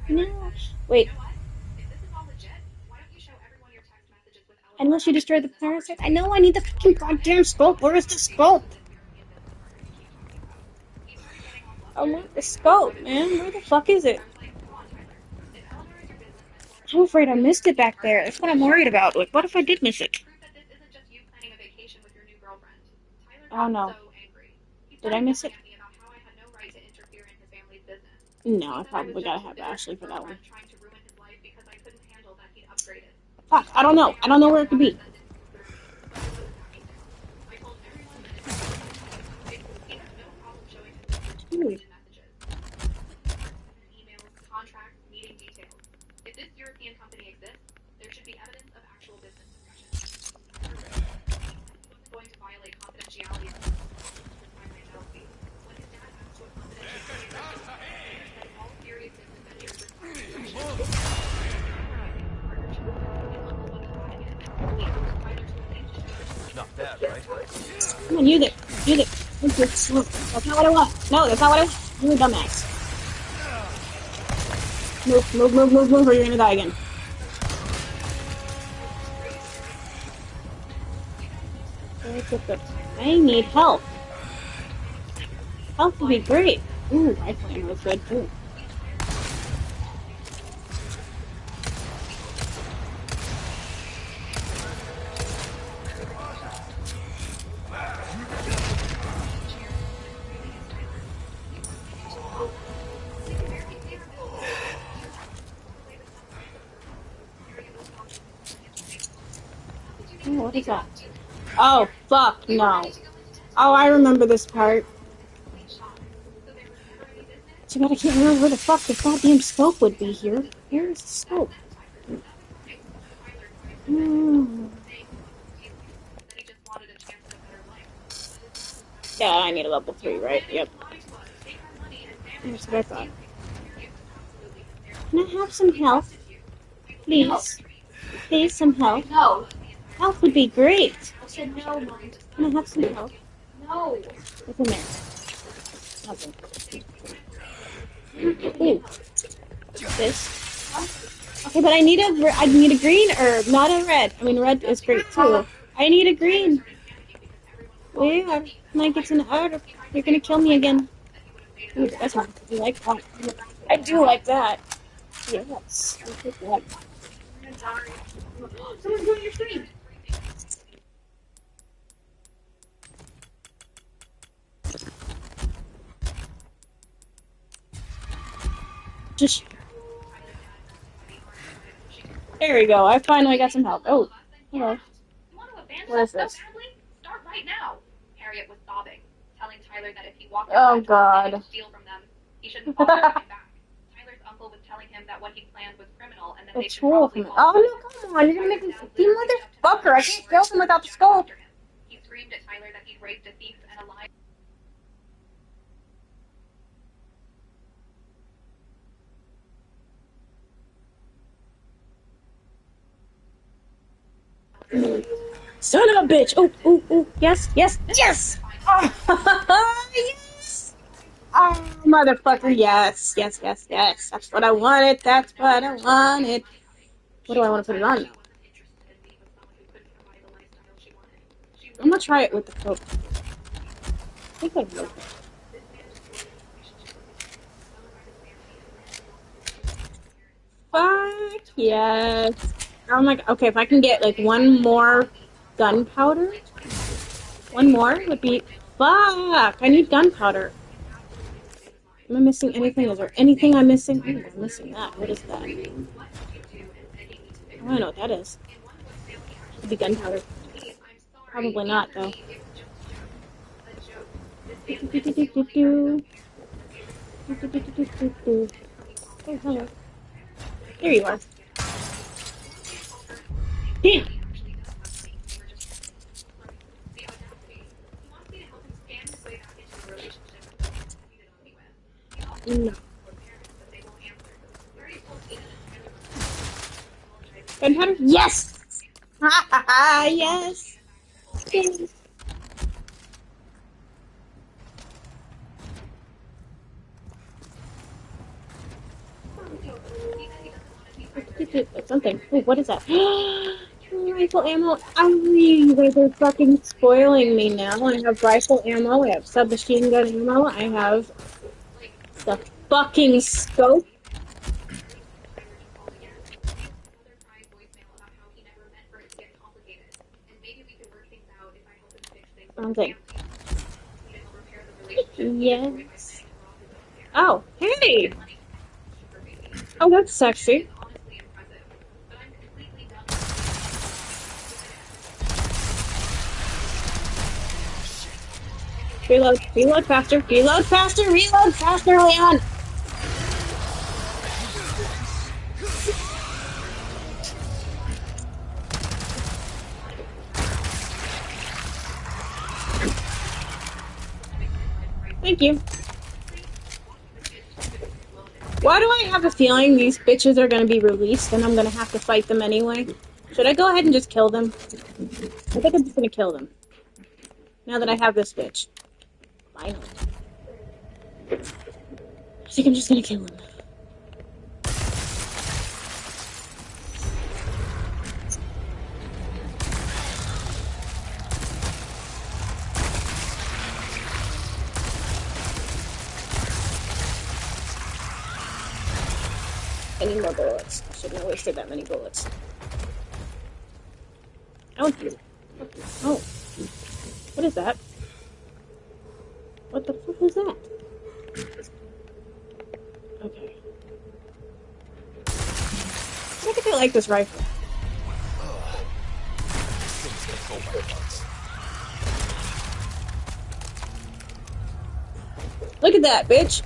S2: No. Wait. Unless you destroy the parasite. I know I need the fucking goddamn scope. Where is the scope? I want the scope, man. Where the fuck is it? I'm afraid I missed it back there. That's what I'm worried about. Like, what if I did miss it? Oh no. Did I miss it? No, I probably gotta have Ashley for that one. Fuck, I don't know. I don't know where it could be. Ooh.
S11: If this European company exists, there should be evidence of actual business discussions. He wasn't going to violate confidentiality. When his dad asked what confidentiality all serious business ventures
S10: Not bad, right?
S2: Come on, use it. Use it. That's not what I want. No, that's not what I want. You're a dumbass. Move, or you're gonna die again. I need help. Help would be great. Ooh, rifling was good too. Oh, what is that? Oh, fuck, no. Oh, I remember this part. Too bad I can't remember where the fuck the goddamn scope would be here. Where is the scope? Yeah, I need a level 3, right? Yep. That's what I thought. Can I have some health? Please. Please, some health.
S1: No.
S2: Health would be great.
S1: I said no, Mom.
S2: Can I have some health?
S1: No.
S2: What's in there? Nothing. Ooh. This. Okay, but I need a green herb, not a red. I mean, red is great too. I need a green. Where? Like it's an herb. You're gonna kill me again. Ooh, that's one. You like that? I do like that. Yes. I take that.
S1: Someone's doing your stream.
S2: Just. There we go. I finally got some help. Oh, hello. What is this?
S11: Start right now. Harriet was sobbing, telling Tyler that if he walked
S2: Oh God.
S11: and steal from them, he shouldn't bother coming back. Tyler's uncle was telling him that what he planned was criminal and that they
S2: It's
S11: should
S2: full of
S11: probably
S2: them. Oh no, come on! You're gonna make me you motherfucker! I can't kill him without the scope.
S11: He screamed at Tyler that he'd raped a thief and a liar.
S2: Son of a bitch! Oh, yes! Yes! Oh, motherfucker, yes. That's what I wanted. What do I want to put it on now? I'm gonna try it with the coat. I think I will. Fuck yes. Oh my god. Okay, if I can get like one more gunpowder. One more would be. Fuck! I need gunpowder. Am I missing anything? Is there anything I'm missing? Ooh, I'm missing that. What is that? I don't know what that is. Could be gunpowder. Probably not, though. Oh, hello. Here you are. Damn.
S11: The audacity. He wants me to help him scam his way back into a relationship with someone he cheated on me with. He also
S2: No.
S11: wants to parents, but they won't answer. He already told Eden and Tyler apologizing.
S2: Gunpowder? Yes! Ha ha ha! Yes! Yes. Something. Oh, what is that? Rifle ammo. You guys are fucking spoiling me now. I have rifle ammo. I have submachine gun ammo. I have the fucking scope. Something. Yes. Oh, hey! Oh, that's sexy. Reload. Reload faster. Reload faster. Reload faster, Leon! Thank you. Why do I have a feeling these bitches are going to be released and I'm going to have to fight them anyway? Should I go ahead and just kill them? I think I'm just going to kill them. Now that I have this bitch. Finally. I think I'm just going to kill them. I need more bullets. I shouldn't have wasted that many bullets. Oh. Oh. What is that? What the fuck is that? Okay. I think I like this rifle. Look at that, bitch!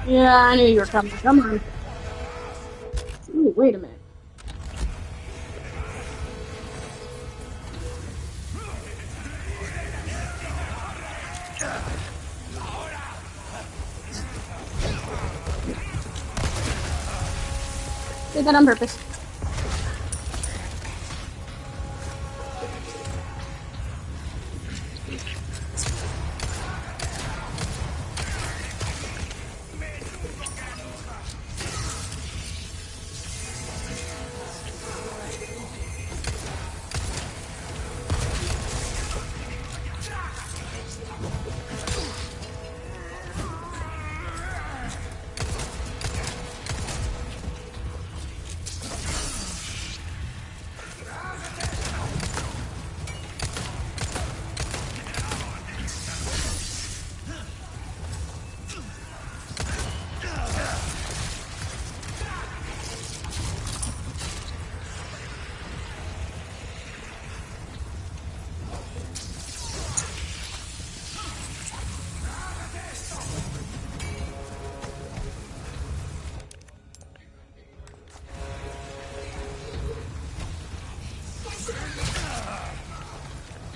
S2: Yeah, I knew you were coming. Come on. Ooh, wait a minute. Did that on purpose.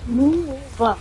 S2: Move up.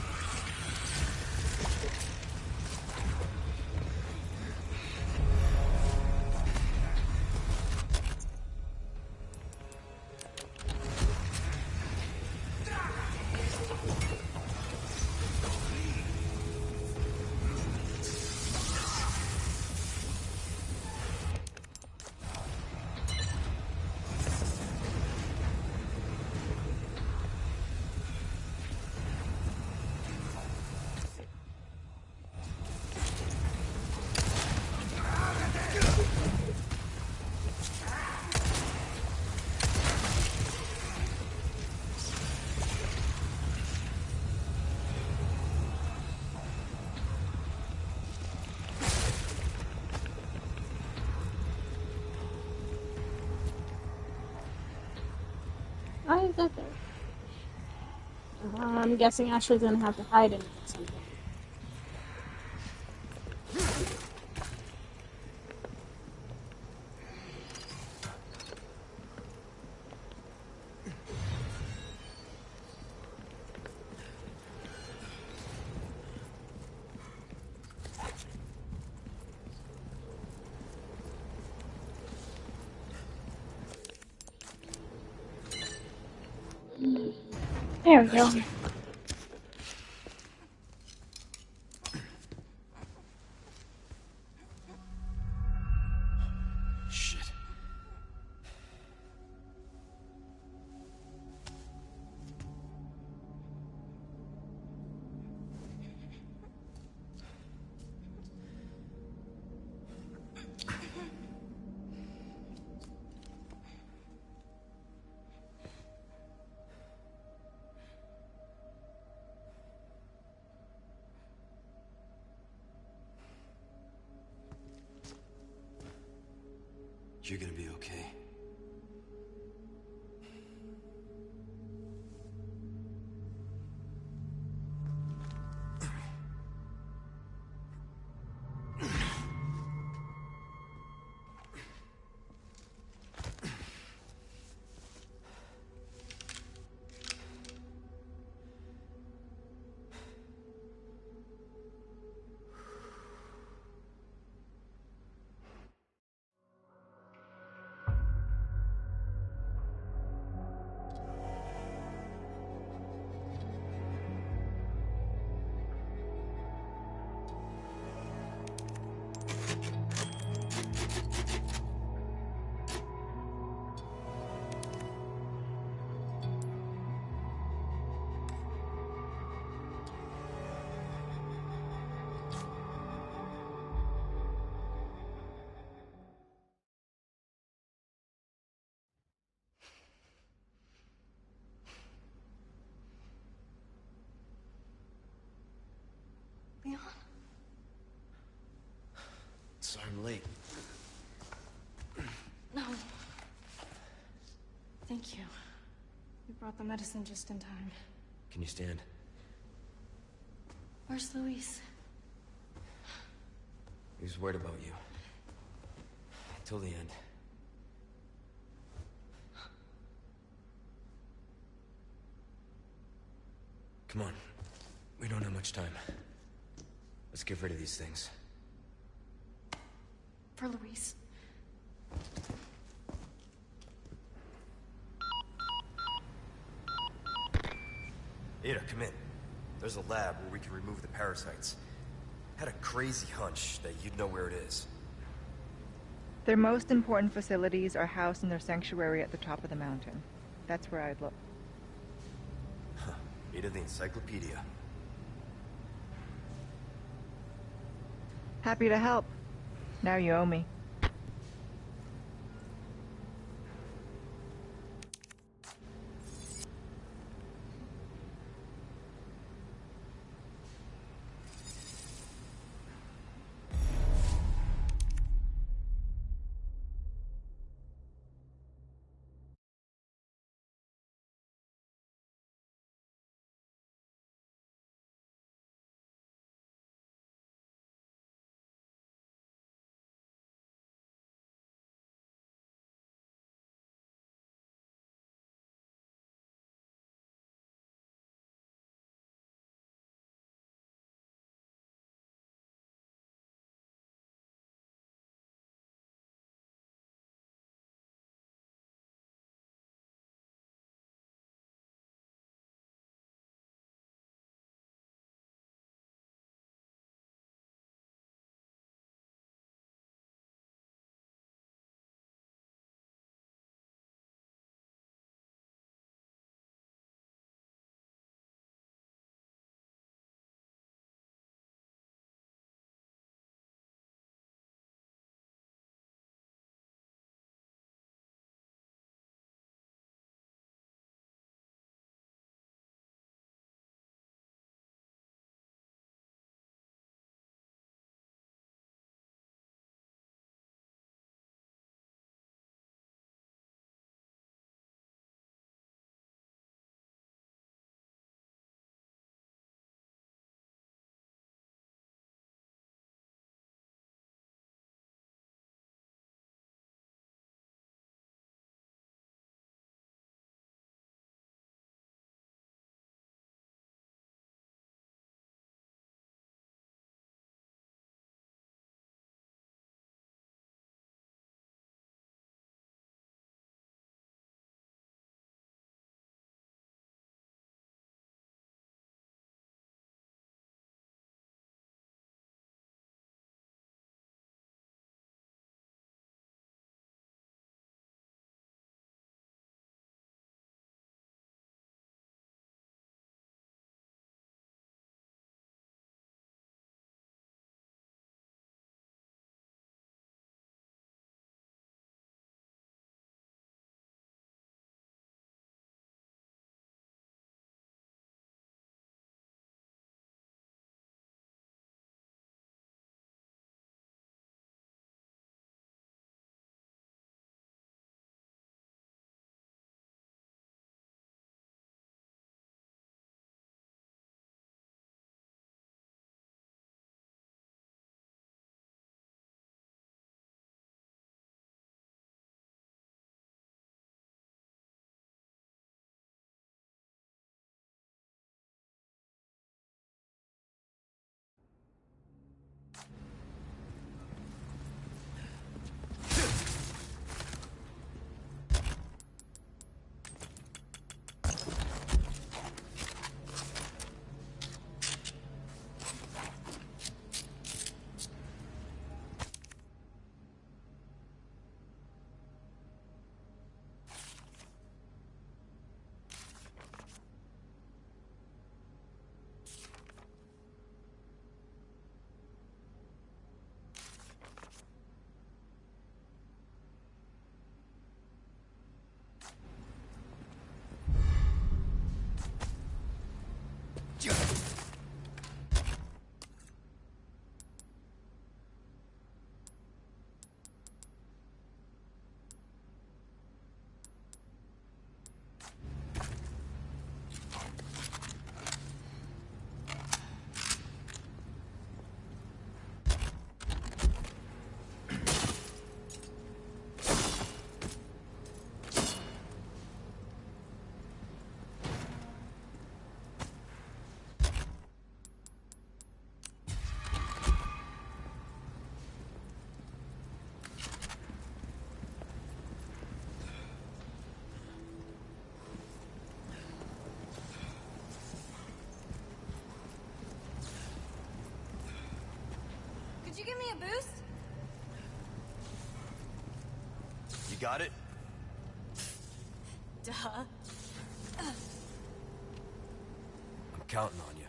S2: Why is that there? I'm guessing Ashley's gonna have to hide in it at some point. There we go.
S10: Shit. You're gonna be okay.
S12: Leon?
S10: Sorry I'm late.
S12: No. Thank you. You brought the medicine just in time.
S10: Can you stand?
S12: Where's Luis?
S10: He was worried about you. Till the end. Come on. We don't have much time. Let's get rid of these things.
S12: For Luis.
S10: Ada, come in. There's a lab where we can remove the parasites. Had a crazy hunch that you'd know where it is.
S5: Their most important facilities are housed in their sanctuary at the top of the mountain. That's where I'd look.
S10: Huh. Ada the encyclopedia.
S5: Happy to help. Now you owe me.
S12: Did you give me a boost?
S10: You got it?
S12: Duh.
S10: I'm counting on you.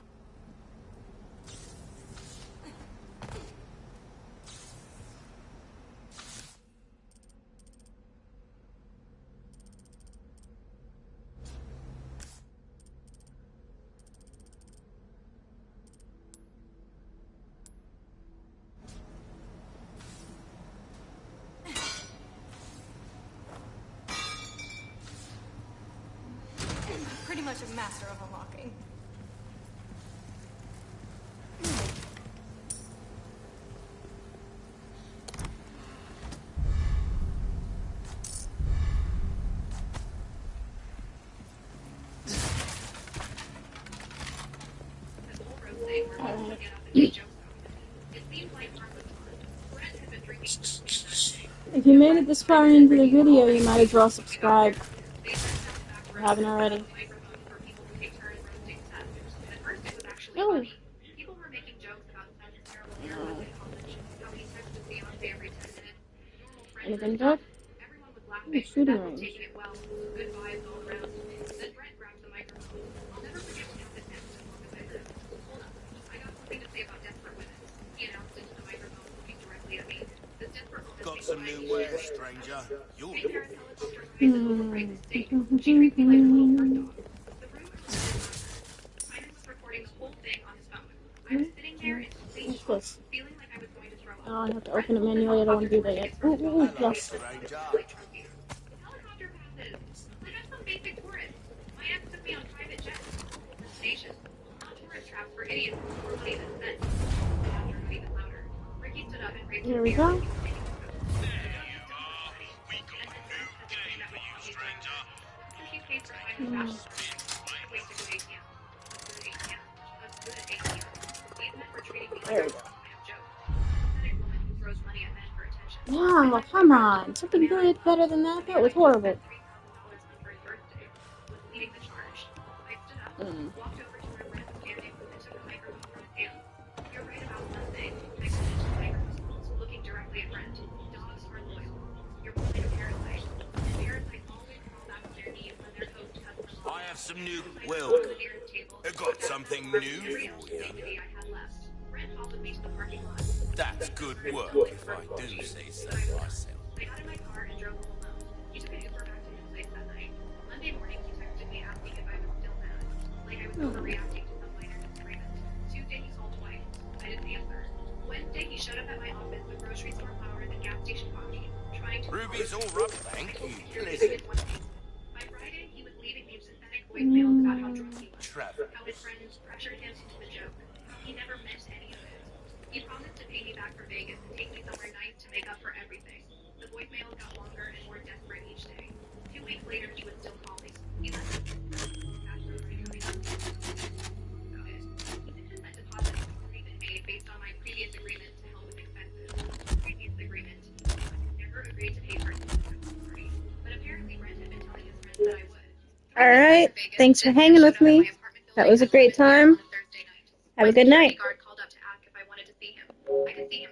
S12: Pretty much a master of unlocking.
S2: If you made it this far into the video, you might as well subscribe. If you haven't already. Oh.
S11: People were making jokes about such terrible errors in college, how he texted Beyonce every 10 minutes. Normal friends.
S2: Anything good?
S11: Everyone was laughing.
S2: Shooting
S11: Beth was
S2: range.
S11: taking it well. Good vibes all around. Then Brent grabbed the microphone. I'll never forget to have this next as long as I live. Hold up. I got something to say about desperate women. He announced into the microphone, looking directly at me. This desperate woman
S8: Got some new wares, stranger. You'll
S11: Big Paris helicopter flies us over Frank's estate. She treats me like a little bird dog. The room was Hyman was recording the whole thing on his phone. I was sitting there in complete shock,
S2: What's this?
S11: feeling like I was going to throw up.
S2: Oh, I have to open it manually. I don't want to do that yet. Ooh, ooh, ooh, yes.
S8: stranger.
S11: Helicopter passes. Like I'm some basic tourist. My ex took me on private jets. The station. Not tourist traps for idiots who were money that's spent. The laughter got even louder. Ricky stood up and raised his
S2: Here we
S11: beer.
S2: go. There we go. Wow, come on. Something good, better than that? That was horrible. Mm.
S11: Looking directly at Brent. Dogs are loyal. You're playing a parasite. And parasites always fall back on their knees when their host cuts them off.
S8: I have some new... Well, I got something new for you.
S11: Brent followed me to the parking lot.
S8: That's good work, if I do say so myself.
S11: I got in my car and drove home alone. He took an Uber back to his place that night. Monday morning, he texted me asking if I was still mad. Like I was overreacting to some minor disagreement. Tuesday, he called twice. I didn't answer. Wednesday, he showed up at my office with grocery store flowers and gas station coffee, trying to...
S8: Ruby's all right, thank you. Listen,
S11: By Friday, he was leaving me synthetic voicemails about how drunk he was.
S8: Trevor.
S11: How his friends pressured him into the joke. He never meant any of it. He promised to pay me back for Vegas and take me somewhere nice to make up for everything. The voicemails got longer and more desperate each day. 2 weeks later, he would still call me. He left me about it. He mentioned that deposits had already been made based on my previous agreement to help with expenses. Previous agreement. I never agreed to pay for it. But apparently Brent had been telling his friends that I would.
S7: Alright, thanks for hanging with me. That was a great time. Have a good night.
S11: Called up to ask if I wanted to see him. I could see him